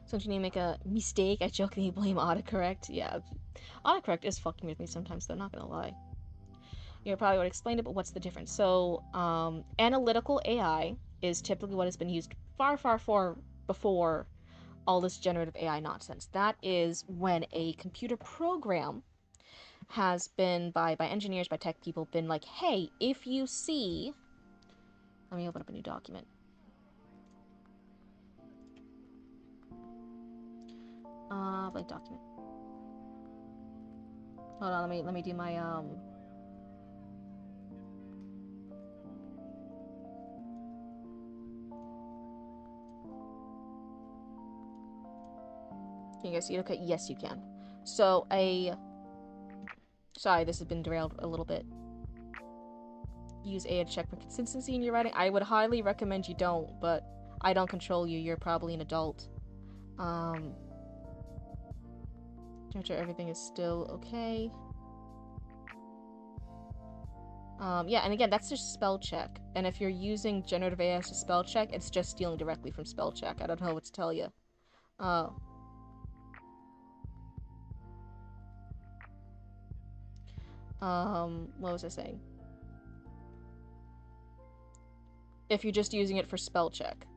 So you need to make a mistake, I jokingly blame autocorrect. Yeah, autocorrect is fucking with me sometimes, though, not gonna lie. You probably would explain it, but what's the difference? So, analytical AI is typically what has been used far before all this generative AI nonsense. That is when a computer program has been, by engineers, by tech people, been like, hey, if you see... Let me open up a new document. Blank document. Hold on, let me do my, Can you guys see it? Okay, yes you can. So, Sorry, this has been derailed a little bit. Use AI to check for consistency in your writing. I would highly recommend you don't, but I don't control you. You're probably an adult. Make sure everything is still okay. Yeah, and again, that's just spell check. And if you're using generative AI as a spell check, it's just stealing directly from spell check. I don't know what to tell you. What was I saying? If you're just using it for spell check.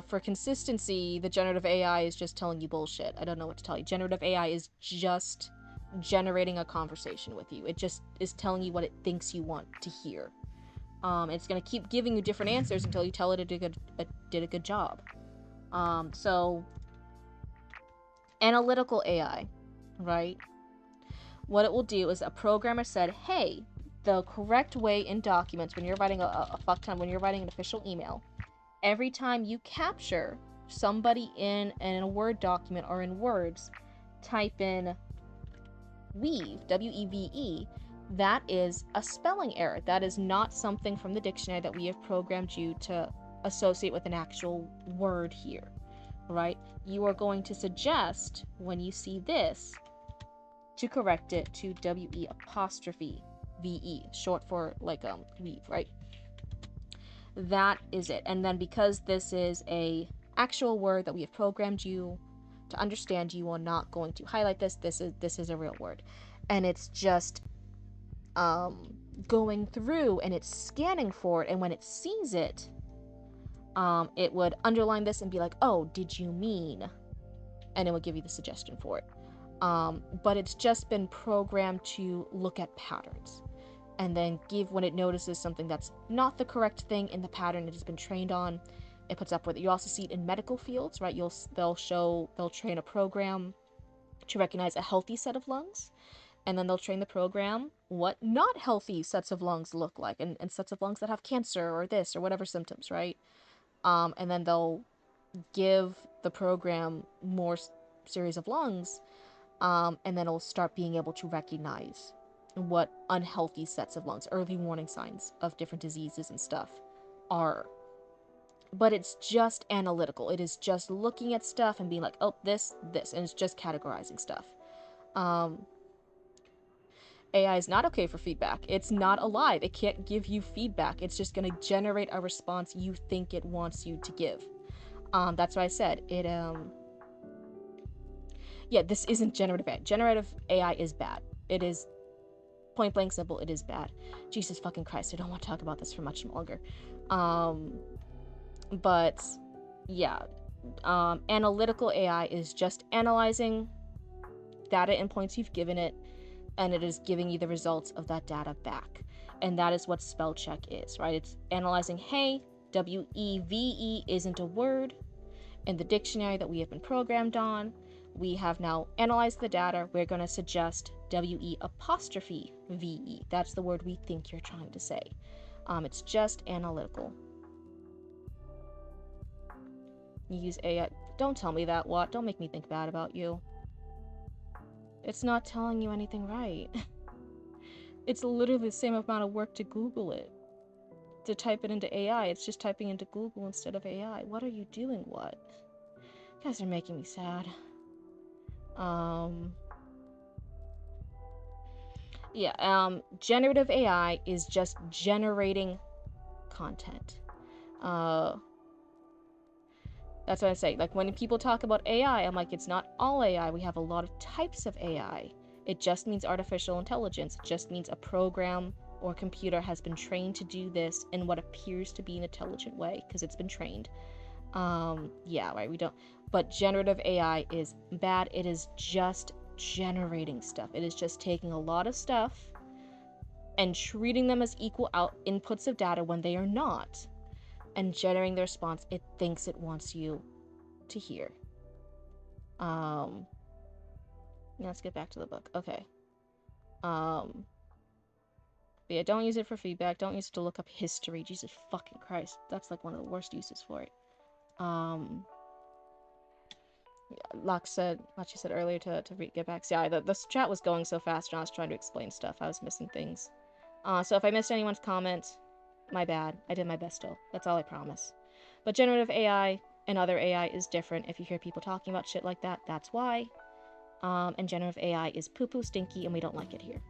For consistency, the generative AI is just telling you bullshit. I don't know what to tell you. Generative AI is just generating a conversation with you. It just is telling you what it thinks you want to hear. It's gonna keep giving you different answers until you tell it did a good job. So analytical AI, right? What it will do is a programmer said, hey, the correct way in documents when you're writing a fuck ton, when you're writing an official email, every time you capture somebody in a Word document or in words, type in weave, W-E-V-E, that is a spelling error. That is not something from the dictionary that we have programmed you to associate with an actual word here, right? You are going to suggest, when you see this, to correct it to W-E apostrophe VE, short for like weave, right? That is it. And then because this is a actual word that we have programmed you to understand, you are not going to highlight this. This is a real word. And it's just going through and it's scanning for it, and when it sees it, it would underline this and be like, oh, did you mean? And it would give you the suggestion for it. But it's just been programmed to look at patterns and then give, when it notices something that's not the correct thing in the pattern it has been trained on, it puts up with it. You also see it in medical fields, right? They'll train a program to recognize a healthy set of lungs, and then they'll train the program what not healthy sets of lungs look like, and sets of lungs that have cancer or this or whatever symptoms, right? And then they'll give the program more series of lungs, and then it'll start being able to recognize what unhealthy sets of lungs, early warning signs of different diseases and stuff are. But it's just analytical. It is just looking at stuff and being like, oh, this, and it's just categorizing stuff. AI is not okay for feedback. It's not alive. It can't give you feedback. It's just going to generate a response you think it wants you to give. That's why I said it. Yeah, this isn't generative AI. Generative AI is bad. It is point blank simple. It is bad. Jesus fucking Christ! I don't want to talk about this for much longer. But yeah, analytical AI is just analyzing data and points you've given it, and it is giving you the results of that data back. And that is what spell check is, right? It's analyzing, hey, WEVE isn't a word in the dictionary that we have been programmed on. We have now analyzed the data. We're going to suggest WE apostrophe VE. That's the word we think you're trying to say. It's just analytical. You use AI. Don't tell me that, what? Don't make me think bad about you. It's not telling you anything right. It's literally the same amount of work to Google it. To type it into AI, it's just typing into Google instead of AI. What are you doing, what? You guys are making me sad. Generative AI is just generating content. That's what I say. Like, when people talk about AI, I'm like, it's not all AI. We have a lot of types of AI. It just means artificial intelligence. It just means a program or computer has been trained to do this in what appears to be an intelligent way because it's been trained. Yeah, right. We don't. But generative AI is bad. It is just generating stuff. It is just taking a lot of stuff and treating them as equal inputs of data when they are not, and generating the response it thinks it wants you to hear. Let's get back to the book. Okay. But yeah, don't use it for feedback. Don't use it to look up history. Jesus fucking Christ. That's like one of the worst uses for it. Like she said earlier to get back. So yeah, the chat was going so fast and I was trying to explain stuff. I was missing things. So if I missed anyone's comment, my bad. I did my best still. That's all I promise. But generative AI and other AI is different. If you hear people talking about shit like that, that's why. And generative AI is poo-poo stinky and we don't like it here.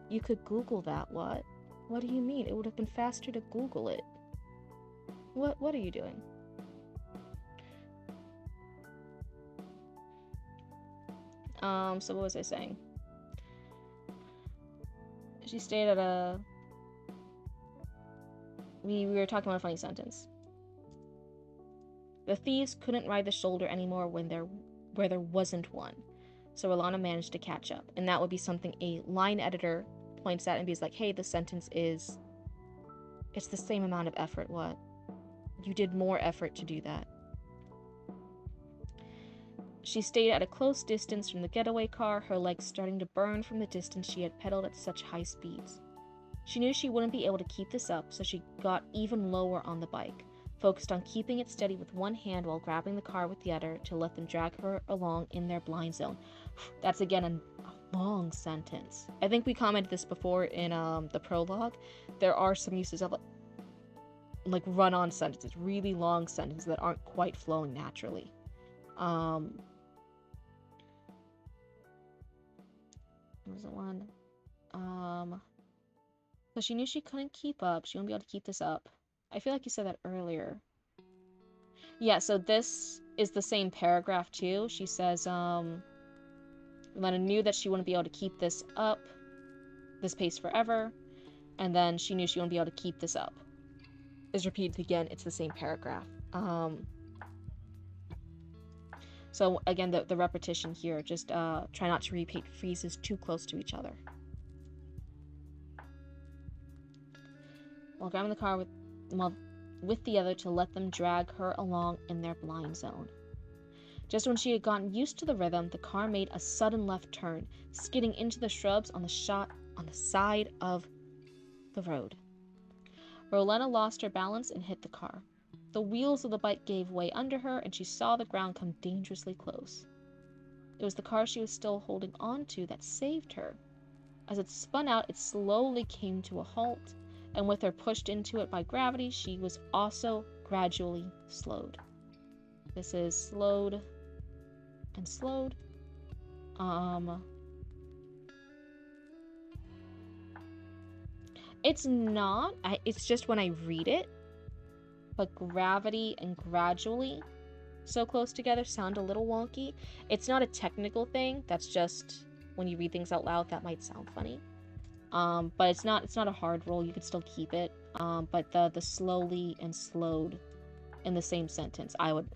You could Google that, what? What do you mean? It would have been faster to Google it. What are you doing? So what was I saying? She stayed at a... We were talking about a funny sentence. The thieves couldn't ride the shoulder anymore where there wasn't one. So Alana managed to catch up. And that would be something a line editor points at and be like, hey, the sentence is... It's the same amount of effort, what? You did more effort to do that. She stayed at a close distance from the getaway car, her legs starting to burn from the distance she had pedaled at such high speeds. She knew she wouldn't be able to keep this up, so she got even lower on the bike, focused on keeping it steady with one hand while grabbing the car with the other to let them drag her along in their blind zone. That's again a long sentence. I think we commented this before in the prologue. There are some uses of like run-on sentences, really long sentences that aren't quite flowing naturally. doesn't want. So she knew she couldn't keep up. She won't be able to keep this up. I feel like you said that earlier. Yeah, so this is the same paragraph too. She says, Lena knew that she wouldn't be able to keep this up, this pace forever, and then she knew she wouldn't be able to keep this up. Is repeated again. It's the same paragraph. So again, the repetition here. Just try not to repeat phrases too close to each other. While grabbing the car with the other to let them drag her along in their blind zone. Just when she had gotten used to the rhythm, the car made a sudden left turn, skidding into the shrubs on the side of the road. Rowena lost her balance and hit the car. The wheels of the bike gave way under her, and she saw the ground come dangerously close. It was the car she was still holding on to that saved her. As it spun out, it slowly came to a halt, and with her pushed into it by gravity, she was also gradually slowed. This is slowed and slowed. It's not, it's just when I read it, but gravity and gradually so close together sound a little wonky. It's not a technical thing, that's just when you read things out loud that might sound funny. But it's not a hard rule, you could still keep it. But the slowly and slowed in the same sentence, I would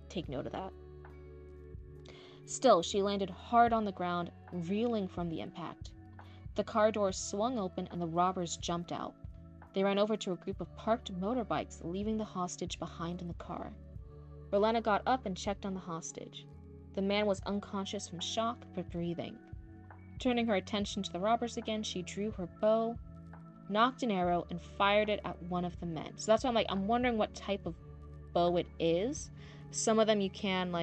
take note of that. Still, she landed hard on the ground, reeling from the impact. The car doors swung open and the robbers jumped out. They ran over to a group of parked motorbikes, leaving the hostage behind in the car. Rowena got up and checked on the hostage. The man was unconscious from shock, but breathing. Turning her attention to the robbers again, she drew her bow, knocked an arrow, and fired it at one of the men. So that's why I'm wondering what type of bow it is. Some of them you can,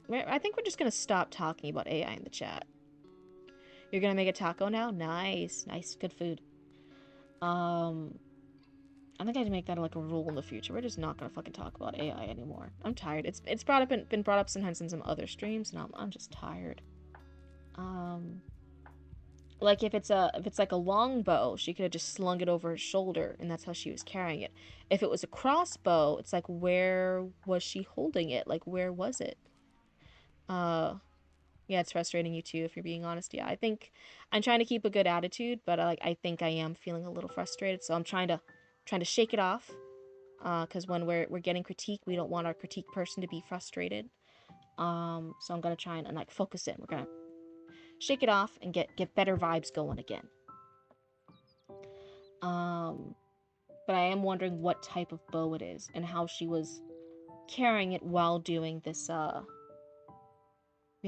I think we're just gonna stop talking about AI in the chat. You're gonna make a taco now? Nice. Good food. I think I have to make that like a rule in the future. We're just not gonna fucking talk about AI anymore. I'm tired. It's been brought up sometimes in some other streams, and I'm just tired. Like if it's like a long bow, she could have just slung it over her shoulder, and that's how she was carrying it. If it was a crossbow, it's like, where was she holding it? Like, where was it? Yeah, it's frustrating you too, if you're being honest. Yeah, I think I'm trying to keep a good attitude, but I think I am feeling a little frustrated, so I'm trying to shake it off. Because when we're getting critique, we don't want our critique person to be frustrated. So I'm gonna try and like focus in. We're gonna shake it off and get better vibes going again. But I am wondering what type of bow it is and how she was carrying it while doing this. I'm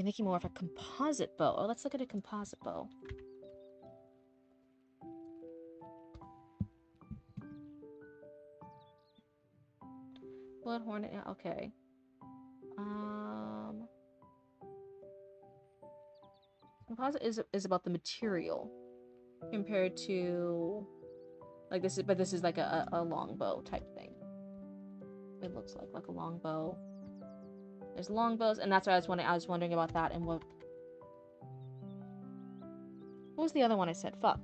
thinking more of a composite bow. Oh, let's look at a composite bow. Blood hornet. Okay. Composite is about the material compared to like this is, but this is like a long bow type thing. It looks like a long bow. There's long bows, and that's why I was wondering about that and what was the other one I said? Fuck.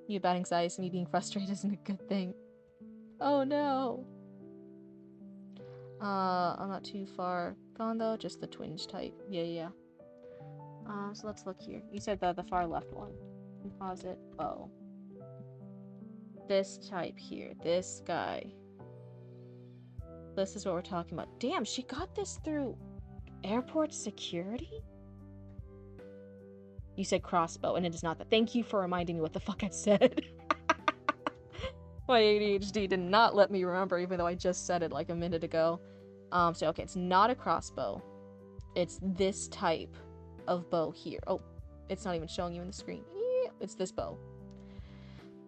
You bad anxiety, so me being frustrated isn't a good thing. Oh no. I'm not too far gone though, just the twinge type. Yeah. So let's look here. You said the far left one. Composite bow. This type here. This guy. This is what we're talking about. Damn, she got this through airport security? You said crossbow, and it is not that. Thank you for reminding me what the fuck I said. My ADHD did not let me remember, even though I just said it like a minute ago. So okay, it's not a crossbow. It's this type of bow here. Oh, it's not even showing you in the screen. It's this bow.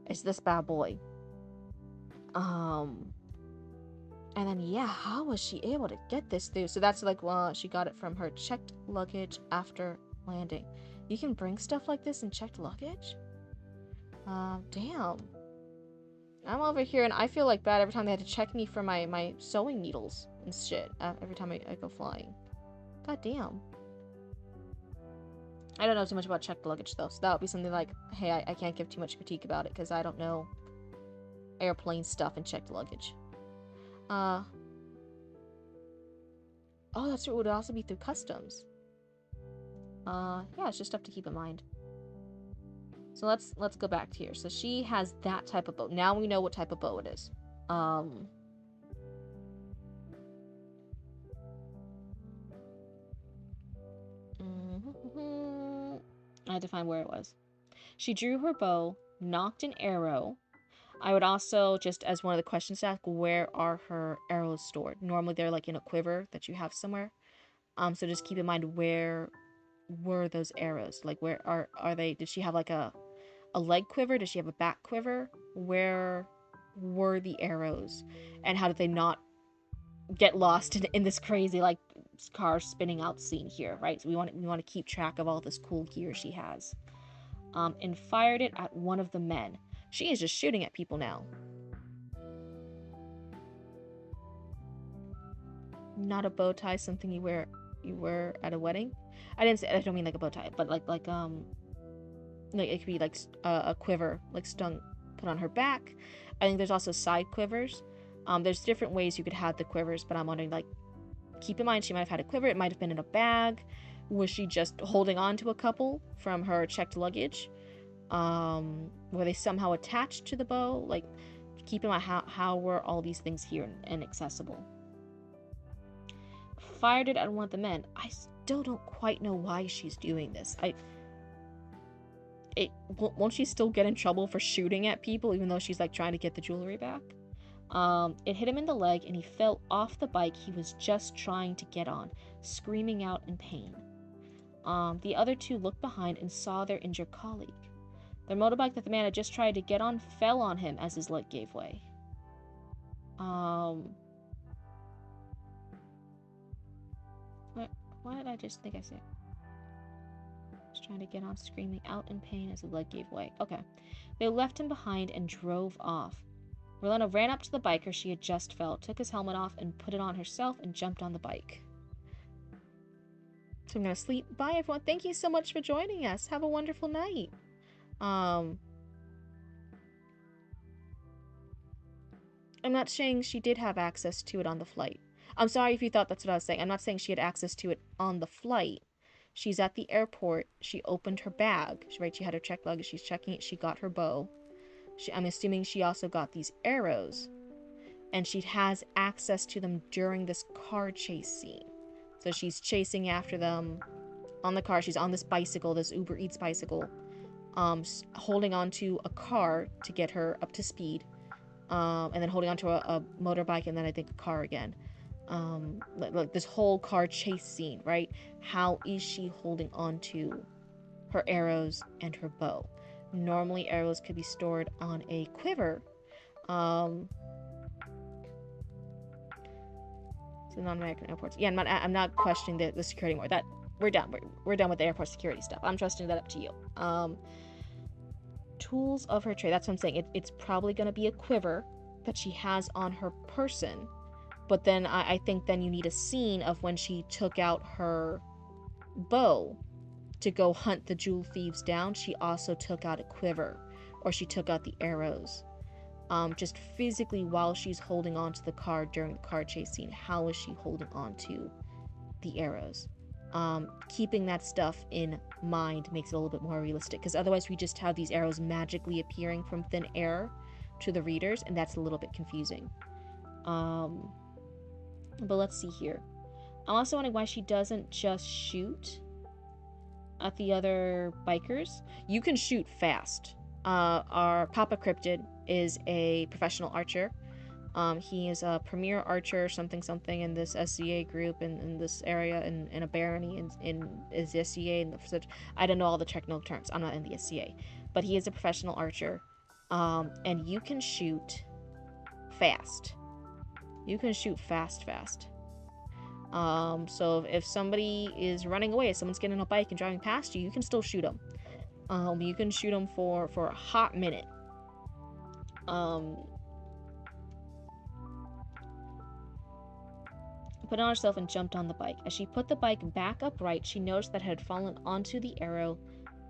It's this bad boy. And then yeah, how was she able to get this through? So that's like, well, she got it from her checked luggage after landing. You can bring stuff like this in checked luggage? Damn. I'm over here and I feel like bad every time they had to check me for my sewing needles and shit. Every time I go flying. God damn. I don't know too much about checked luggage though, so that would be something like, hey, I can't give too much critique about it because I don't know airplane stuff and checked luggage. Oh, that's what it would also be through customs. Yeah, it's just stuff to keep in mind. So let's go back to here. So she has that type of bow. Now we know what type of bow it is. I had to find where it was. She drew her bow, nocked an arrow. I would also, just as one of the questions to ask, where are her arrows stored? Normally they're like in a quiver that you have somewhere. So just keep in mind, where were those arrows? Like, where are they? Did she have like a leg quiver? Does she have a back quiver? Where were the arrows? And how did they not get lost in this crazy, like, car spinning out scene here, right? So we want to keep track of all this cool gear she has. And fired it at one of the men. She is just shooting at people now. Not a bow tie, something you wear at a wedding. I don't mean like a bow tie, but like it could be like a quiver, like stung, put on her back. I think there's also side quivers. There's different ways you could have the quivers, but I'm wondering, like, keep in mind she might have had a quiver. It might have been in a bag. Was she just holding on to a couple from her checked luggage? Were they somehow attached to the bow? Like, keep in mind how were all these things here and accessible? Fired it at one of the men. I still don't quite know why she's doing this. Won't she still get in trouble for shooting at people even though she's like trying to get the jewelry back? It hit him in the leg and he fell off the bike he was just trying to get on, screaming out in pain. The other two looked behind and saw their injured colleague. The motorbike that the man had just tried to get on fell on him as his leg gave way. Why did I just think I said? Was trying to get on, screaming out in pain as his leg gave way. Okay. They left him behind and drove off. Rolena ran up to the biker she had just felled, took his helmet off and put it on herself, and jumped on the bike. So I'm gonna sleep. Bye, everyone. Thank you so much for joining us. Have a wonderful night. I'm not saying she did have access to it on the flight. I'm sorry if you thought that's what I was saying. I'm not saying she had access to it on the flight. She's at the airport. She opened her bag. Right, she had her checked luggage. She's checking it. She got her bow. I'm assuming she also got these arrows. And she has access to them during this car chase scene. So she's chasing after them on the car. She's on this bicycle, this Uber Eats bicycle, holding onto a car to get her up to speed, and then holding onto a motorbike, and then I think a car again. Like this whole car chase scene, right? How is she holding onto her arrows and her bow? Normally, arrows could be stored on a quiver. So non-American airports. Yeah, I'm not questioning the security more. That we're done. We're done with the airport security stuff. I'm trusting that up to you. Tools of her trade. That's what I'm saying. It's probably going to be a quiver that she has on her person. But then I think then you need a scene of when she took out her bow to go hunt the jewel thieves down. She also took out a quiver, or she took out the arrows. Just physically while she's holding on to the car during the car chase scene, how is she holding on to the arrows? Keeping that stuff in mind makes it a little bit more realistic, because otherwise we just have these arrows magically appearing from thin air to the readers, and that's a little bit confusing. But let's see here. I'm also wondering why she doesn't just shoot at the other bikers. You can shoot fast. Our Papa Cryptid is a professional archer. He is a premier archer, something in this SCA group in this area, in a barony in is the SCA, and such. I don't know all the technical terms. I'm not in the SCA, but he is a professional archer, and you can shoot fast. You can shoot fast. So if somebody is running away, if someone's getting on a bike and driving past you, you can still shoot them. You can shoot them for a hot minute. Put on herself and jumped on the bike. As she put the bike back upright, she noticed that it had fallen onto the arrow,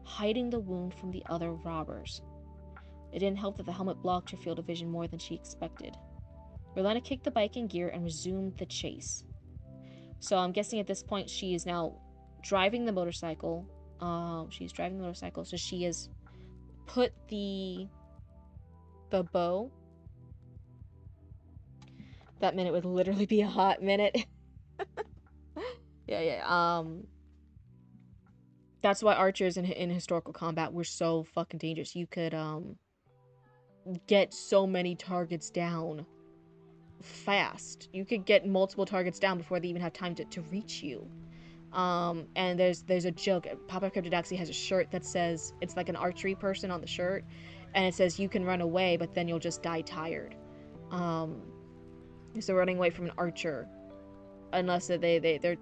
hiding the wound from the other robbers. It didn't help that the helmet blocked her field of vision more than she expected. Rolanda kicked the bike in gear and resumed the chase. So I'm guessing at this point she is now driving the motorcycle. She's driving the motorcycle, so she has put the bow. That minute would literally be a hot minute. Yeah. That's why archers in historical combat were so fucking dangerous. You could get so many targets down fast. You could get multiple targets down before they even have time to reach you. And there's a joke. Papa Cryptid actually has a shirt that says, it's like an archery person on the shirt, and it says you can run away, but then you'll just die tired. So running away from an archer, unless they're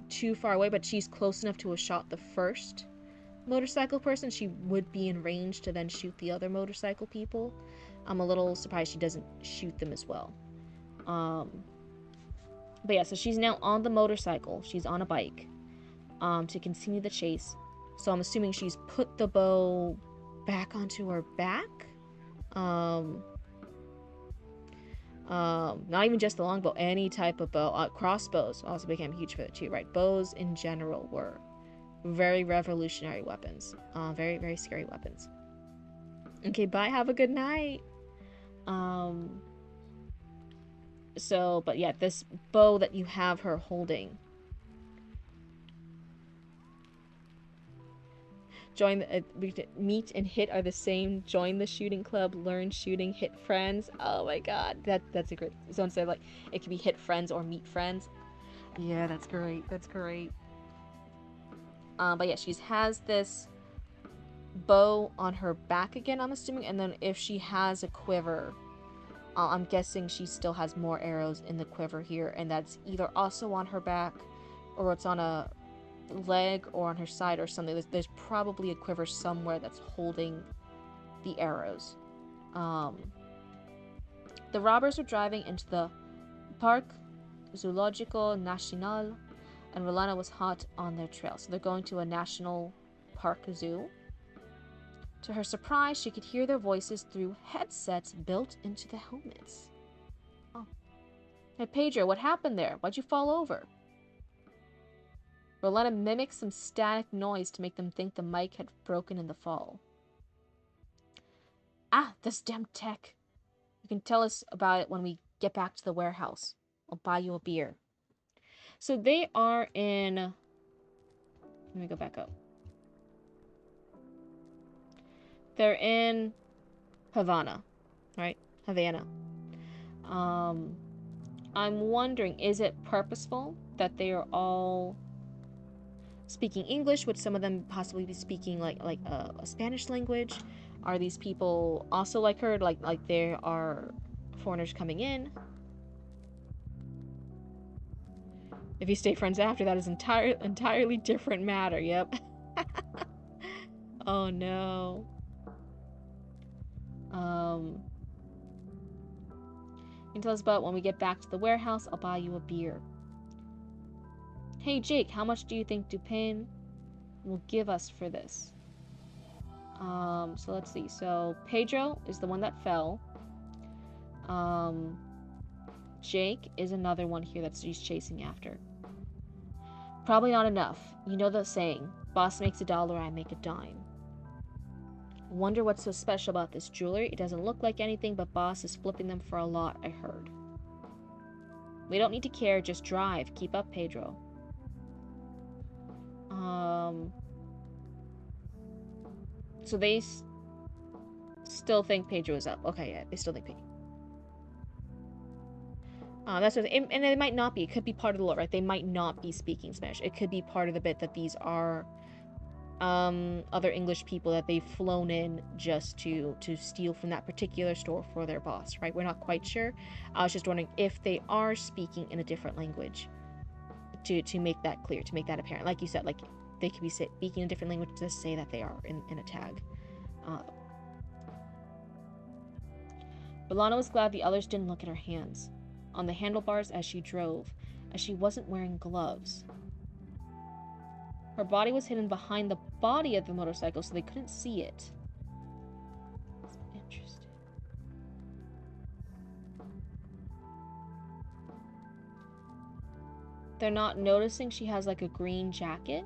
too far away, but she's close enough to have shot the first motorcycle person, she would be in range to then shoot the other motorcycle people. I'm a little surprised she doesn't shoot them as well. But yeah, so she's now on the motorcycle. She's on a bike to continue the chase. So I'm assuming she's put the bow back onto her back. Not even just the longbow, any type of bow. Crossbows also became huge for it too, right? Bows in general were very revolutionary weapons. Very, very scary weapons. Okay, bye. Have a good night. But yeah, this bow that you have her holding. Join the meet and hit are the same. Join the shooting club. Learn shooting. Hit friends. Oh my god, that's a great. Someone said like it could be hit friends or meet friends. Yeah, that's great. That's great. But yeah, she has this bow on her back again, I'm assuming, and then if she has a quiver, I'm guessing she still has more arrows in the quiver here, and that's either also on her back, or it's on a leg, or on her side, or something. There's probably a quiver somewhere that's holding the arrows. The robbers are driving into the Parc Zoologico Nacional, and Rolana was hot on their trail. So they're going to a national park zoo. To her surprise, she could hear their voices through headsets built into the helmets. Oh. Hey, Pedro, what happened there? Why'd you fall over? Rolana mimicked some static noise to make them think the mic had broken in the fall. Ah, this damn tech. You can tell us about it when we get back to the warehouse. I'll buy you a beer. So they are in... Let me go back up. They're in Havana, right? Havana. I'm wondering, is it purposeful that they are all speaking English? Would some of them possibly be speaking like a Spanish language? Are these people also like her? Like there are foreigners coming in? If you stay friends after, that is entirely different matter. Yep. Oh no. You can tell us about when we get back to the warehouse. I'll buy you a beer. Hey Jake, how much do you think Dupin will give us for this? So let's see. So Pedro is the one that fell. Jake is another one here that she's chasing after. Probably not enough. You know the saying, boss makes $1, I make a dime. Wonder what's so special about this jewelry. It doesn't look like anything, but boss is flipping them for a lot, I heard. We don't need to care, just drive. Keep up, Pedro. So they still think Pedro is up. Okay, yeah, they still think Pedro. That's what, and it might not be. It could be part of the lore, right? They might not be speaking Spanish. It could be part of the bit that these are other English people that they've flown in just to steal from that particular store for their boss, right? We're not quite sure. I was just wondering if they are speaking in a different language to make that clear, to make that apparent. Like you said, like they could be speaking a different language to say that they are in a tag. Rolana was glad the others didn't look at her hands on the handlebars as she drove, as she wasn't wearing gloves. Her body was hidden behind the body of the motorcycle, so they couldn't see it. That's interesting. They're not noticing she has like a green jacket.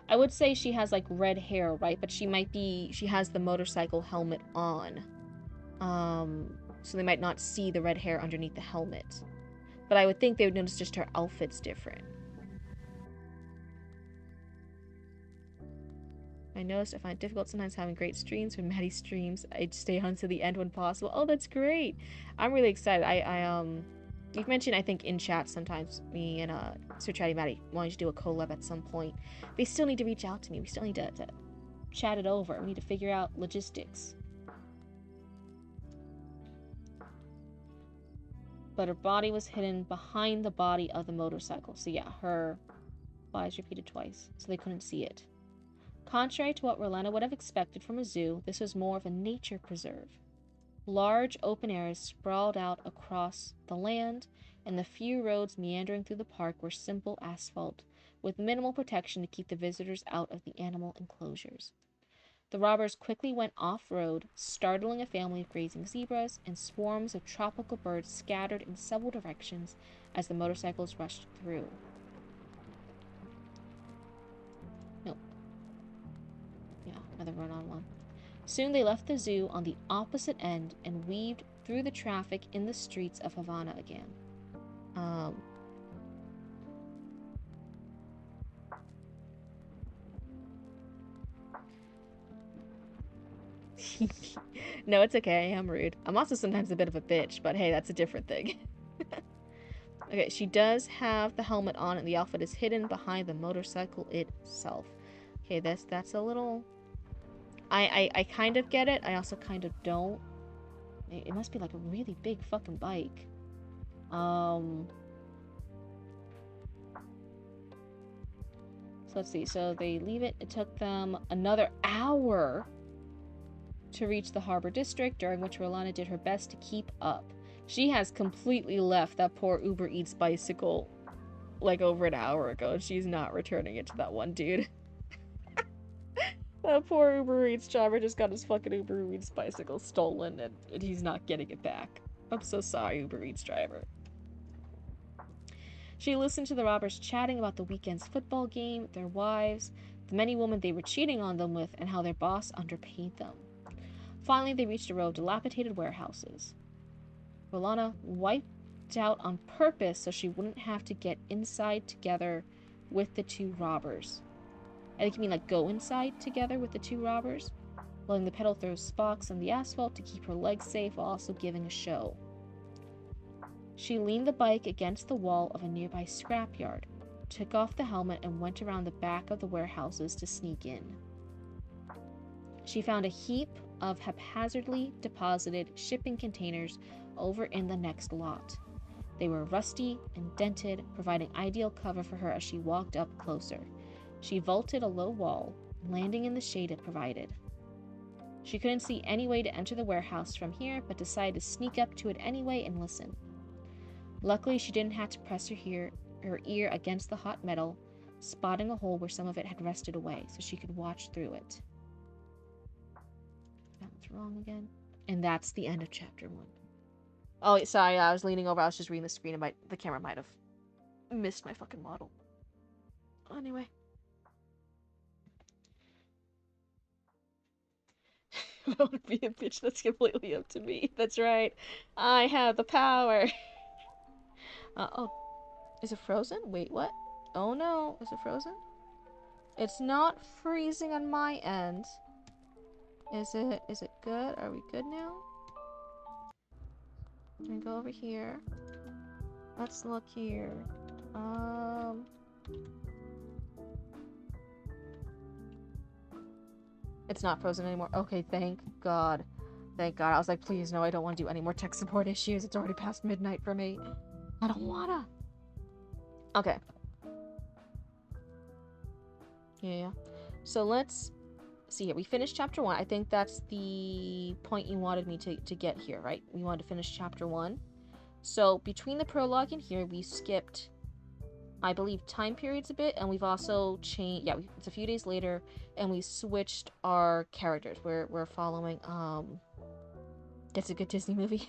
I would say she has like red hair, right? But she has the motorcycle helmet on. So they might not see the red hair underneath the helmet. But I would think they would notice just her outfit's different. I noticed I find it difficult sometimes having great streams. When Maddie streams, I stay on to the end when possible. Oh, that's great. I'm really excited. You've mentioned, I think, in chat sometimes, me and Sir Chatty Maddie wanting to do a collab at some point. They still need to reach out to me. We still need to chat it over. We need to figure out logistics. But her body was hidden behind the body of the motorcycle. So yeah, her body's repeated twice, so they couldn't see it. Contrary to what Rolana would have expected from a zoo, this was more of a nature preserve. Large open areas sprawled out across the land, and the few roads meandering through the park were simple asphalt, with minimal protection to keep the visitors out of the animal enclosures. The robbers quickly went off-road, startling a family of grazing zebras, and swarms of tropical birds scattered in several directions as the motorcycles rushed through. Nope. Yeah, another run-on one. Soon they left the zoo on the opposite end and weaved through the traffic in the streets of Havana again. No, it's okay. I'm rude. I'm also sometimes a bit of a bitch, but hey, that's a different thing. Okay, she does have the helmet on and the outfit is hidden behind the motorcycle itself. Okay, that's a little... I kind of get it. I also kind of don't. It must be like a really big fucking bike. So let's see. So they leave it. It took them another hour to reach the harbor district, during which Rolana did her best to keep up. She has completely left that poor Uber Eats bicycle like over an hour ago, and she's not returning it to that one dude. That poor Uber Eats driver just got his fucking Uber Eats bicycle stolen, and he's not getting it back. I'm so sorry, Uber Eats driver. She listened to the robbers chatting about the weekend's football game, their wives, the many women they were cheating on them with, and how their boss underpaid them. Finally, they reached a row of dilapidated warehouses. Rolana wiped out on purpose so she wouldn't have to get inside together with the two robbers. I think you mean like go inside together with the two robbers, letting the pedal throw sparks on the asphalt to keep her legs safe while also giving a show. She leaned the bike against the wall of a nearby scrapyard, took off the helmet, and went around the back of the warehouses to sneak in. She found a heap of haphazardly deposited shipping containers over in the next lot. They were rusty and dented, providing ideal cover for her as she walked up closer. She vaulted a low wall, landing in the shade it provided. She couldn't see any way to enter the warehouse from here, but decided to sneak up to it anyway and listen. Luckily, she didn't have to press her ear against the hot metal, spotting a hole where some of it had rested away, so she could watch through it. That was wrong again. And that's the end of chapter 1. Oh, sorry, I was leaning over. I was just reading the screen, and the camera might have missed my fucking model. Anyway. I want to be a bitch. That's completely up to me. That's right. I have the power. Oh. Is it frozen? Wait, what? Oh no. Is it frozen? It's not freezing on my end. Is it good? Are we good now? I'm gonna go over here. Let's look here. It's not frozen anymore. Okay, thank God. Thank God. I was like, please, no, I don't want to do any more tech support issues. It's already past midnight for me. I don't wanna. Okay. Yeah. So let's see here. We finished chapter 1. I think that's the point you wanted me to get here, right? We wanted to finish chapter 1. So between the prologue and here, we skipped, I believe, time periods a bit, and we've also changed. Yeah, it's a few days later, and we switched our characters. We're following. That's a good Disney movie.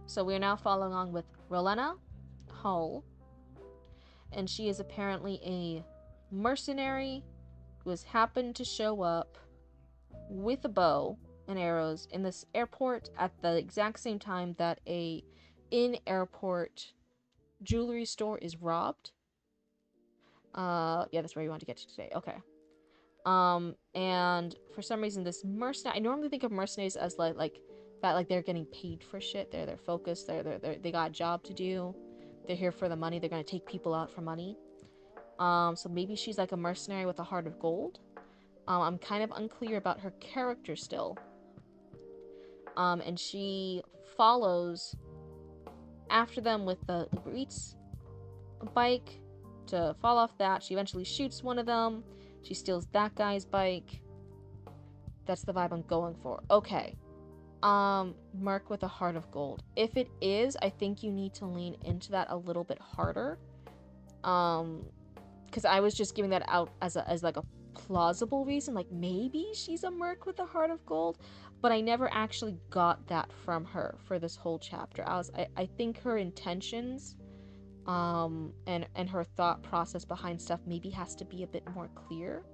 So we're now following on with Rowena Hull, and she is apparently a mercenary who has happened to show up with a bow and arrows in this airport at the exact same time that a in-airport jewelry store is robbed. Yeah, that's where we want to get to today. Okay. And for some reason, this mercenary, I normally think of mercenaries as like that, like they're getting paid for shit. They're focused. They got a job to do. They're here for the money. They're gonna take people out for money. So maybe she's like a mercenary with a heart of gold. I'm kind of unclear about her character still. And she follows after them with the Uber Eats bike to fall off that. She eventually shoots one of them. She steals that guy's bike. That's the vibe I'm going for. Okay. Merc with a heart of gold. If it is, I think you need to lean into that a little bit harder. Because I was just giving that out as like a plausible reason, like maybe she's a merc with a heart of gold, but I never actually got that from her for this whole chapter. I think her intentions, and her thought process behind stuff maybe has to be a bit more clear.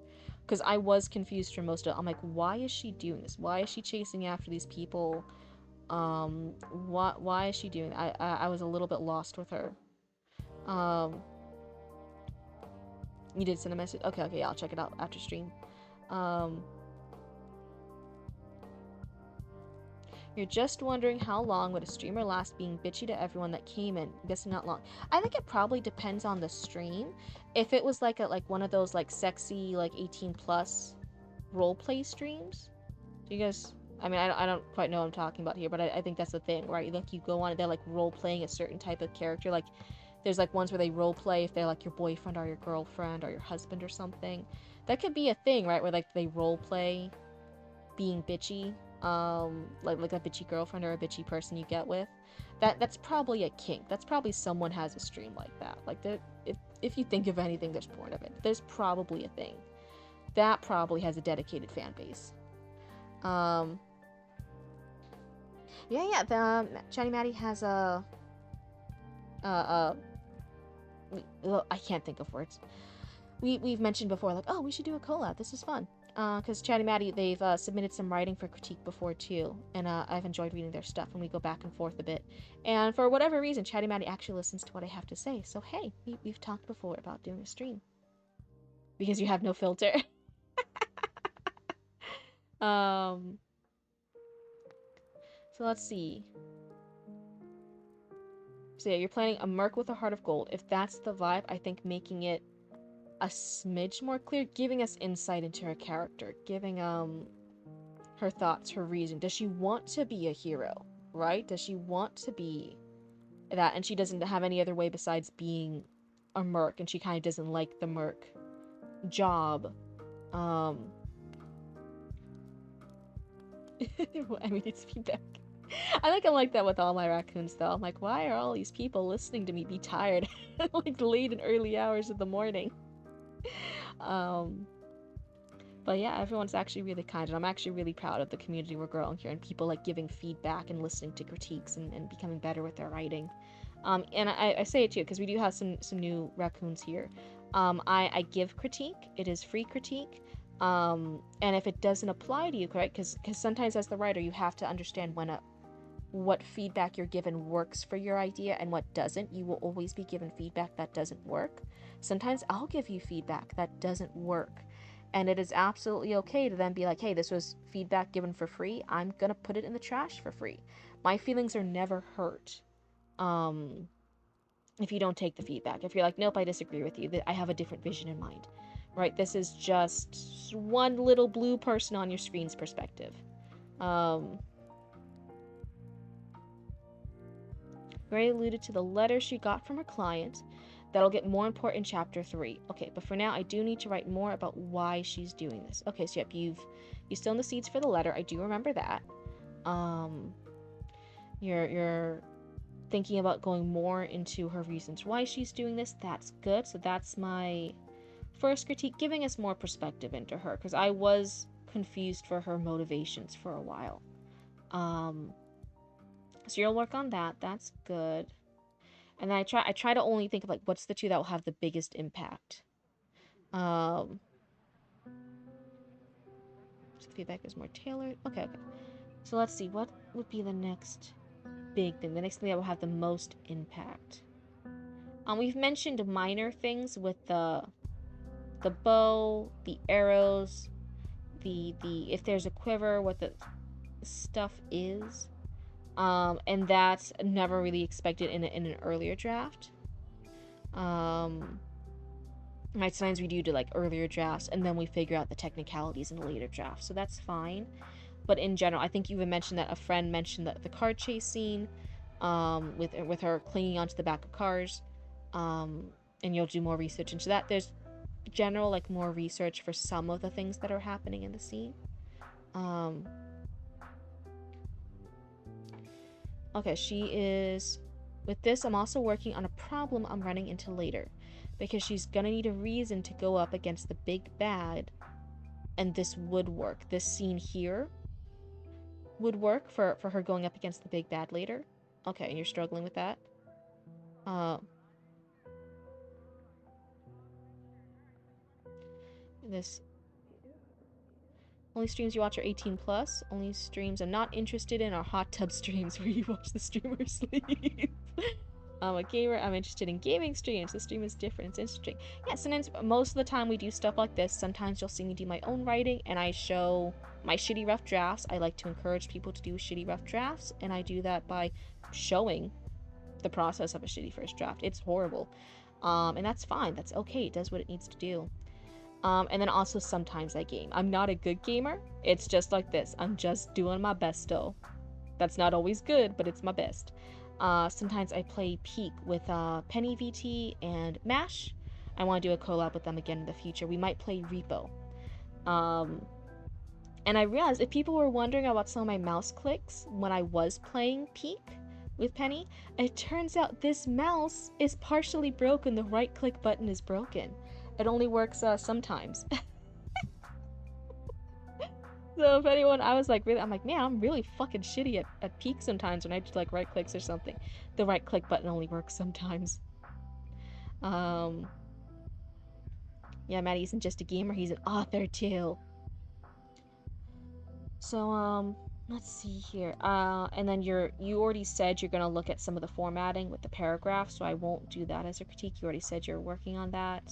Because I was confused for most of it. I'm like, why is she doing this? Why is she chasing after these people? Why is she doing that? I was a little bit lost with her. You did send a message? Okay, yeah, I'll check it out after stream. You're just wondering how long would a streamer last being bitchy to everyone that came in. I'm guessing not long. I think it probably depends on the stream. If it was like one of those like sexy like 18 plus roleplay streams. Do you guys? I mean, I don't quite know what I'm talking about here, but I think that's the thing, right? Like you go on, they're like role playing a certain type of character. Like there's like ones where they role play if they're like your boyfriend or your girlfriend or your husband or something. That could be a thing, right? Where like they role play being bitchy. Like a bitchy girlfriend or a bitchy person you get with. That's probably a kink. That's probably someone has a stream like that. Like if you think of anything, there's porn of it. There's probably a thing. That probably has a dedicated fan base. Yeah. The Chatty Matty has a I can't think of words. We've mentioned before, like, oh, we should do a collab. This is fun. Because Chatty Matty, they've submitted some writing for critique before too, and I've enjoyed reading their stuff, and we go back and forth a bit. And for whatever reason, Chatty Matty actually listens to what I have to say. So hey, we've talked before about doing a stream because you have no filter. So let's see. So yeah, you're planning a merc with a heart of gold. If that's the vibe, I think making it a smidge more clear, giving us insight into her character, giving her thoughts, her reason. Does she want to be a hero, right? Does she want to be that? And she doesn't have any other way besides being a merc, and she kind of doesn't like the merc job. I mean, it's feedback. I like that with all my raccoons, though. I'm like, why are all these people listening to me be tired, like late and early hours of the morning? But yeah, everyone's actually really kind, and I'm actually really proud of the community we're growing here, and people like giving feedback and listening to critiques and becoming better with their writing. And I say it too because we do have some new raccoons here. I give critique. It is free critique. And if it doesn't apply to you, correct? Because sometimes as the writer, you have to understand what feedback you're given works for your idea and what doesn't. You will always be given feedback that doesn't work. Sometimes I'll give you feedback that doesn't work. And it is absolutely okay to then be like, hey, this was feedback given for free. I'm gonna put it in the trash for free. My feelings are never hurt if you don't take the feedback. If you're like, nope, I disagree with you, that I have a different vision in mind. Right? This is just one little blue person on your screen's perspective. Gray alluded to the letter she got from her client. That'll get more important in chapter 3. Okay, but for now, I do need to write more about why she's doing this. Okay, so yep, you still in the seeds for the letter. I do remember that. You're thinking about going more into her reasons why she's doing this. That's good. So that's my first critique, giving us more perspective into her, because I was confused for her motivations for a while. So you'll work on that. That's good. And then I try to only think of, like, what's the two that will have the biggest impact. So the feedback is more tailored. Okay. So let's see, what would be the next big thing? The next thing that will have the most impact. We've mentioned minor things with the bow, the arrows, the if there's a quiver, what the stuff is. And that's never really expected in an earlier draft. Right, sometimes we do like earlier drafts, and then we figure out the technicalities in the later draft, so that's fine. But in general, I think you even mentioned that a friend mentioned that the car chase scene, with her clinging onto the back of cars, and you'll do more research into that. There's general, like, more research for some of the things that are happening in the scene. Okay, she is... With this, I'm also working on a problem I'm running into later, because she's gonna need a reason to go up against the big bad, and this would work. This scene here would work for her going up against the big bad later. Okay, and you're struggling with that? This... Only streams you watch are 18 plus. Only streams I'm not interested in are hot tub streams where you watch the streamer sleep. I'm a gamer. I'm interested in gaming streams. The stream is different. It's interesting. Yeah, sometimes, most of the time we do stuff like this. Sometimes you'll see me do my own writing, and I show my shitty rough drafts. I like to encourage people to do shitty rough drafts, and I do that by showing the process of a shitty first draft. It's horrible. And that's fine. That's okay. It does what it needs to do. And then also sometimes I game. I'm not a good gamer. It's just like this. I'm just doing my best still. That's not always good, but it's my best. Sometimes I play Peak with Penny VT and Mash. I want to do a collab with them again in the future. We might play Repo. And I realized if people were wondering about some of my mouse clicks when I was playing Peak with Penny, it turns out this mouse is partially broken. The right click button is broken. It only works sometimes. So if anyone, I was like, really, I'm like, man, I'm really fucking shitty at Peak sometimes when I do like right clicks or something. The right click button only works sometimes. Yeah, Maddie isn't just a gamer, he's an author too. So, let's see here. And then you already said you're gonna look at some of the formatting with the paragraphs, so I won't do that as a critique. You already said you're working on that.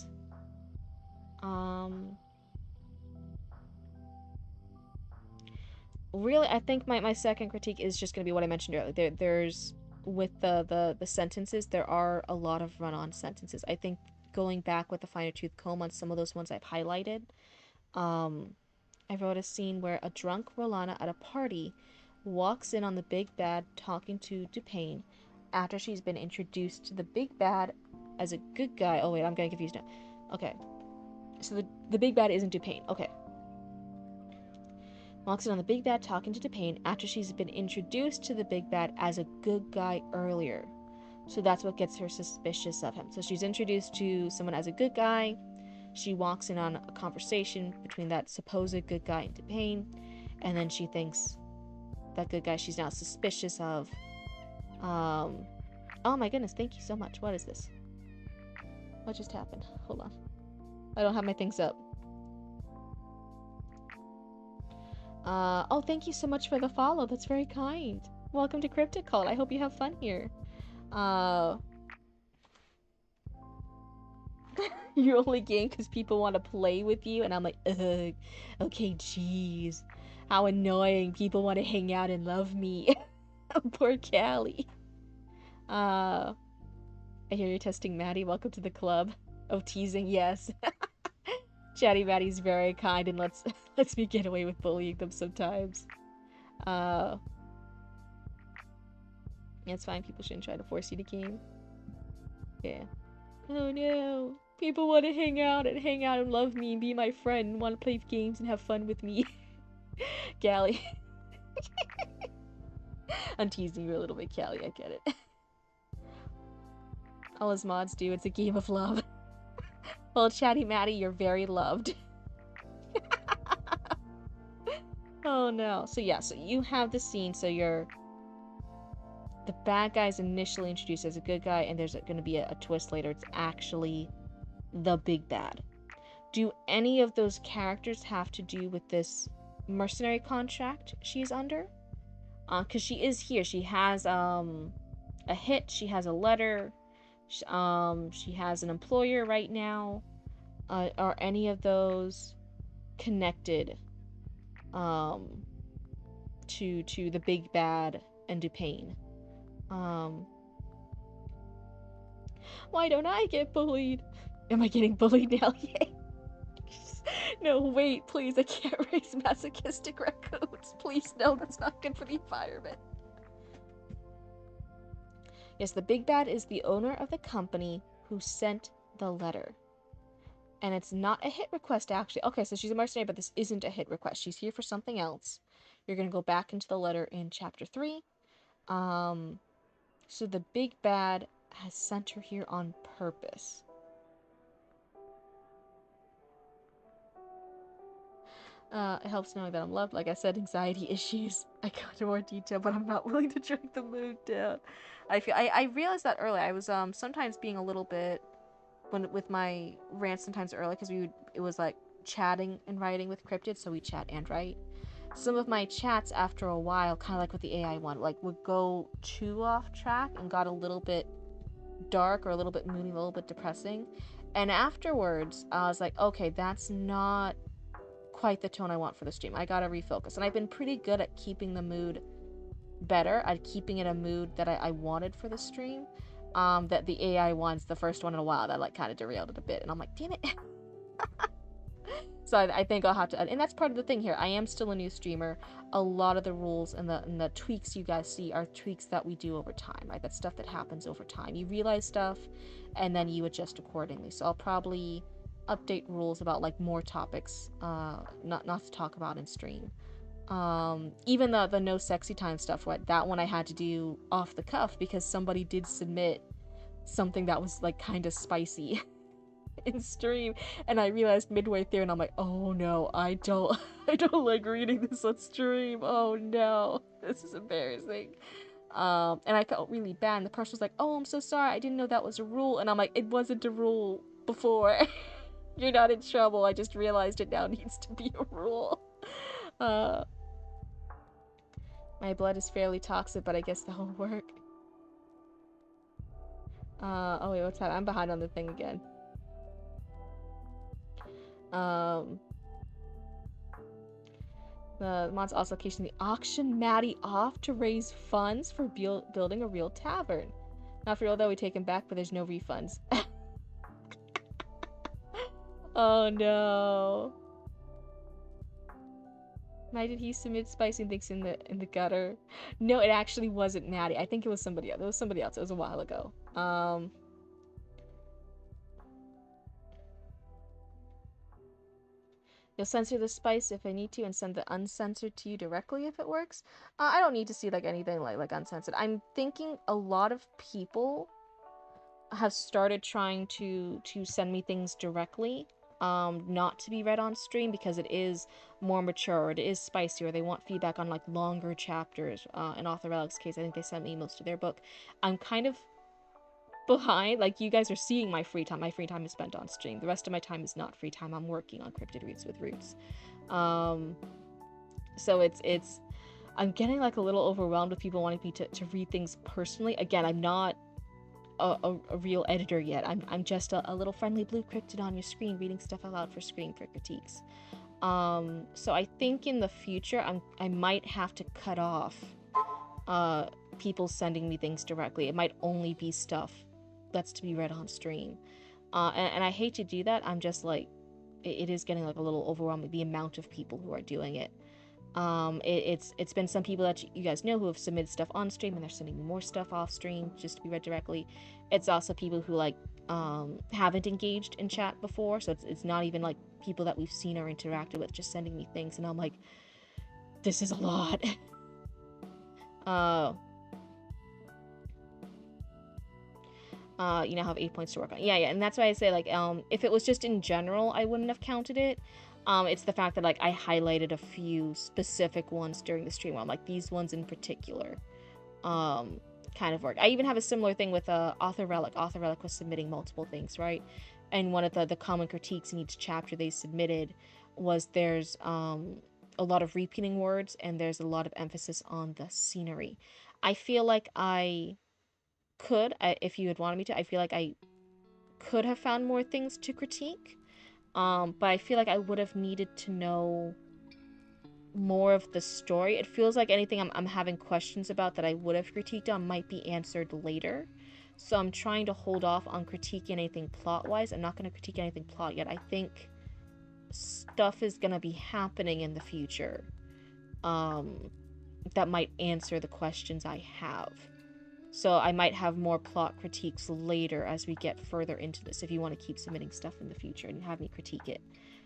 Really, I think my second critique is just going to be what I mentioned earlier. There's, with the sentences, there are a lot of run-on sentences. I think going back with the finer tooth comb on some of those ones I've highlighted, I wrote a scene where a drunk Rolana at a party walks in on the big bad talking to Dupain after she's been introduced to the big bad as a good guy. Oh wait, I'm getting confused now. Okay, so the big bad isn't Dupain. Okay. Walks in on the big bad talking to Dupain after she's been introduced to the big bad as a good guy earlier. So that's what gets her suspicious of him. So she's introduced to someone as a good guy. She walks in on a conversation between that supposed good guy and Dupain, and then she thinks that good guy she's now suspicious of. Oh my goodness, thank you so much. What is this? What just happened? Hold on. I don't have my things up. Oh, thank you so much for the follow. That's very kind. Welcome to Cryptid Cult. I hope you have fun here. You only game because people want to play with you, and I'm like, ugh, okay, jeez. How annoying. People want to hang out and love me. Poor Callie. I hear you're testing Maddie. Welcome to the club. Oh, teasing, yes. Chatty Maddie's very kind and lets me get away with bullying them sometimes. Yeah, it's fine. People shouldn't try to force you to game. Yeah. Oh no. People want to hang out and love me and be my friend and want to play games and have fun with me. Callie. I'm teasing you a little bit, Callie. I get it. All his mods do. It's a game of love. Well, Chatty Matty, you're very loved. Oh no. So yeah, so you have the scene, so you're... The bad guy's initially introduced as a good guy, and there's going to be a twist later. It's actually the big bad. Do any of those characters have to do with this mercenary contract she's under? Because she is here. She has a hit. She has a letter. She has an employer right now. Are any of those connected to the big bad and Dupain? Why don't I get bullied? Am I getting bullied now? Yay. No, wait, please, I can't raise masochistic raccoons. Please, no, that's not good for the environment. Yes, the big bad is the owner of the company who sent the letter. And it's not a hit request, actually. Okay, so she's a mercenary, but this isn't a hit request. She's here for something else. You're going to go back into the letter in chapter 3. So the big bad has sent her here on purpose. It helps knowing that I'm loved. Like I said, anxiety issues. I go into more detail, but I'm not willing to drag the mood down. I realized that earlier. I was sometimes being a little bit with my rants sometimes early because it was like chatting and writing with Cryptid, so we chat and write. Some of my chats after a while, kind of like with the AI one, like would go too off track and got a little bit dark or a little bit moody, a little bit depressing. And afterwards, I was like, okay, that's not quite the tone I want for the stream. I gotta refocus. And I've been pretty good at keeping the mood better, at keeping it a mood that I wanted for the stream. That the AI one's the first one in a while that like kind of derailed it a bit. And I'm like, damn it. So I think I'll have to, and that's part of the thing here. I am still a new streamer. A lot of the rules and the tweaks you guys see are tweaks that we do over time, right? That's stuff that happens over time. You realize stuff, and then you adjust accordingly. So I'll probably update rules about like more topics, not to talk about in stream. Even the no sexy time stuff, that one I had to do off the cuff because somebody did submit something that was like kind of spicy in stream, and I realized midway through, and I'm like, oh no, I don't like reading this on stream. Oh no, this is embarrassing. And I felt really bad. And the person was like, oh, I'm so sorry, I didn't know that was a rule. And I'm like, it wasn't a rule before. You're not in trouble. I just realized it now needs to be a rule. My blood is fairly toxic, but I guess that will work. Oh wait, what's that? I'm behind on the thing again. The mod's also occasionally auction Maddie off to raise funds for building a real tavern. Not for real though, we take him back, but there's no refunds. Oh no. Why did he submit spicy things in the gutter? No, it actually wasn't Maddie. I think it was somebody else. It was somebody else. It was a while ago. You'll censor the spice if I need to and send the uncensored to you directly if it works. I don't need to see like anything like uncensored. I'm thinking a lot of people have started trying to send me things directly, not to be read on stream because it is more mature or it is spicier. They want feedback on like longer chapters. In Author Relic's case, I think they sent me most of their book. I'm kind of behind. Like, you guys are seeing my free time. My free time is spent on stream. The rest of my time is not free time. I'm working on Cryptid Reads with Roots. So it's I'm getting like a little overwhelmed with people wanting me to read things personally. Again, I'm not a real editor yet. I'm just a little friendly blue cryptid on your screen reading stuff out loud for screen for critiques. So I think in the future I might have to cut off people sending me things directly. It might only be stuff that's to be read on stream. And I hate to do that. I'm just like, it is getting like a little overwhelming, the amount of people who are doing it. It's been some people that you guys know who have submitted stuff on stream, and they're sending me more stuff off stream just to be read directly. It's also people who like haven't engaged in chat before, so it's not even like people that we've seen or interacted with just sending me things, and I'm like, this is a lot. You now have 8 points to work on. Yeah, and that's why I say, like, if it was just in general, I wouldn't have counted it. It's the fact that, like, I highlighted a few specific ones during the stream where I'm like, these ones in particular, kind of work. I even have a similar thing with Author Relic. Author Relic was submitting multiple things, right? And one of the common critiques in each chapter they submitted was there's a lot of repeating words, and there's a lot of emphasis on the scenery. I feel like if you had wanted me to, I feel like I could have found more things to critique. But I feel like I would have needed to know more of the story. It feels like anything I'm having questions about that I would have critiqued on might be answered later. So I'm trying to hold off on critiquing anything plot-wise. I'm not going to critique anything plot yet. I think stuff is going to be happening in the future that might answer the questions I have. So I might have more plot critiques later as we get further into this, if you want to keep submitting stuff in the future and have me critique it.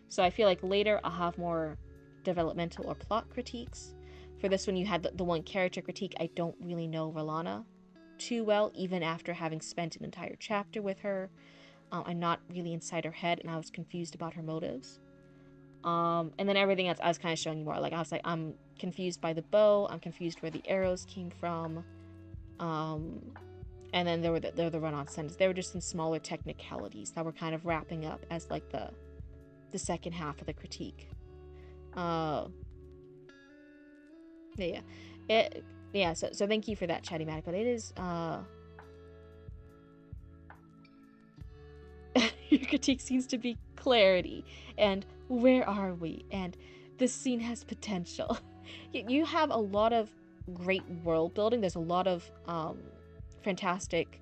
So I feel like later I'll have more developmental or plot critiques. For this one, you had the one character critique. I don't really know Rolana too well, even after having spent an entire chapter with her. I'm not really inside her head, and I was confused about her motives. And then everything else I was kind of showing you more. Like, I was like, I'm confused by the bow. I'm confused where the arrows came from. And then there were the run-on sentences. There were just some smaller technicalities that were kind of wrapping up as like the second half of the critique. So thank you for that, Chatty Matic. But it is your critique seems to be clarity and where are we, and this scene has potential. You have a lot of great world building. There's a lot of fantastic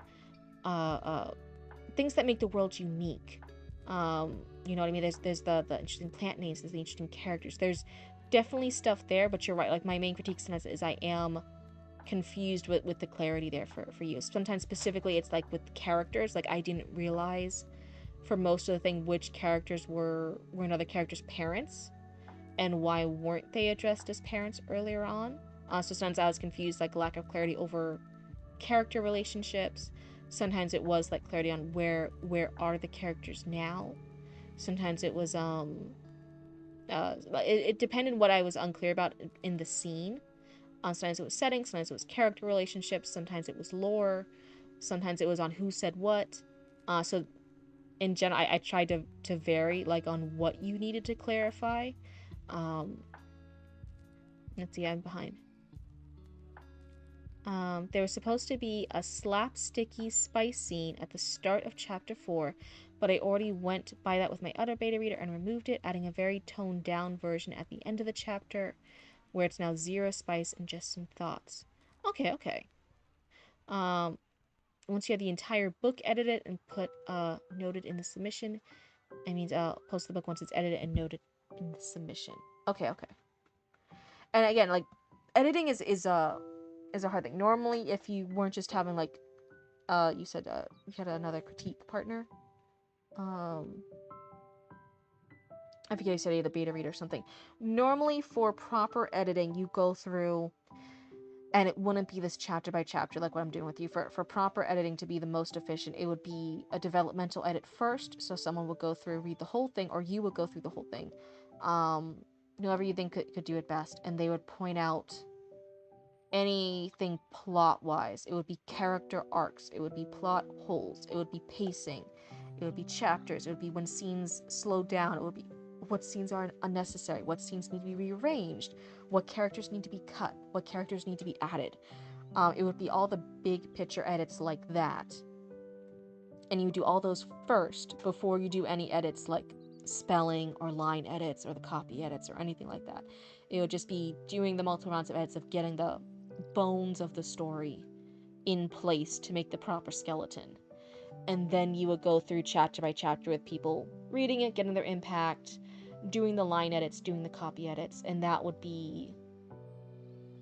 things that make the world unique. You know what I mean? There's the interesting plant names, there's the interesting characters. There's definitely stuff there, but you're right. Like, my main critique sometimes is I am confused with the clarity there for you. Sometimes specifically it's like with characters, like I didn't realize for most of the thing which characters were another character's parents, and why weren't they addressed as parents earlier on. So sometimes I was confused, like lack of clarity over character relationships. Sometimes it was like clarity on where are the characters now. Sometimes it was it depended what I was unclear about in the scene. Sometimes it was settings, sometimes it was character relationships, sometimes it was lore, sometimes it was on who said what. So in general, I tried to vary like on what you needed to clarify. Let's see, I'm behind. There was supposed to be a slapsticky spice scene at the start of chapter 4, but I already went by that with my other beta reader and removed it, adding a very toned down version at the end of the chapter, where it's now 0 spice and just some thoughts. Okay. Once you have the entire book edited and put noted in the submission, it means I'll post the book once it's edited and noted in the submission. Okay. And again, like, editing is a hard thing. Normally, if you weren't just having like, you said you had another critique partner. I forget you said either beta reader or something. Normally, for proper editing, you go through, and it wouldn't be this chapter by chapter like what I'm doing with you. For proper editing to be the most efficient, it would be a developmental edit first. So someone would go through, read the whole thing, or you would go through the whole thing. Whoever you think could do it best, and they would point out anything plot-wise. It would be character arcs, it would be plot holes, it would be pacing, it would be chapters, it would be when scenes slow down, it would be what scenes are unnecessary, what scenes need to be rearranged, what characters need to be cut, what characters need to be added. It would be all the big picture edits like that. And you do all those first before you do any edits like spelling or line edits or the copy edits or anything like that. It would just be doing the multiple rounds of edits of getting the bones of the story in place to make the proper skeleton. And then you would go through chapter by chapter with people reading it, getting their impact, doing the line edits, doing the copy edits, and that would be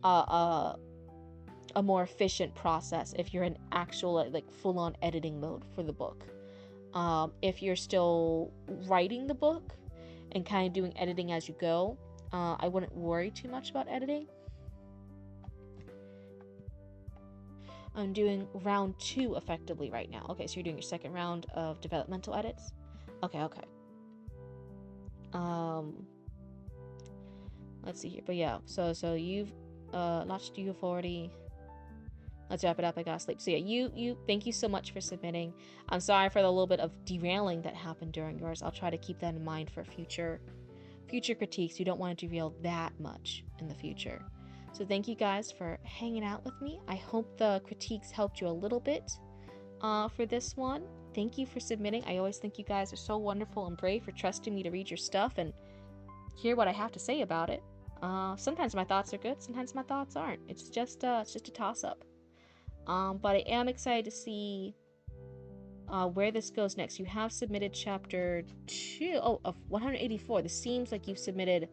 a, a, a more efficient process if you're in actual like full-on editing mode for the book. If you're still writing the book and kind of doing editing as you go, I wouldn't worry too much about editing. I'm doing round 2 effectively right now. Okay, so you're doing your second round of developmental edits. Okay. Let's see here. But yeah, so you've launched U40. Let's wrap it up. I gotta sleep. So yeah, you thank you so much for submitting. I'm sorry for the little bit of derailing that happened during yours. I'll try to keep that in mind for future critiques. You don't want to derail that much in the future. So thank you guys for hanging out with me. I hope the critiques helped you a little bit for this one. Thank you for submitting. I always think you guys are so wonderful and brave for trusting me to read your stuff and hear what I have to say about it. Sometimes my thoughts are good, sometimes my thoughts aren't. It's just a toss-up. But I am excited to see where this goes next. You have submitted chapter 2 of 184. This seems like you've submitted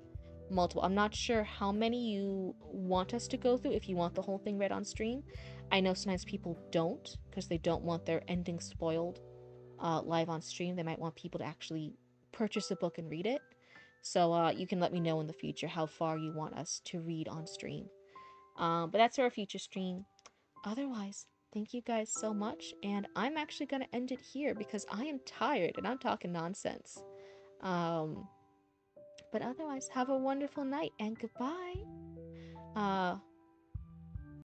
multiple. I'm not sure how many you want us to go through, if you want the whole thing read on stream. I know sometimes people don't, because they don't want their ending spoiled live on stream. They might want people to actually purchase a book and read it. So you can let me know in the future how far you want us to read on stream. But that's for a future stream. Otherwise, thank you guys so much, and I'm actually going to end it here because I am tired and I'm talking nonsense. But otherwise, have a wonderful night and goodbye.